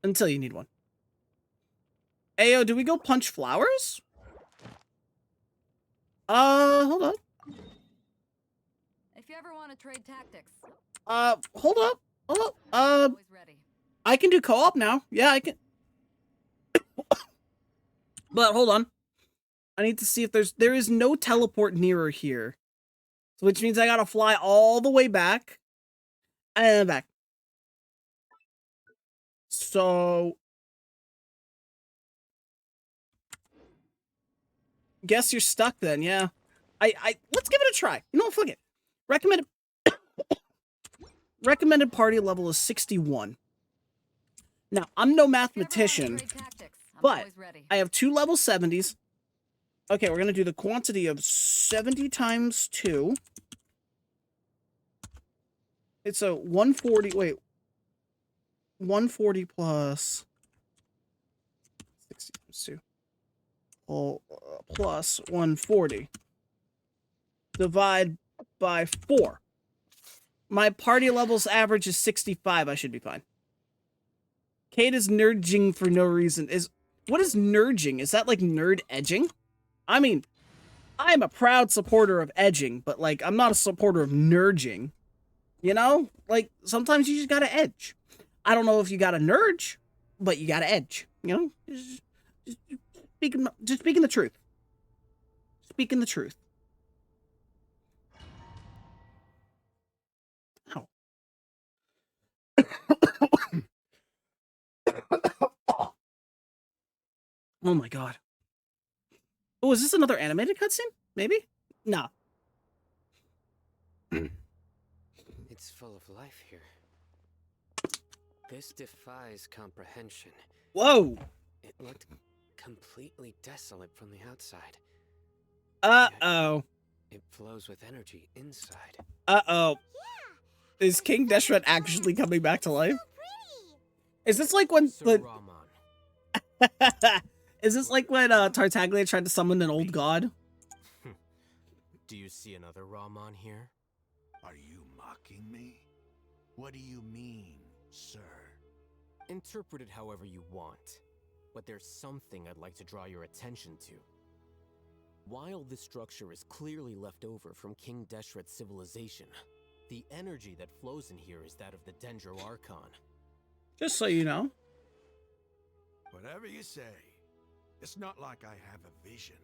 Until you need one. Ayo, do we go punch flowers? Hold on. If you ever want to trade tactics. Hold up. I can do co-op now. Yeah, I can. But hold on. I need to see if there is no teleport nearer here. So which means I gotta fly all the way back. And back. So guess you're stuck then, yeah. Let's give it a try. You know what, fuck it. Recommended party level is 61. Now, I'm no mathematician, but I have 2 level 70s. Okay, we're gonna do the quantity of 70 times 2. It's a 140, wait. 140 plus 60 times 2. Plus 140. Divide by 4. My party level's average is 65. I should be fine. Kate is nerdging for no reason. What is nerdging? Is that like nerd edging? I mean, I'm a proud supporter of edging, but like I'm not a supporter of nerdging. You know? Like sometimes you just gotta edge. I don't know if you gotta nerdge, but you gotta edge. You know? Just speaking the truth. Speaking the truth. Ow. Oh my god. Oh, is this another animated cutscene? Maybe? No. It's full of life here. This defies comprehension. Whoa! It looked completely desolate from the outside. Uh-oh. It flows with energy inside. Uh-oh. Is King Deshret actually coming back to life? Is this like when the... Is this like when Tartaglia tried to summon an old god? Do you see another Rahman here? Are you mocking me? What do you mean, sir? Interpret it however you want, but there's something I'd like to draw your attention to. While this structure is clearly left over from King Deshret's civilization, the energy that flows in here is that of the Dendro Archon. Just so you know. Whatever you say. It's not like I have a vision.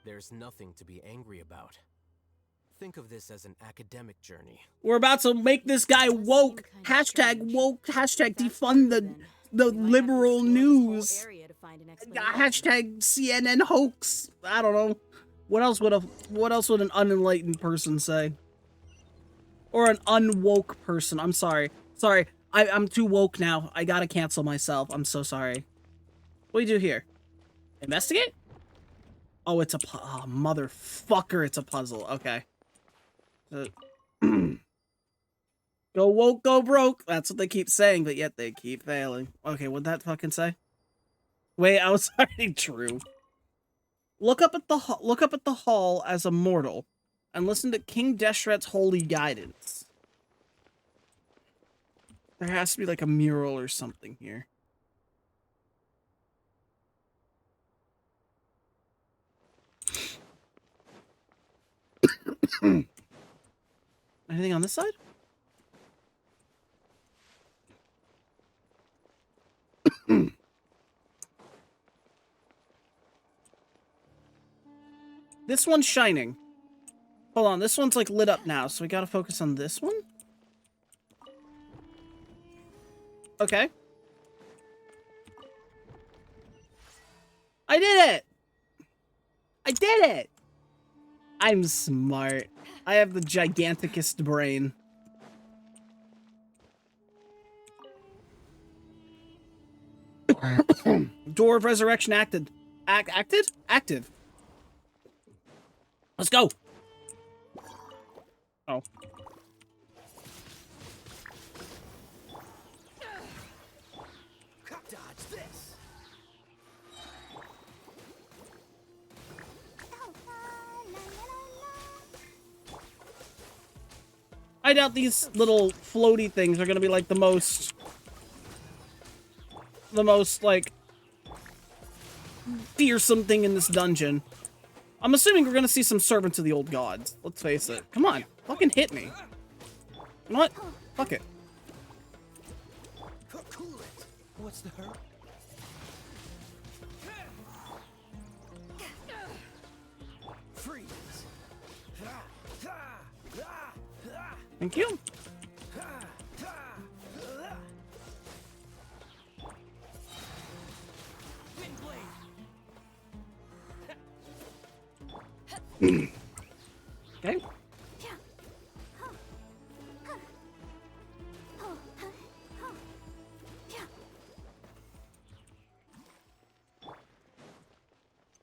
There's nothing to be angry about. Think of this as an academic journey. We're about to make this guy woke. Hashtag woke. Hashtag defund the liberal news. Hashtag CNN hoax. I don't know. What else would an unenlightened person say? Or an unwoke person. I'm sorry. Sorry. I'm too woke now. I gotta cancel myself. I'm so sorry. What do you do here? Investigate? Oh, it's a oh, motherfucker. It's a puzzle. Okay. Go woke, go broke. That's what they keep saying, but yet they keep failing. Okay, what'd that fucking say? Wait, I was already true. Look up at the hall as a mortal, and listen to King Deshret's holy guidance. There has to be like a mural or something here. Anything on this side? This one's shining. Hold on, this one's like lit up now, so we gotta focus on this one? Okay. I did it! I did it! I'm smart. I have the giganticest brain. Door of Resurrection acted. Active. Let's go. Oh. Dodge this. I doubt these little floaty things are gonna be like the most like fearsome thing in this dungeon. I'm assuming we're gonna see some servants of the old gods. Let's face it. Come on, fucking hit me. You know what? Fuck it. Cool it. What's the hurt? Freeze. Thank you. Okay.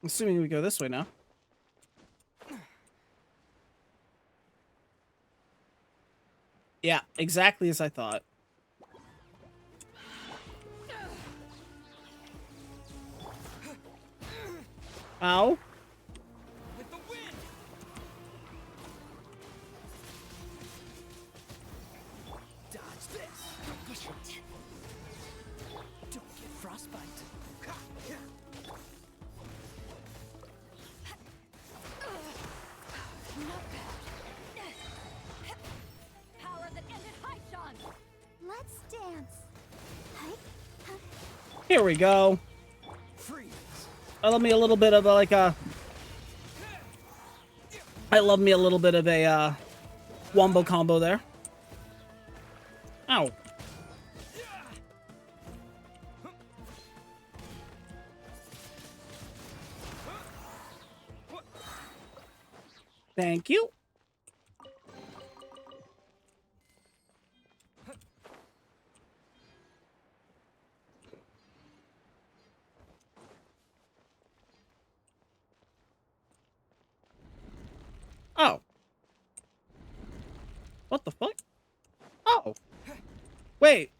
Assuming we go this way now. Yeah, exactly as I thought. Ow. With the wind. Dodge this. Don't get frostbite. Here we go. I love me a little bit of like a... I love me a little bit of a wombo combo there. Ow. Thank you. Oh. What the fuck? Oh. Wait.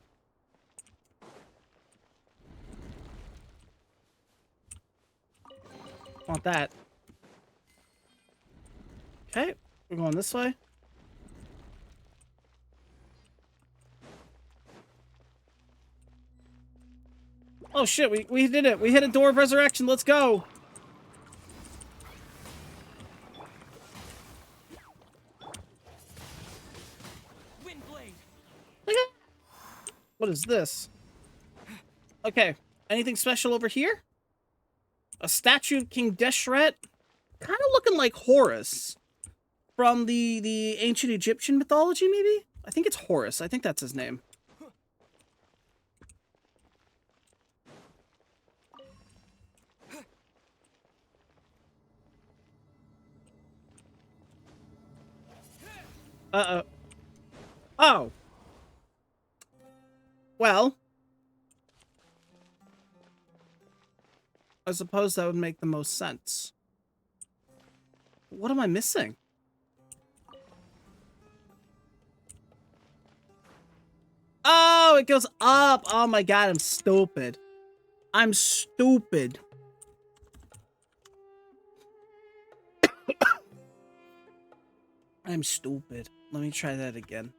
Want that. Okay. We're going this way. Oh shit, we did it. We hit a door of resurrection. Let's go. What is this? Okay. Anything special over here? A statue of King Deshret? Kind of looking like Horus. From the ancient Egyptian mythology, maybe? I think it's Horus. I think that's his name. Uh-oh. Oh. Well. I suppose that would make the most sense. What am I missing? Oh, it goes up. Oh my god, I'm stupid. I'm stupid. I'm stupid. Let me try that again.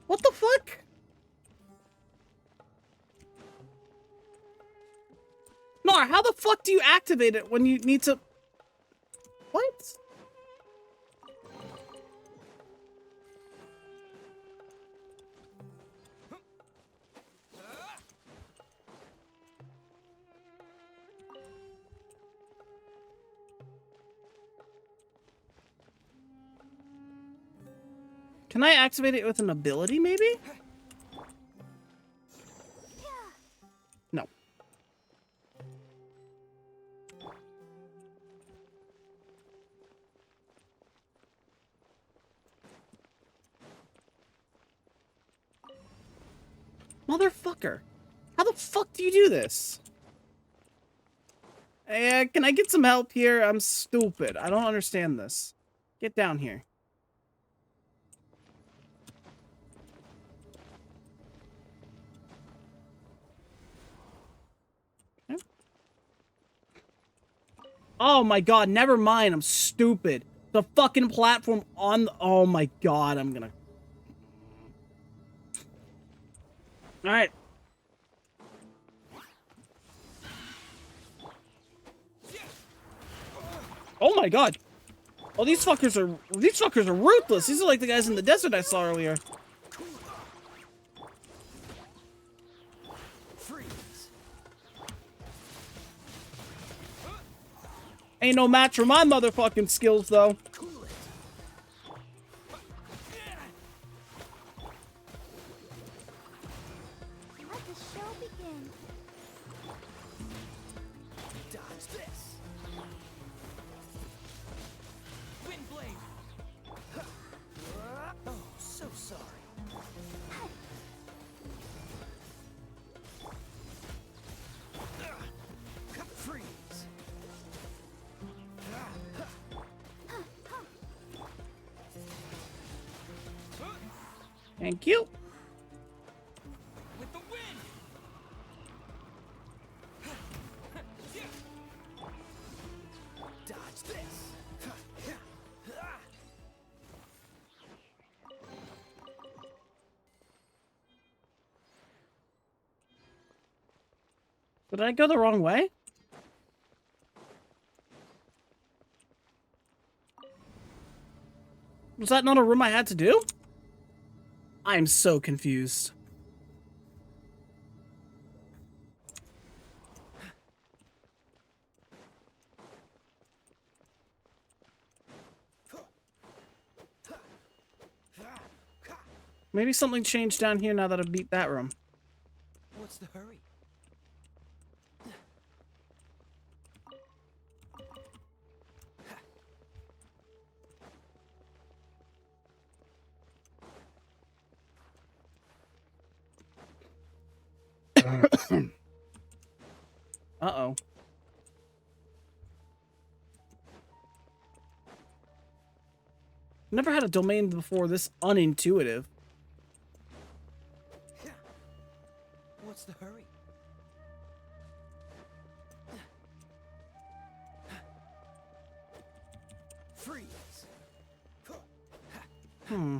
What the fuck? Nar, how the fuck do you activate it when you need to... What? Can I activate it with an ability, maybe? No. Motherfucker. How the fuck do you do this? Can I get some help here? I'm stupid. I don't understand this. Get down here. Okay. Oh my god, never mind. I'm stupid. The fucking platform on the... Oh my god, I'm gonna... Alright. Oh my god. Oh, these fuckers are ruthless. These are like the guys in the desert I saw earlier. Ain't no match for my motherfucking skills, though. Let the show begin. Dodge this. Wind blade. Oh, so sorry. Freeze. Thank you. With the wind. Dodge this. Did I go the wrong way? Was that not a room I had to do? I'm so confused. Maybe something changed down here now that I beat that room. What's the hurry? Uh-oh. Never had a domain before this unintuitive. What's the hurry? Freeze! Hmm.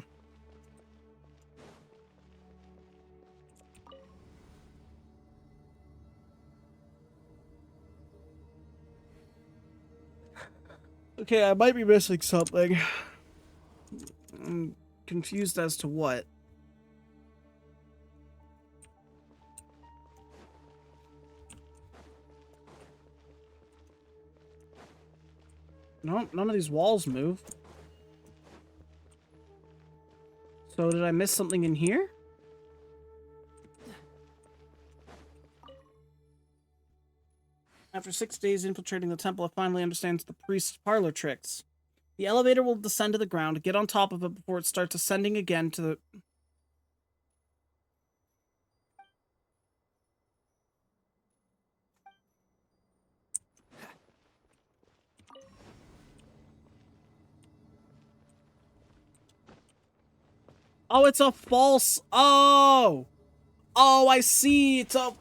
Okay, I might be missing something. I'm confused as to what. No, none of these walls move. So did I miss something in here? After 6 days infiltrating the temple, it finally understands the priest's parlor tricks. The elevator will descend to the ground, get on top of it before it starts ascending again to the... Oh, it's a false... Oh! Oh, I see! It's a...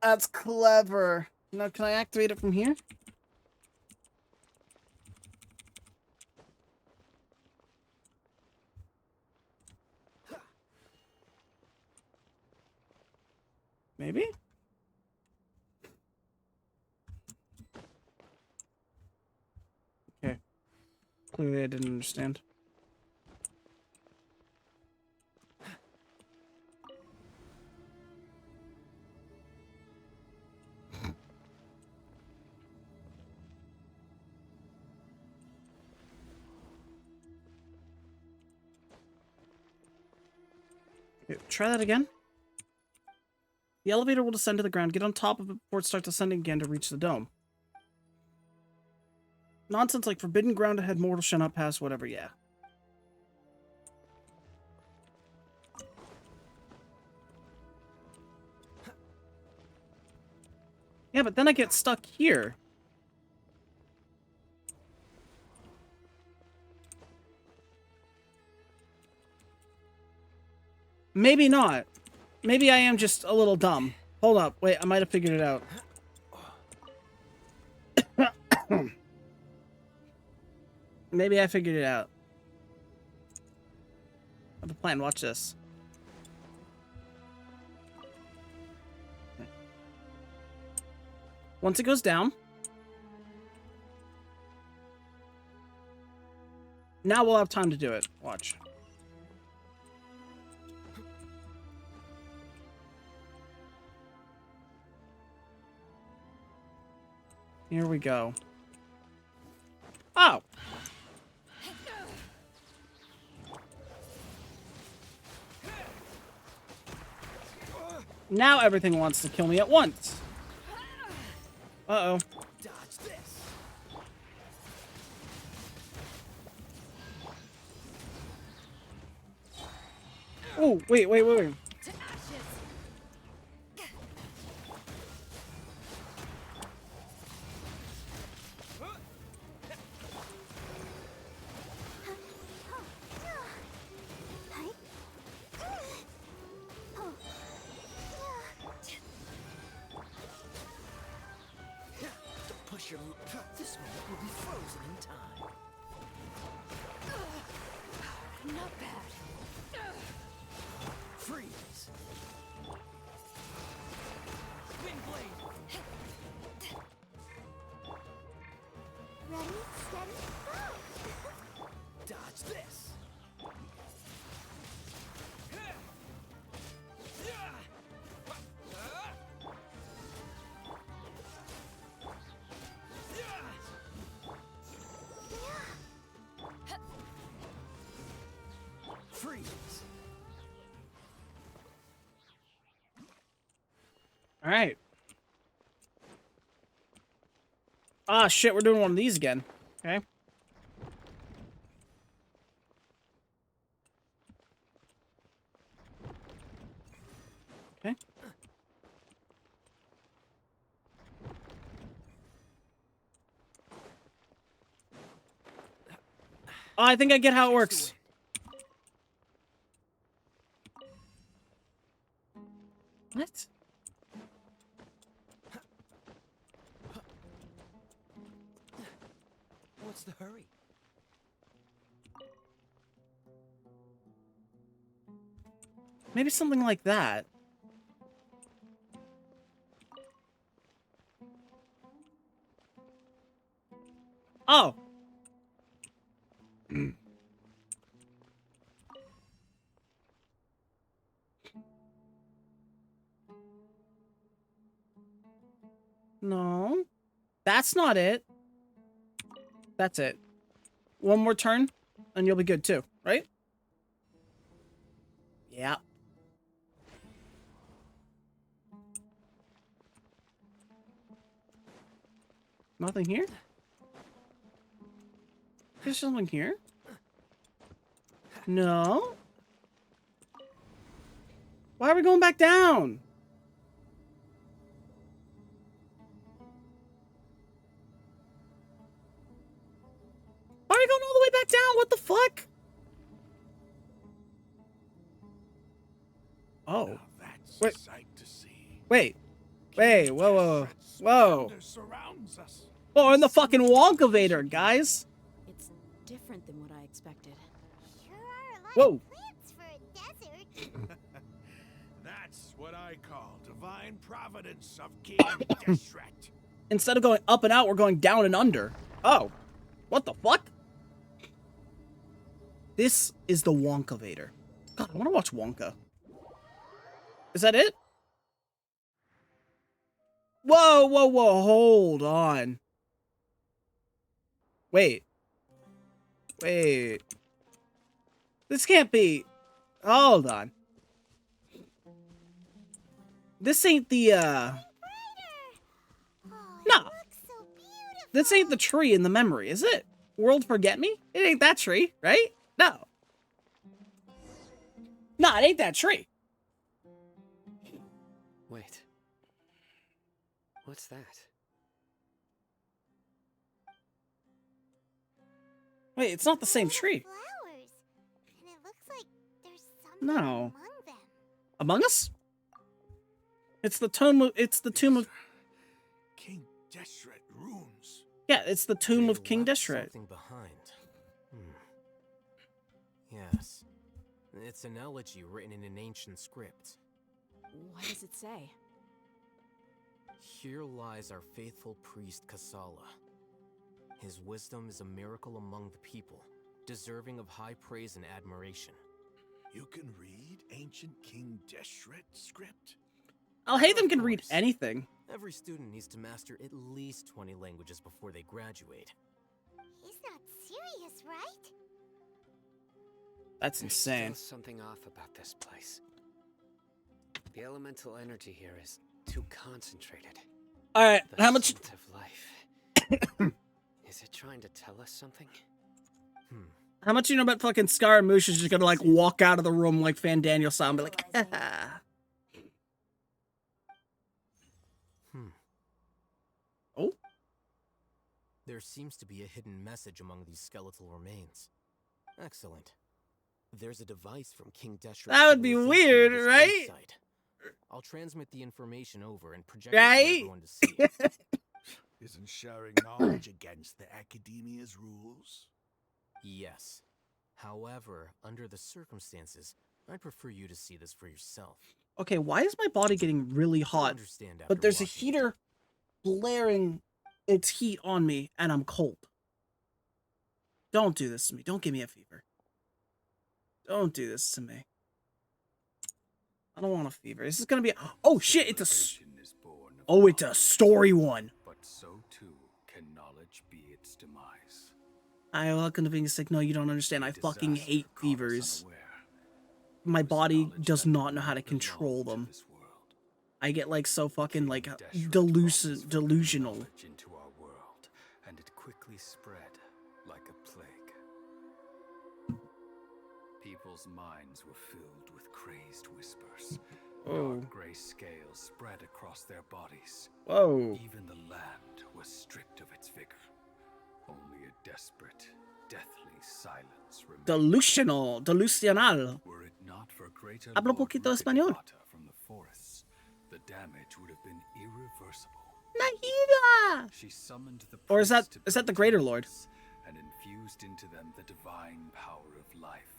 That's clever. Now, can I activate it from here? Maybe? Okay. Clearly I didn't understand. Okay, try that again. The elevator will descend to the ground. Get on top of it before it starts ascending again to reach the dome. Nonsense like forbidden ground ahead, mortal shall not pass, whatever, yeah. Yeah, but then I get stuck here. Maybe not. Maybe I am just a little dumb. Hold up. Wait, I might have figured it out. Maybe I figured it out. I have a plan. Watch this. Once it goes down, now we'll have time to do it. Watch. Here we go. Oh! Now everything wants to kill me at once. Uh-oh. Dodge this. Oh, wait. Push your... This moment will be frozen in time. Not bad. Freeze. All right. Ah, shit, we're doing one of these again. Okay. Okay. Oh, I think I get how it works. What? What's the hurry? Maybe something like that. Oh. No. That's not it. That's it. One more turn, and you'll be good too, right? Yeah. Nothing here? There's something here? No? Why are we going back down? Why are we going all the way back down? What the fuck? Oh. Now that's Wait. a sight to see. Wait. Wait. Whoa, whoa, whoa. Thunder surrounds us. Oh, we're in the fucking Wonkavator, guys. It's different than what I expected. Sure are a lot Whoa. of plants for a desert. That's what I call divine providence of King Deshret. Instead of going up and out, we're going down and under. Oh. What the fuck? This is the Wonkavator. God, I want to watch Wonka. Is that it? Whoa, whoa, whoa, hold on. Wait. Wait. This can't be... Hold on. This ain't the, Oh, No. it looks so beautiful. This ain't the tree in the memory, is it? World Forget Me? It ain't that tree, right? No. No, it ain't that tree. Wait. What's that? Wait, it's not the same tree. Flowers. And it looks like there's something No. among them. Among Us? It's the tomb of... It's the tomb of... King Deshret runes. Yeah, it's the tomb They of King left Deshret. Something behind. Yes. It's an elegy written in an ancient script. What does it say? Here lies our faithful priest Kasala. His wisdom is a miracle among the people, deserving of high praise and admiration. You can read ancient King Deshret script? Alhaitham can read anything. Every student needs to master at least 20 languages before they graduate. He's not serious, right? That's insane. There's something off about this place. The elemental energy here is too concentrated. All right, The how much... scent of life. Is it trying to tell us something? How much you know about fucking Scaramouche is just gonna, like, walk out of the room like Fan Daniel style and be like, haha. Oh? There seems to be a hidden message among these skeletal remains. Excellent. There's a device from King Deshret. That would be weird, right? I'll transmit the information over and project Right? it for everyone to see. Isn't sharing knowledge against the Academia's rules? Yes. However, under the circumstances, I'd prefer you to see this for yourself. Okay, why is my body getting really hot? Understand after But there's a watching. heater blaring its heat on me, and I'm cold. Don't do this to me. Don't give me a fever. Don't do this to me. I don't want a fever. This is gonna be... Oh, shit, it's a... Oh, it's a story one. But so too can knowledge be its demise. I welcome to being sick. No, you don't understand. I fucking hate fevers. My body does not know how to control them. I get like so fucking like Deshret delusional. knowledge into our world, and it quickly spread like a plague. People's minds were filled with crazed whispers. Oh. Dark gray scales spread across their bodies. Whoa. Even the land was stripped of its vigor. Only a desperate, deathly silence remained. Delusional. Were it not for greater Hablo Lord poquito español. Rukkhadevata from the forests, the damage would have been irreversible. Nahida! She summoned the Or is that priests to the Greater Lord? and infused into them the divine power of life.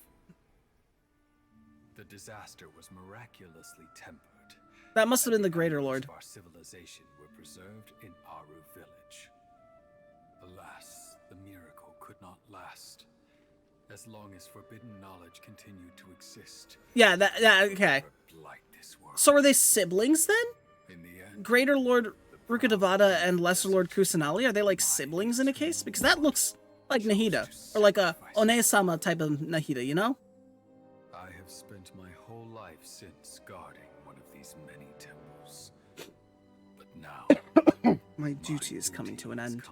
The disaster was miraculously tempered. That must have been the and Greater embers Lord. of our civilization were preserved in Aru village. Alas, the miracle could not last. As long as forbidden knowledge continued to exist. Yeah, okay. Blight this world. So are they siblings then? In the end, Greater Lord Rukkhadevata and Lesser Lord Kusanali, are they like siblings in a case? Because that looks like Nahida. Or like a One-sama type of Nahida, you know? I have spent my whole life since guarding one of these many temples. But now, my duty is coming to an end.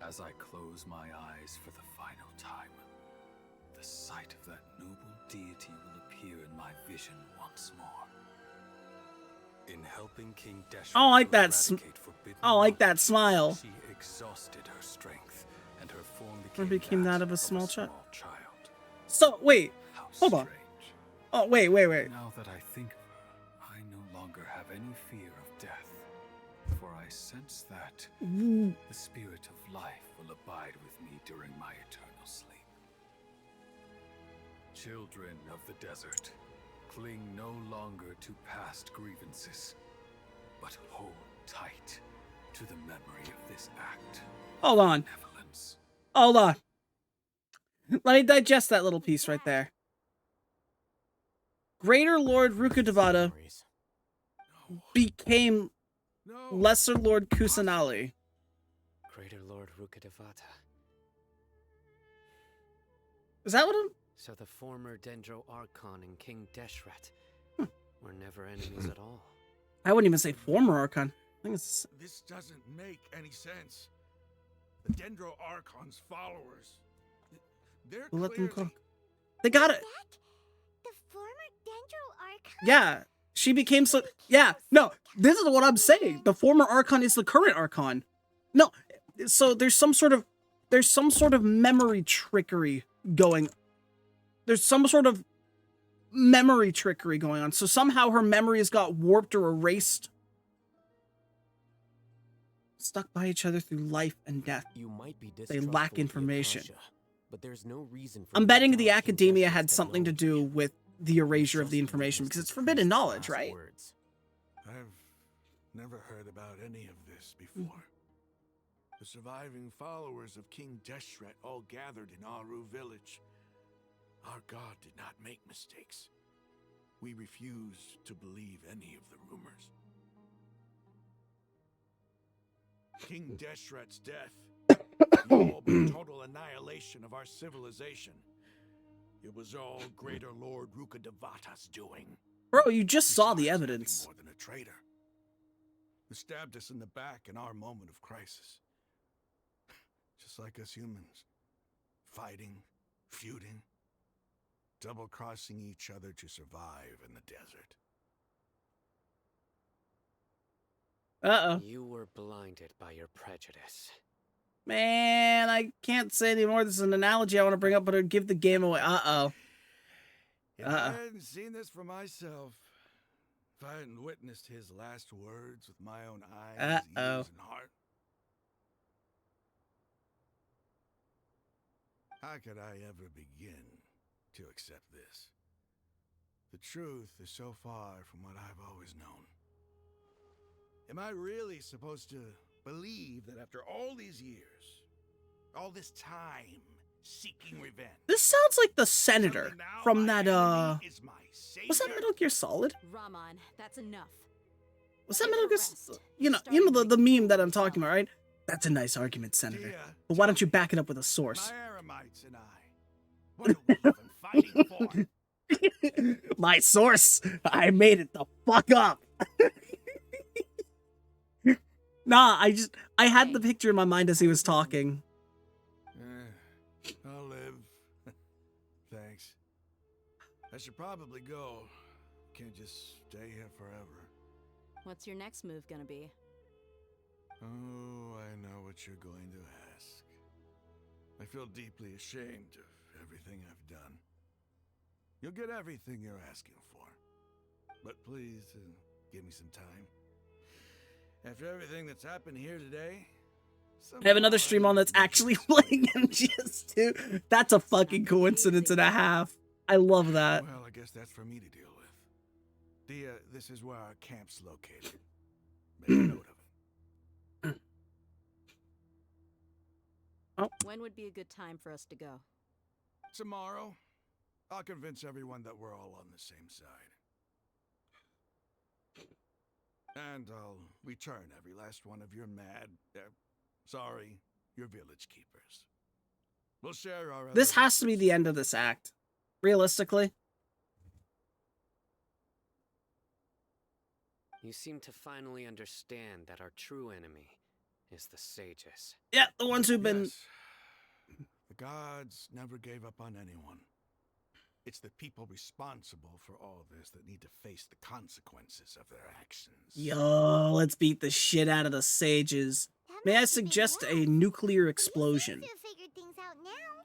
As I close my eyes for the final time, the sight of that noble deity will appear in my vision once more. In helping King Deshret I like that. eradicate forbidden I like that knowledge, smile. she exhausted her strength, and her form Or became became that of a a small child. child. So wait, How hold on. strange. Oh wait. Now that I think of her, I no longer have any fear of death, for I sense that Ooh. the spirit of life will abide with me during my eternal sleep. Children of the desert, cling no longer to past grievances, but hold tight to the memory of this act. Hold on. Benevolence. Hold on. Let me digest that little piece right there. Greater Lord Rukkhadevata became Lesser Lord Kusanali. Greater Lord Rukkhadevata. Is that what I'm... So the former Dendro Archon and King Deshret were never enemies at all. I wouldn't even say former Archon. I think it's... This doesn't make any sense. The Dendro Archon's followers. They're We'll let them clearly... cook. They got it. The former Dendro Archon? Yeah. She became so... Yeah. No. This is what I'm saying. The former Archon is the current Archon. No. So there's some sort of memory trickery going... There's some sort of memory trickery going on. So somehow her memories got warped or erased. Stuck by each other through life and death. You might be They lack information. But there's no reason for I'm me to betting tell the King academia Deshret's had something to do technology. with the erasure of the information because it's forbidden knowledge, right? I've never heard about any of this before. The surviving followers of King Deshret all gathered in Aru village. Our god did not make mistakes. We refuse to believe any of the rumors. King Deshret's death, the all but total annihilation of our civilization. It was all Greater Lord Rukkhadevata's doing. Bro, you just saw the evidence. More than a traitor. He stabbed us in the back in our moment of crisis. Just like us humans. Fighting, feuding, double-crossing each other to survive in the desert. Uh-oh. You were blinded by your prejudice. Man, I can't say anymore. This is an analogy I want to bring up, but it'd give the game away. Uh-oh. If I hadn't seen this for myself, if I hadn't witnessed his last words with my own eyes, ears, and heart, how could I ever begin to accept this? The truth is so far from what I've always known. Am I really supposed to believe that after all these years, all this time seeking revenge, This sounds like the senator from that, was that Metal Gear Solid? Rahman, that's enough. Was that Metal Gear Solid? You know the meme that I'm talking about, right? That's a nice argument, Senator. But why don't you back it up with a source? my Aramites and I, what are we even fighting for? My source. I made it the fuck up. Nah, I had the picture in my mind as he was talking. I'll live. Thanks. I should probably go. Can't just stay here forever. What's your next move gonna be? Oh, I know what you're going to ask. I feel deeply ashamed of everything I've done. You'll get everything you're asking for. But please, give me some time. After everything that's happened here today, I have another stream on that's actually playing MGS2. That's a fucking coincidence and a half. I love that. well, I guess that's for me to deal with. This is where our camp's located. Make a note of it. Oh. When would be a good time for us to go? Tomorrow, I'll convince everyone that we're all on the same side. And I'll return every last one of your your village keepers. We'll share our... This has to be the end of this act. Realistically. You seem to finally understand that our true enemy is the sages. Yeah, the ones who've been... Yes. The gods never gave up on anyone. It's the people responsible for all this that need to face the consequences of their actions. Yo, let's beat the shit out of the sages. May I suggest a nuclear explosion?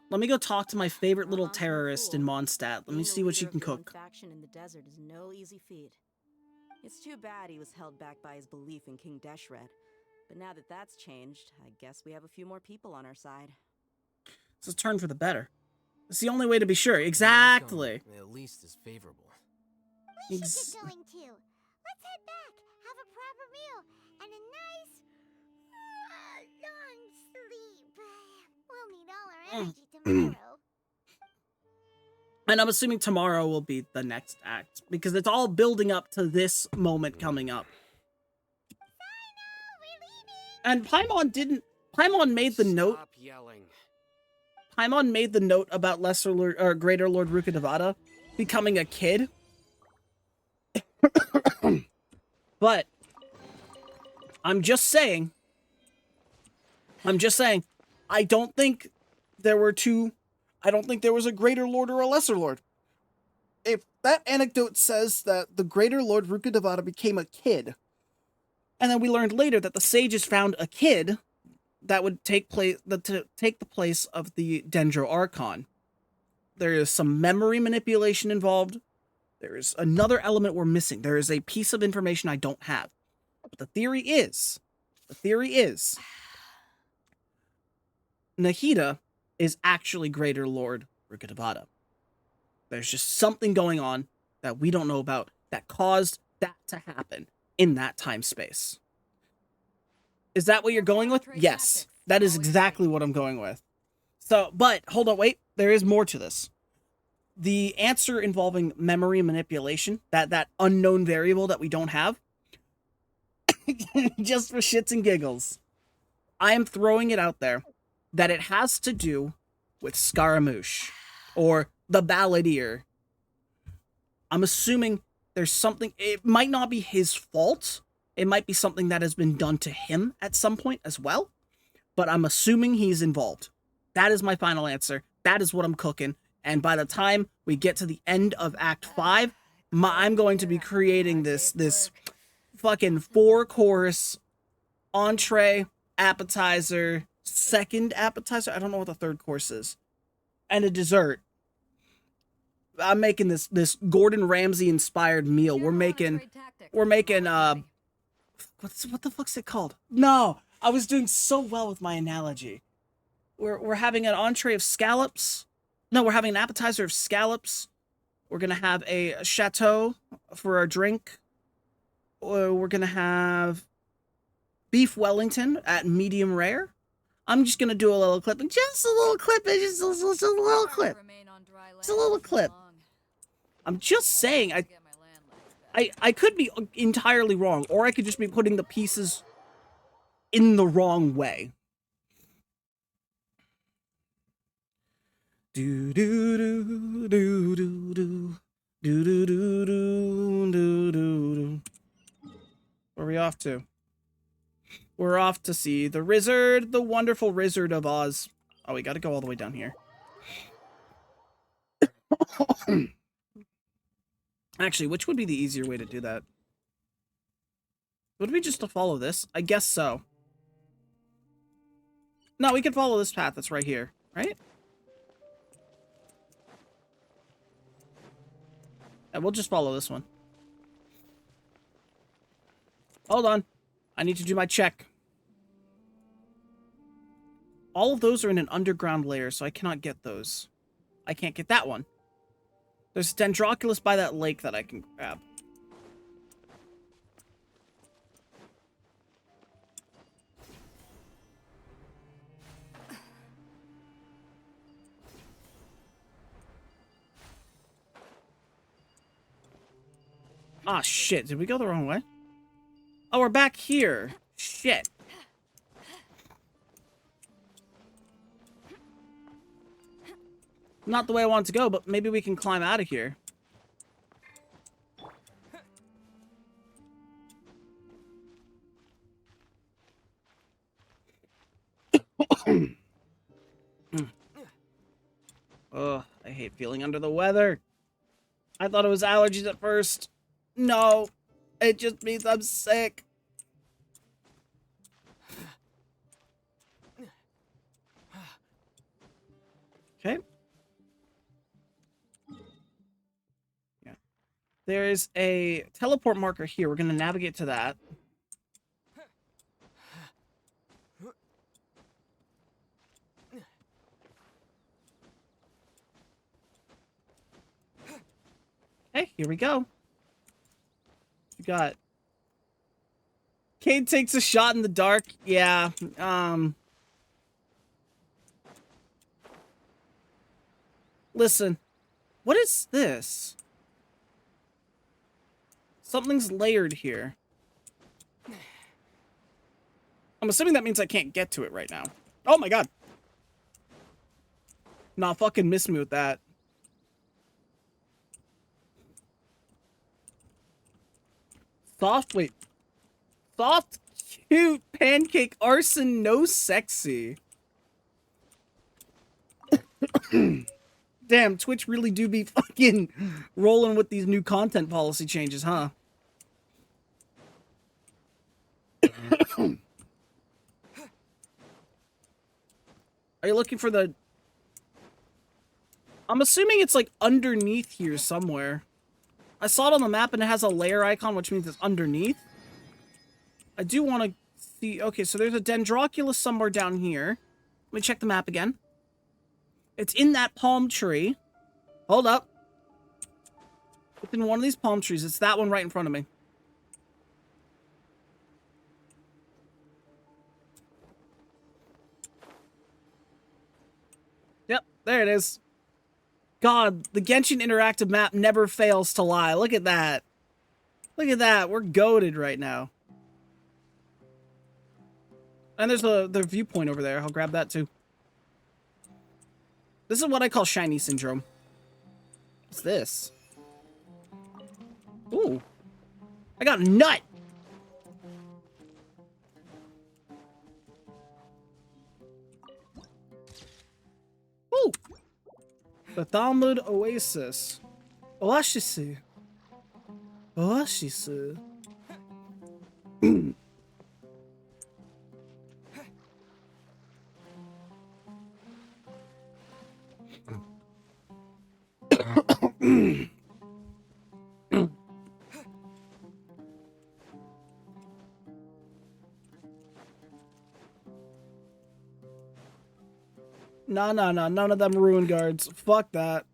Let me go talk to my favorite little terrorist in Mondstadt. Let me see what she can cook. Faction in the desert is no easy feat. It's too bad he was held back by his belief in King Deshret. But now that that's changed, I guess we have a few more people on our side. It's a turn for the better. It's the only way to be sure. Exactly. At least is favorable. We should get going too. Let's head back, have a proper meal, and a nice long sleep. We'll need all our energy tomorrow. And I'm assuming tomorrow will be the next act, because it's all building up to this moment coming up. And Paimon made the note. Stop yelling. Paimon made the note about Lesser Lord, or Greater Lord Rukkhadevata becoming a kid. But I'm just saying, I don't think there was a Greater Lord or a Lesser Lord. If that anecdote says that the Greater Lord Rukkhadevata became a kid, and then we learned later that the sages found a kid that would take the place of the Dendro Archon. There is some memory manipulation involved. There is another element we're missing. There is a piece of information I don't have. But the theory is, Nahida is actually Greater Lord Rukkhadevata. There's just something going on that we don't know about that caused that to happen in that time space. Is that what you're going with? Yes, that is exactly what I'm going with. So, but hold on, wait. There is more to this. The answer involving memory manipulation, that unknown variable that we don't have, just for shits and giggles, I am throwing it out there that it has to do with Scaramouche or the Balladeer. I'm assuming there's something. It might not be his fault. It might be something that has been done to him at some point as well. But I'm assuming he's involved. That is my final answer. That is what I'm cooking. And by the time we get to the end of Act 5, I'm going to be creating this fucking 4-course entree, appetizer, second appetizer. I don't know what the third course is. And a dessert. I'm making this Gordon Ramsay inspired meal. We're making what the fuck's it called? No, I was doing so well with my analogy. We're having an entree of scallops. No, we're having an appetizer of scallops. We're gonna have a chateau for our drink. Or we're gonna have beef Wellington at medium rare. I'm just gonna do a little clipping, just a little clip, just a little clip, just a little clip. I'm just saying, I could be entirely wrong, or I could just be putting the pieces in the wrong way. Do do do do do do do to? We're off to see the Wizard, the wonderful Wizard of Oz. Oh, we gotta go all the way down here. Actually, which would be the easier way to do that? Would we just to follow this? I guess so. No, we can follow this path that's right here, right? Yeah, we'll just follow this one. Hold on. I need to do my check. All of those are in an underground layer, so I cannot get those. I can't get that one. There's a Dendroculus by that lake that I can grab. Ah, shit. Did we go the wrong way? Oh, we're back here. Shit. Not the way I want to go, but maybe we can climb out of here. Ugh, I hate feeling under the weather. I thought it was allergies at first. No, it just means I'm sick. Okay. Yeah. There's a teleport marker here. We're going to navigate to that. Okay, here we go. We got... Cade takes a shot in the dark. Yeah, Listen, what is this? Something's layered here. I'm assuming that means I can't get to it right now. Oh my god. Nah, fucking miss me with that. Soft, wait. Soft, cute, pancake, arson, no sexy. Damn, Twitch really do be fucking rolling with these new content policy changes, huh? Are you looking for the... I'm assuming it's like underneath here somewhere. I saw it on the map and it has a layer icon, which means it's underneath. I do want to see... Okay, so there's a Dendroculus somewhere down here. Let me check the map again. It's in that palm tree. Hold up. It's in one of these palm trees. It's that one right in front of me. Yep, there it is. God, the Genshin Interactive map never fails to lie. Look at that. Look at that. We're goated right now. And there's the viewpoint over there. I'll grab that too. This is what I call shiny syndrome. What's this? Ooh. I got a nut! Ooh! The Talmud Oasis. Oasis. Oasis. No, none of them ruin guards. Fuck that.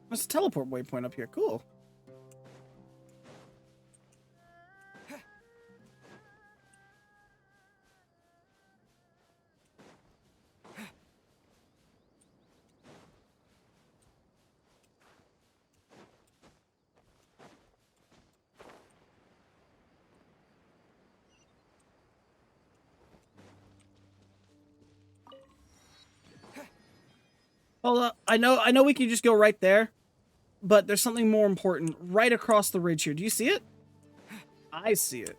There's a teleport waypoint up here. Cool. Hold up. I know we can just go right there, but there's something more important right across the ridge here. Do you see it? I see it.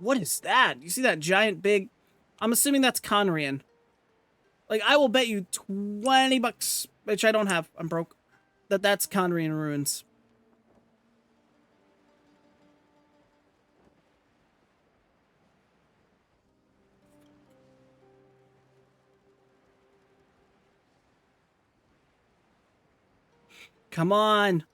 What is that? You see that giant big... I'm assuming that's Conrian. Like, I will bet you 20 bucks, which I don't have, I'm broke, that that's Conrian ruins. Come on.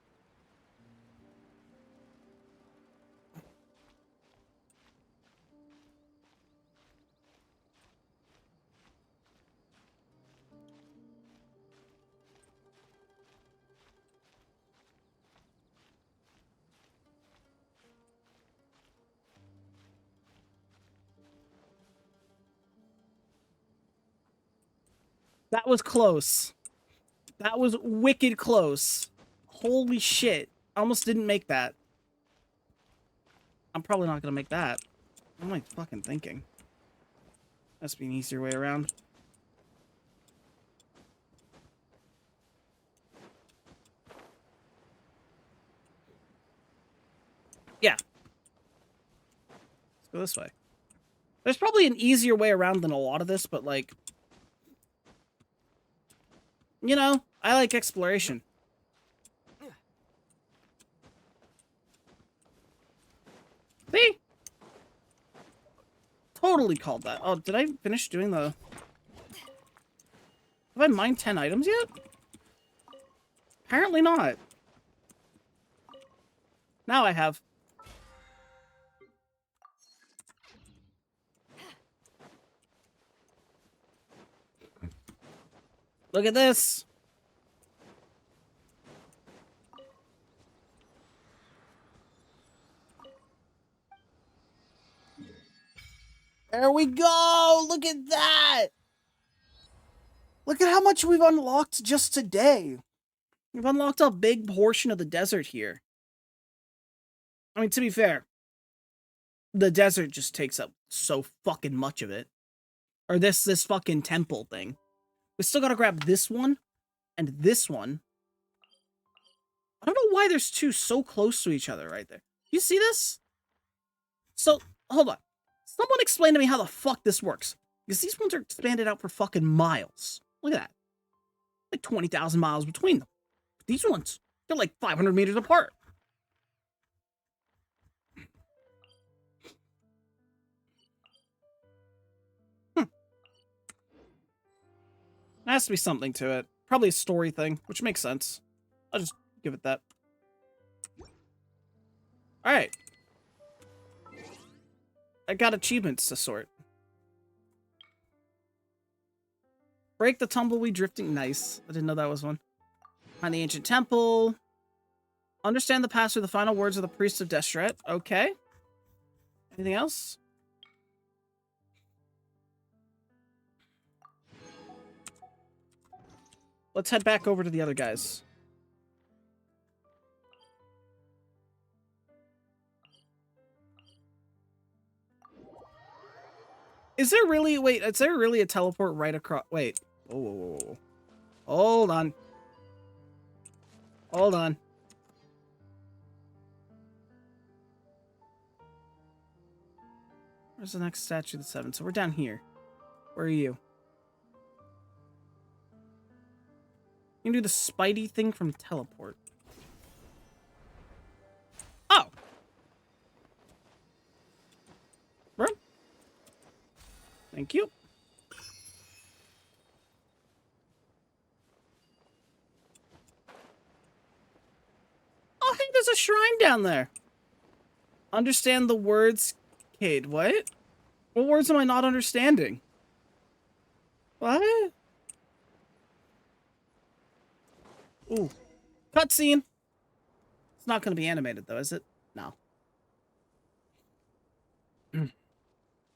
That was close. That was wicked close. Holy shit. I almost didn't make that. I'm probably not gonna make that. What am I fucking thinking? Must be an easier way around. Yeah. Let's go this way. There's probably an easier way around than a lot of this, but like... You know, I like exploration. See? Totally called that. Oh, did I finish doing the... Have I mined 10 items yet? Apparently not. Now I have. Look at this. There we go. Look at that. Look at how much we've unlocked just today. We've unlocked a big portion of the desert here. I mean, to be fair, the desert just takes up so fucking much of it. Or this fucking temple thing. We still gotta grab this one and this one. I don't know why there's two so close to each other right there. You see this? So, hold on. Someone explain to me how the fuck this works. Because these ones are expanded out for fucking miles. Look at that. Like 20,000 miles between them. But these ones, they're like 500 meters apart. There has to be something to it. Probably a story thing, which makes sense. I'll just give it that. Alright. I got achievements to sort. Break the tumbleweed drifting. Nice. I didn't know that was one. Find the ancient temple. Understand the past through the final words of the priest of Deshret. Okay. Anything else? Let's head back over to the other guys. Is there really... Wait, is there really a teleport right across... Wait. Whoa, whoa, whoa, whoa. Hold on. Hold on. Where's the next statue of the seven? So we're down here. Where are you? You can do the Spidey thing from teleport. Oh! Run. Thank you. Oh, hey, there's a shrine down there. Understand the words... Cade, what? What words am I not understanding? What? Ooh. Cutscene. It's not going to be animated, though, is it? No.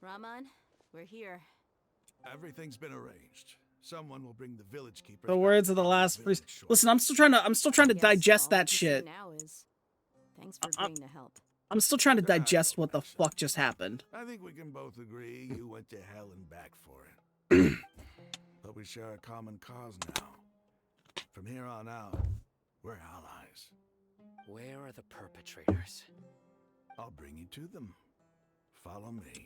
Raman, we're here. Everything's been arranged. Someone will bring the village keeper. The words of the last priest. Listen, I'm still trying to digest that shit. Now is thanks for agreeing to help. I'm still trying to digest what the fuck just happened. I think we can both agree you went to hell and back for it. But we share a common cause now. From here on out, we're allies. Where are the perpetrators? I'll bring you to them. Follow me.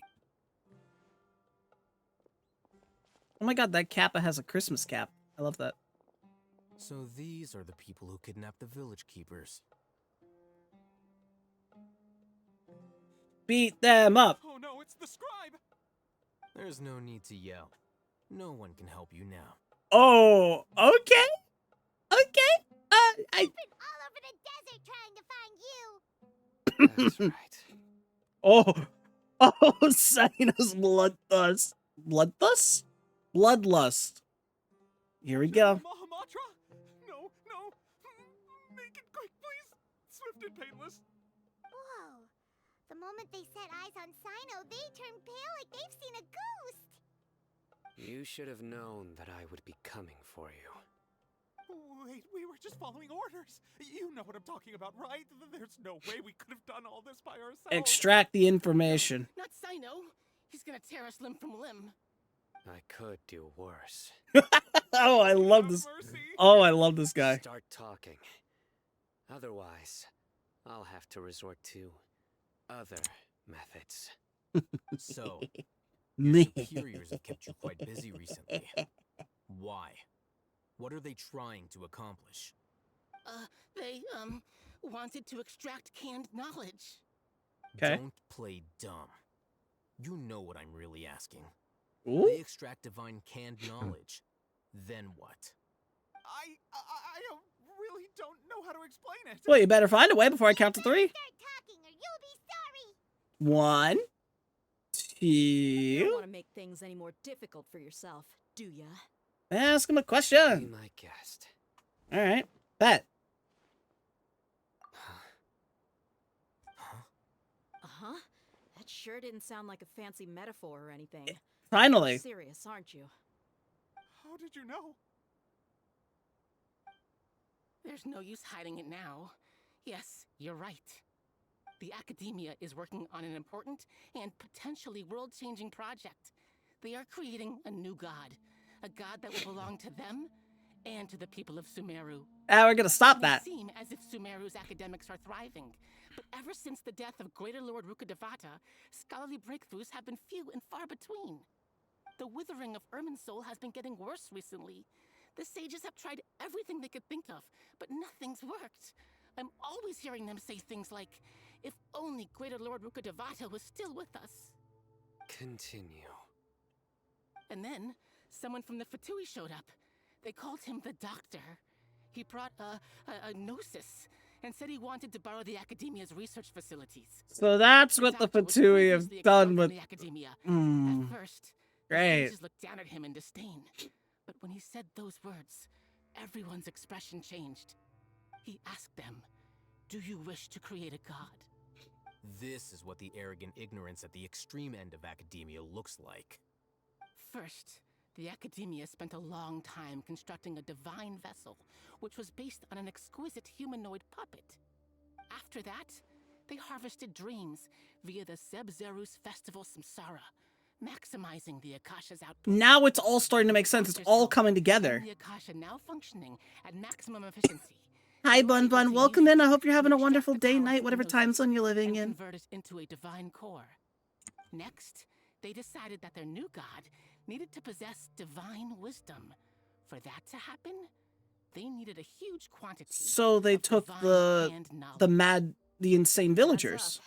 Oh my god, that Kappa has a Christmas cap. I love that. So these are the people who kidnapped the village keepers. Beat them up. Oh no, it's the scribe! There's no need to yell. No one can help you now. Oh, okay. Okay. I've been all over the desert trying to find you. That's right. Oh, Sina's bloodlust. Bloodlust? Bloodlust. Here we go. Mahamatra? No. Make it quick, please. Swift and painless. Whoa. The moment they set eyes on Sino, they turn pale like they've seen a ghost. You should have known that I would be coming for you. Wait, we were just following orders. You know what I'm talking about, right? There's no way we could have done all this by ourselves. Extract the information. Not Sino. He's gonna tear us limb from limb. I could do worse. Oh, I love this. Oh, I love this guy. Start talking. Otherwise, I'll have to resort to other methods. So, your superiors have kept you quite busy recently. Why? What are they trying to accomplish? They, wanted to extract canned knowledge. Okay. Don't play dumb. You know what I'm really asking. Ooh. They extract divine canned knowledge. Then what? I really don't know how to explain it. Well, you better find a way before I count to 3. Start talking or you'll be sorry. 1, You don't 2. want to make things any more difficult for yourself, do ya? Ask him a Be question. my guest. All right. Bet. Uh-huh. That sure didn't sound like a fancy metaphor or anything. Finally. You're serious, aren't you? How did you know? There's no use hiding it now. Yes, you're right. The Academia is working on an important and potentially world-changing project. They are creating a new god. A god that will belong to them and to the people of Sumeru. We're gonna stop It that. may seem as if Sumeru's academics are thriving, but ever since the death of Greater Lord Rukkhadevata, scholarly breakthroughs have been few and far between. The withering of Irminsul has been getting worse recently. The sages have tried everything they could think of, but nothing's worked. I'm always hearing them say things like, if only Greater Lord Rukkhadevata was still with us. Continue. And then, someone from the Fatui showed up. They called him the Doctor. He brought a gnosis and said he wanted to borrow the Academia's research facilities. So that's what the Fatui have done with. The Academia. Mm, At first, great. the sages looked down at him in disdain. But when he said those words, everyone's expression changed. He asked them, "Do you wish to create a god?" This is what the arrogant ignorance at the extreme end of academia looks like. First, the Academia spent a long time constructing a divine vessel, which was based on an exquisite humanoid puppet. After that, they harvested dreams via the Sebzerus Festival Samsara, maximizing the Akasha's output. Now it's all starting to make sense. It's all coming together. The Akasha now functioning at maximum efficiency. Hi, Bun Bun. Welcome in. I hope you're having a wonderful day, night, whatever time zone you're living in. Convert it into a divine core. Next, they decided that their new god needed to possess divine wisdom. For that to happen, they needed a huge quantity. So they took divine hand the insane villagers.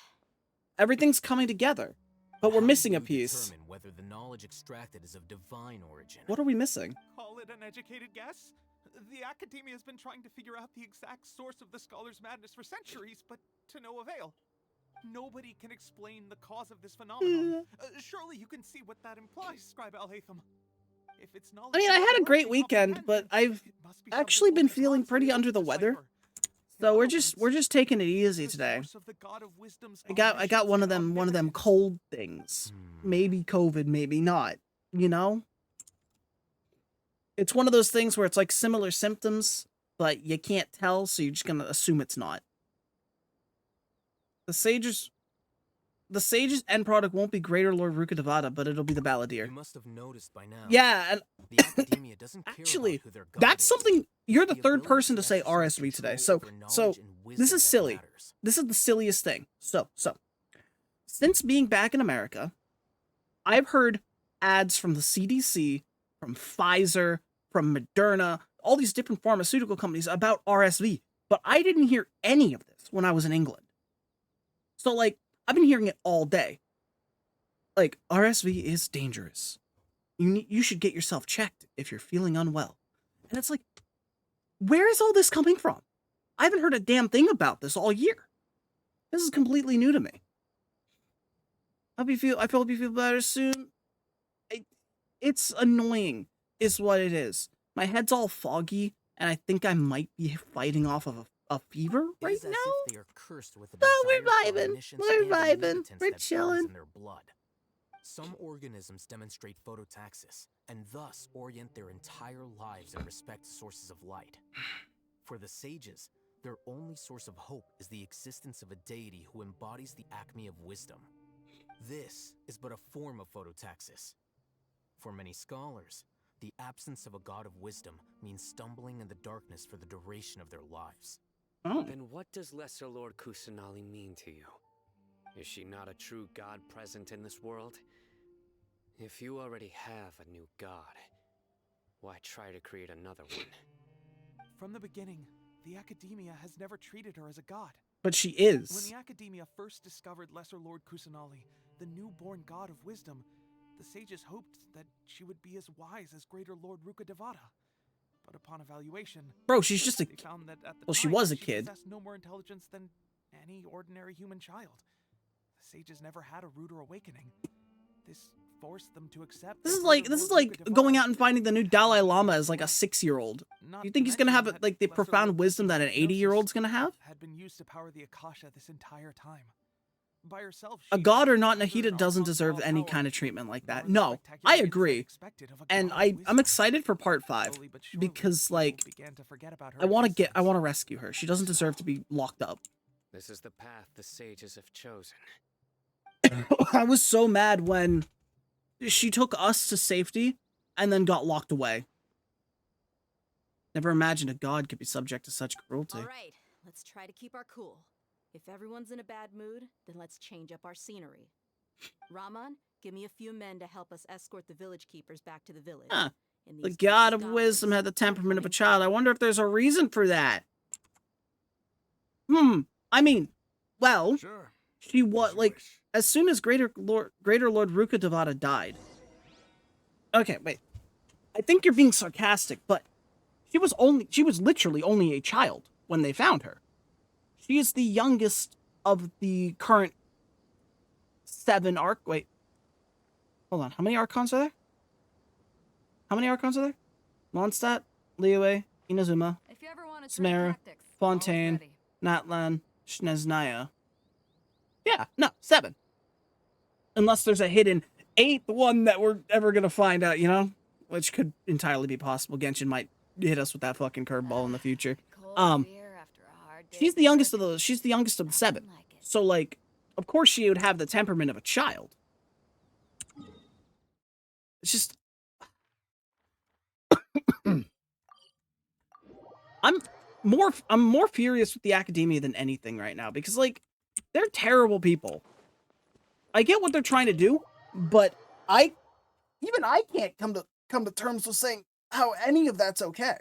Everything's coming together, but we're missing a piece. Determine whether the knowledge extracted is of divine origin. What are we missing? Call it an educated guess? The Academia has been trying to figure out the exact source of the Scholar's madness for centuries, but to no avail. Nobody can explain the cause of this phenomenon. Surely you can see what that implies, Scribe Al-Haytham. If it's knowledge, I mean, I had a great weekend, but I've actually been feeling pretty under the weather. So we're just taking it easy today. I got one of them cold things. Maybe COVID, maybe not. You know? It's one of those things where it's like similar symptoms, but you can't tell, so you're just gonna assume it's not. The sage's end product won't be Greater Lord Rukkhadevata, but it'll be the Balladeer. You must have noticed by now. Yeah, and the Academia doesn't care actually, about who their god that's is. something. You're the third person to say RSV today, so this is silly. This is the silliest thing. So since being back in America, I've heard ads from the CDC, from Pfizer, from Moderna, all these different pharmaceutical companies about RSV, but I didn't hear any of this when I was in England. So, like, I've been hearing it all day. Like, RSV is dangerous. You should get yourself checked if you're feeling unwell. And it's like, where is all this coming from? I haven't heard a damn thing about this all year. This is completely new to me. I hope you feel better soon. It's annoying, is what it is. My head's all foggy, and I think I might be fighting off of a fever right now. They are cursed with a Oh, we're desire for vibing. omniscience We're and vibing. omnipotence We're that burns chilling. in their blood. Some organisms demonstrate phototaxis, and thus orient their entire lives in respect to sources of light. For the sages, their only source of hope is the existence of a deity who embodies the acme of wisdom. This is but a form of phototaxis. For many scholars, the absence of a god of wisdom means stumbling in the darkness for the duration of their lives. Oh. Then what does Lesser Lord Kusanali mean to you? Is she not a true god present in this world? If you already have a new god, why try to create another one? From the beginning, the Academia has never treated her as a god. But she is. When the Academia first discovered Lesser Lord Kusanali, the newborn god of wisdom, the sages hoped that she would be as wise as Greater Lord Rukkhadevata. But upon evaluation, Bro, she's just a... they found that at the well, she time, was a she kid. possessed no more intelligence than any ordinary human child. The sages never had a ruder awakening. This forced them to accept... This is like going out and finding the new Dalai Lama as like a 6-year-old. Do you think he's gonna have like the profound wisdom that an 80-year-old's gonna have? Had been used to power the Akasha this entire time. By herself, A god or not, Nahida doesn't deserve any kind of treatment like that. No, I agree. And I'm excited for part 5 because like I want to rescue her. She doesn't deserve to be locked up. This is the path the sages have chosen. I was so mad when she took us to safety and then got locked away. Never imagined a god could be subject to such cruelty. All right, let's try to keep our cool. If everyone's in a bad mood, then let's change up our scenery. Rahman, give me a few men to help us escort the village keepers back to the village. Huh. The god of wisdom had the temperament of a child. I wonder if there's a reason for that. I mean, well, sure. She was like, as soon as Greater Lord Rukkhadevata died. Okay, wait. I think you're being sarcastic, but she was literally only a child when they found her. She is the youngest of the current 7 Wait. Hold on. How many Archons are there? Mondstadt, Liyue, Inazuma, Sumeru, Fontaine, Natlan, Shneznaya. Yeah, no, 7. Unless there's a hidden 8th one that we're ever going to find out, you know? Which could entirely be possible. Genshin might hit us with that fucking curveball in the future. She's the youngest of the 7. So, like, of course she would have the temperament of a child. It's just... I'm more furious with the Academia than anything right now, because, like, they're terrible people. I get what they're trying to do, but even I can't come to terms with saying how any of that's okay.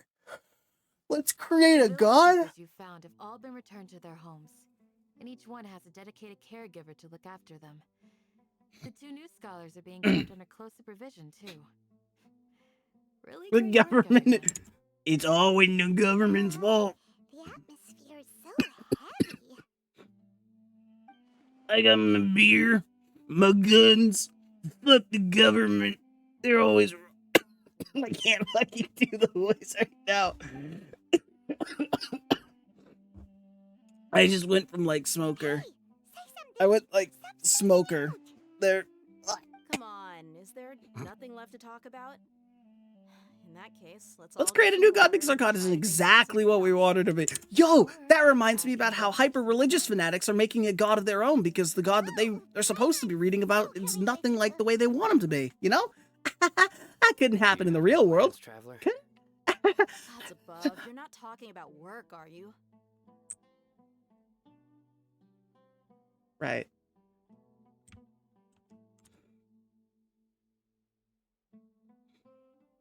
Let's create a god? You found have all been returned to their homes, and each one has a dedicated caregiver to look after them. The 2 new scholars are being kept under close supervision too. Really? The government. It's always the government's fault. The atmosphere is so heavy. I got my beer, my guns. Fuck the government. They're always. I can't fucking do the voice right now. I just went from like smoker. I went like smoker. There. Come on, is there nothing left to talk about? In that case, Let's create a new god because our god is exactly what we wanted to be. Yo, that reminds me about how hyper-religious fanatics are making a god of their own because the god that they're supposed to be reading about is nothing like the way they want him to be, you know? That couldn't happen in the real world. Traveler. Gods above, you're not talking about work, are you? Right.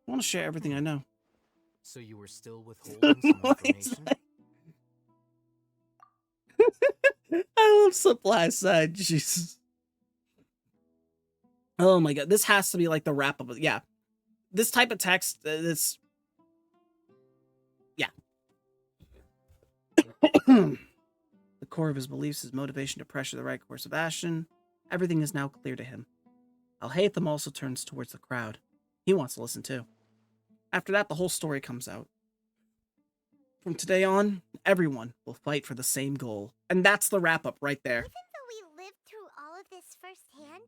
I want to share everything I know. So you were still withholding some information? I love supply side. Jesus. Oh my god, this has to be like the wrap up. Yeah, this type of text. This. Yeah. The core of his beliefs, his motivation to pressure the right course of action. Everything is now clear to him. Alhaitham also turns towards the crowd. He wants to listen too. After that, the whole story comes out. From today on, everyone will fight for the same goal. And that's the wrap up right there. Even though we lived through all of this firsthand,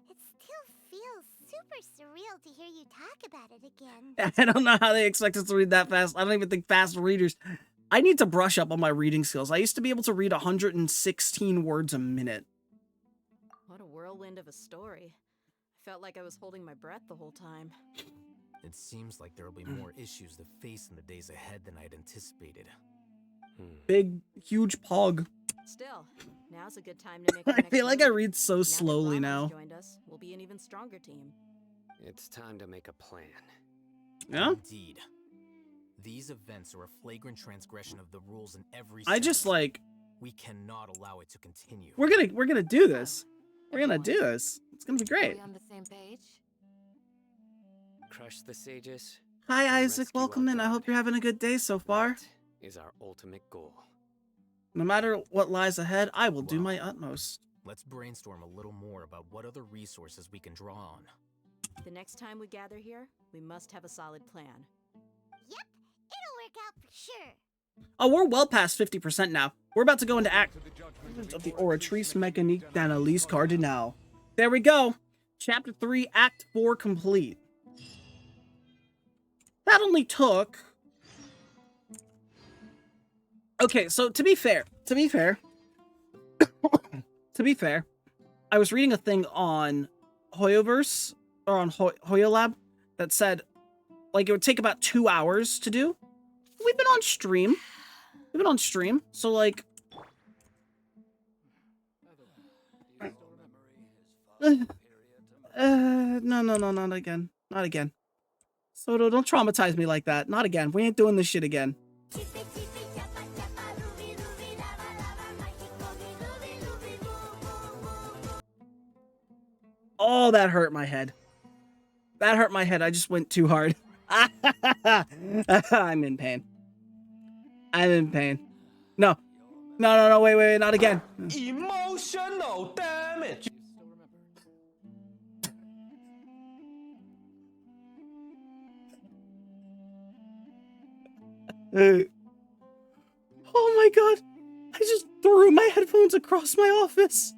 it still feels super surreal to hear you talk about it again. I don't know how they expect us to read that fast. I don't even think fast readers. I need to brush up on my reading skills. I used to be able to read 116 words a minute. What a whirlwind of a story. I felt like I was holding my breath the whole time. It seems like there will be more issues to face in the days ahead than I'd anticipated. Big, huge pog. Still, now's a good time to make our I next feel like I move. read so slowly now. Joined us, we'll be an even stronger team. It's time to make a plan. Yeah? Indeed. These events are a flagrant transgression of the rules in every I just sense. like We cannot allow it to continue. we're gonna do this. We're gonna do this. It's gonna be great. Are we on the same page? Crush the sages. Hi and Isaac, rescue our welcome in. I god. hope you're having a good day so far. Is our ultimate goal. No matter what lies ahead, I will do my utmost. Let's brainstorm a little more about what other resources we can draw on. The next time we gather here, we must have a solid plan. Yep, it'll work out for sure. Oh, we're well past 50% now. We're about to go into act of the Oratrice Mécanique d'Analyse Cardinal. There we go. Chapter 3, Act 4 complete. That only took... Okay, so to be fair, I was reading a thing on Hoyoverse, or on Hoyolab, that said, like, it would take about 2 hours to do. We've been on stream. So, like... no, not again. Not again. Soto, don't traumatize me like that. Not again. We ain't doing this shit again. Oh, that hurt my head. That hurt my head. I just went too hard. I'm in pain. No. No, wait, not again. Emotional damage. Oh my god. I just threw my headphones across my office.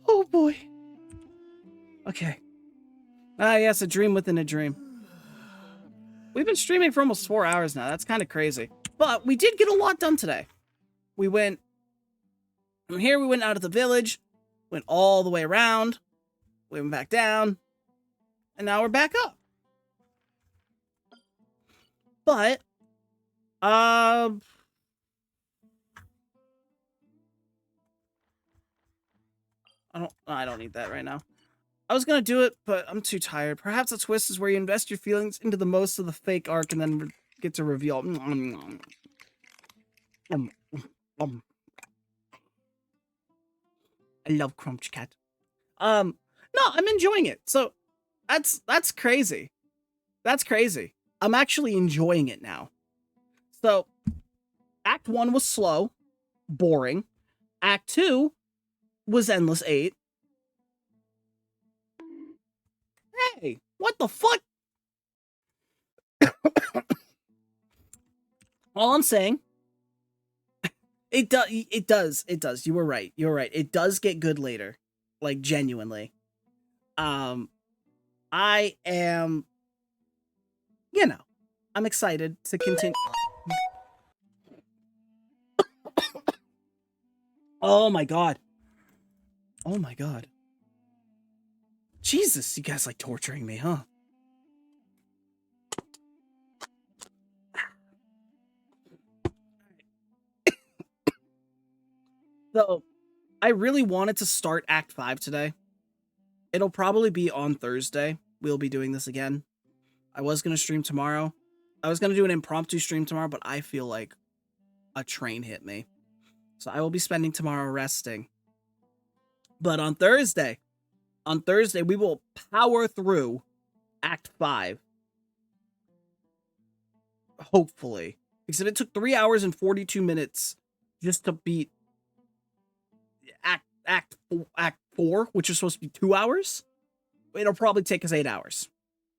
Oh boy. Okay. Ah, yes, a dream within a dream. We've been streaming for almost 4 hours now. That's kind of crazy. But we did get a lot done today. We went from here, we went out of the village, went all the way around, we went back down, and now we're back up. But, I don't need that right now. I was gonna do it, but I'm too tired. Perhaps a twist is where you invest your feelings into the most of the fake arc and then get to reveal. I love Crunch Cat. No, I'm enjoying it. So that's crazy. That's crazy. I'm actually enjoying it now. So Act 1 was slow, boring. Act 2 was Endless 8. Hey, what the fuck? All I'm saying, it does. You were right. It does get good later. Like, genuinely. I am, I'm excited to continue. Oh my god. Oh my god. Jesus, you guys like torturing me, huh? So, I really wanted to start Act 5 today. It'll probably be on Thursday. We'll be doing this again. I was going to stream tomorrow. I was going to do an impromptu stream tomorrow, but I feel like a train hit me. So I will be spending tomorrow resting. But on Thursday, we will power through Act 5. Hopefully. Because if it took 3 hours and 42 minutes just to beat Act 4, which is supposed to be 2 hours, it'll probably take us 8 hours.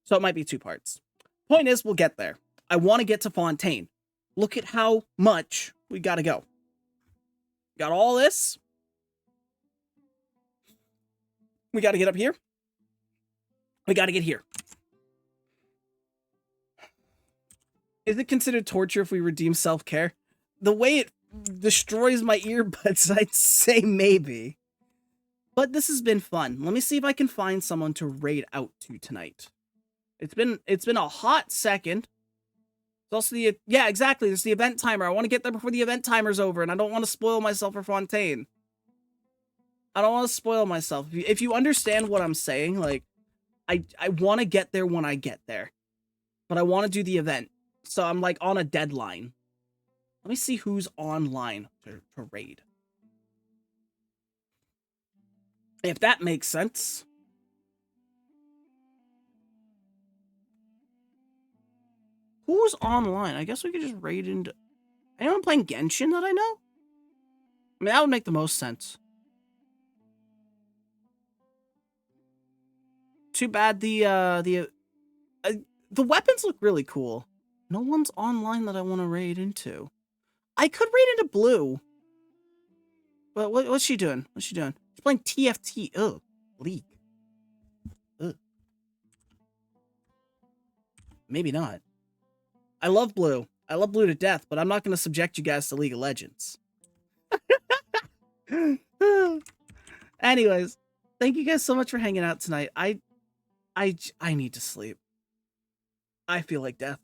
So it might be 2 parts. Point is, we'll get there. I want to get to Fontaine. Look at how much we got to go. Got all this. We got to get up here. We got to get here. Is it considered torture if we redeem self-care? The way it destroys my earbuds, I'd say maybe. But this has been fun. Let me see if I can find someone to raid out to tonight. It's been a hot second. There's also the, yeah, exactly. There's the event timer. I want to get there before the event timer's over, and I don't want to spoil myself for Fontaine. I don't want to spoil myself. If you understand what I'm saying, like, I want to get there when I get there. But I want to do the event. So I'm, like, on a deadline. Let me see who's online to raid. If that makes sense. Who's online? I guess we could just raid into... Anyone playing Genshin that I know? I mean, that would make the most sense. Too bad the weapons look really cool. No one's online that I want to raid into. I could raid into Blue. But what's she doing? What's she doing? She's playing TFT. Ugh. League. Ugh. Maybe not. I love Blue. I love Blue to death, but I'm not going to subject you guys to League of Legends. Anyways, thank you guys so much for hanging out tonight. I need to sleep. I feel like death.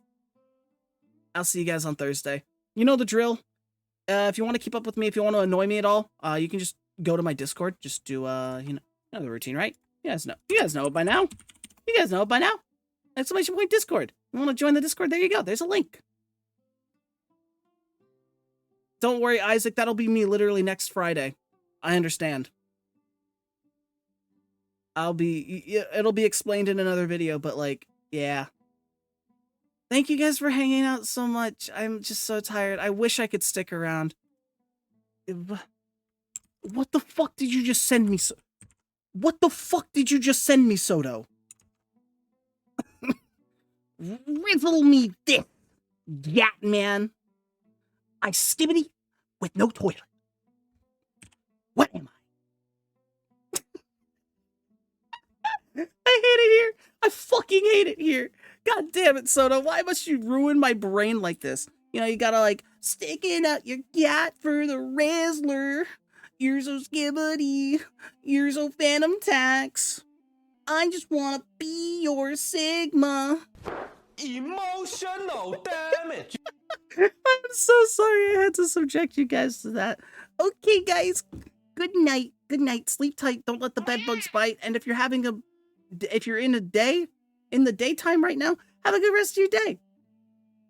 I'll see you guys on Thursday. You know the drill. If you want to keep up with me, if you want to annoy me at all, you can just go to my Discord. Just do, you know the routine, right? You guys know. You guys know it by now. You guys know it by now. Exclamation point Discord. You want to join the Discord? There you go. There's a link. Don't worry, Isaac. That'll be me literally next Friday. I understand. It'll be explained in another video, but like, yeah. Thank you guys for hanging out so much. I'm just so tired. I wish I could stick around. What the fuck did you just send me? What the fuck did you just send me, Soto? Rizzle me this, gat man. I skibbity with no toilet. What am I? I hate it here. I fucking hate it here. God damn it, Soda. Why must you ruin my brain like this? You know, you gotta, like, sticking out your gat for the Rizzler. You're so skibbity. You're so phantom tax. I just wanna be your Sigma. Emotional damage. I'm so sorry I had to subject you guys to that. Okay, guys. Good night. Good night. Sleep tight. Don't let the bed bugs bite. And if you're in the daytime right now, have a good rest of your day.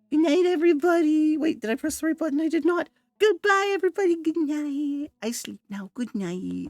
Good night, everybody. Wait, did I press the right button? I did not. Goodbye, everybody. Good night. I sleep now. Good night.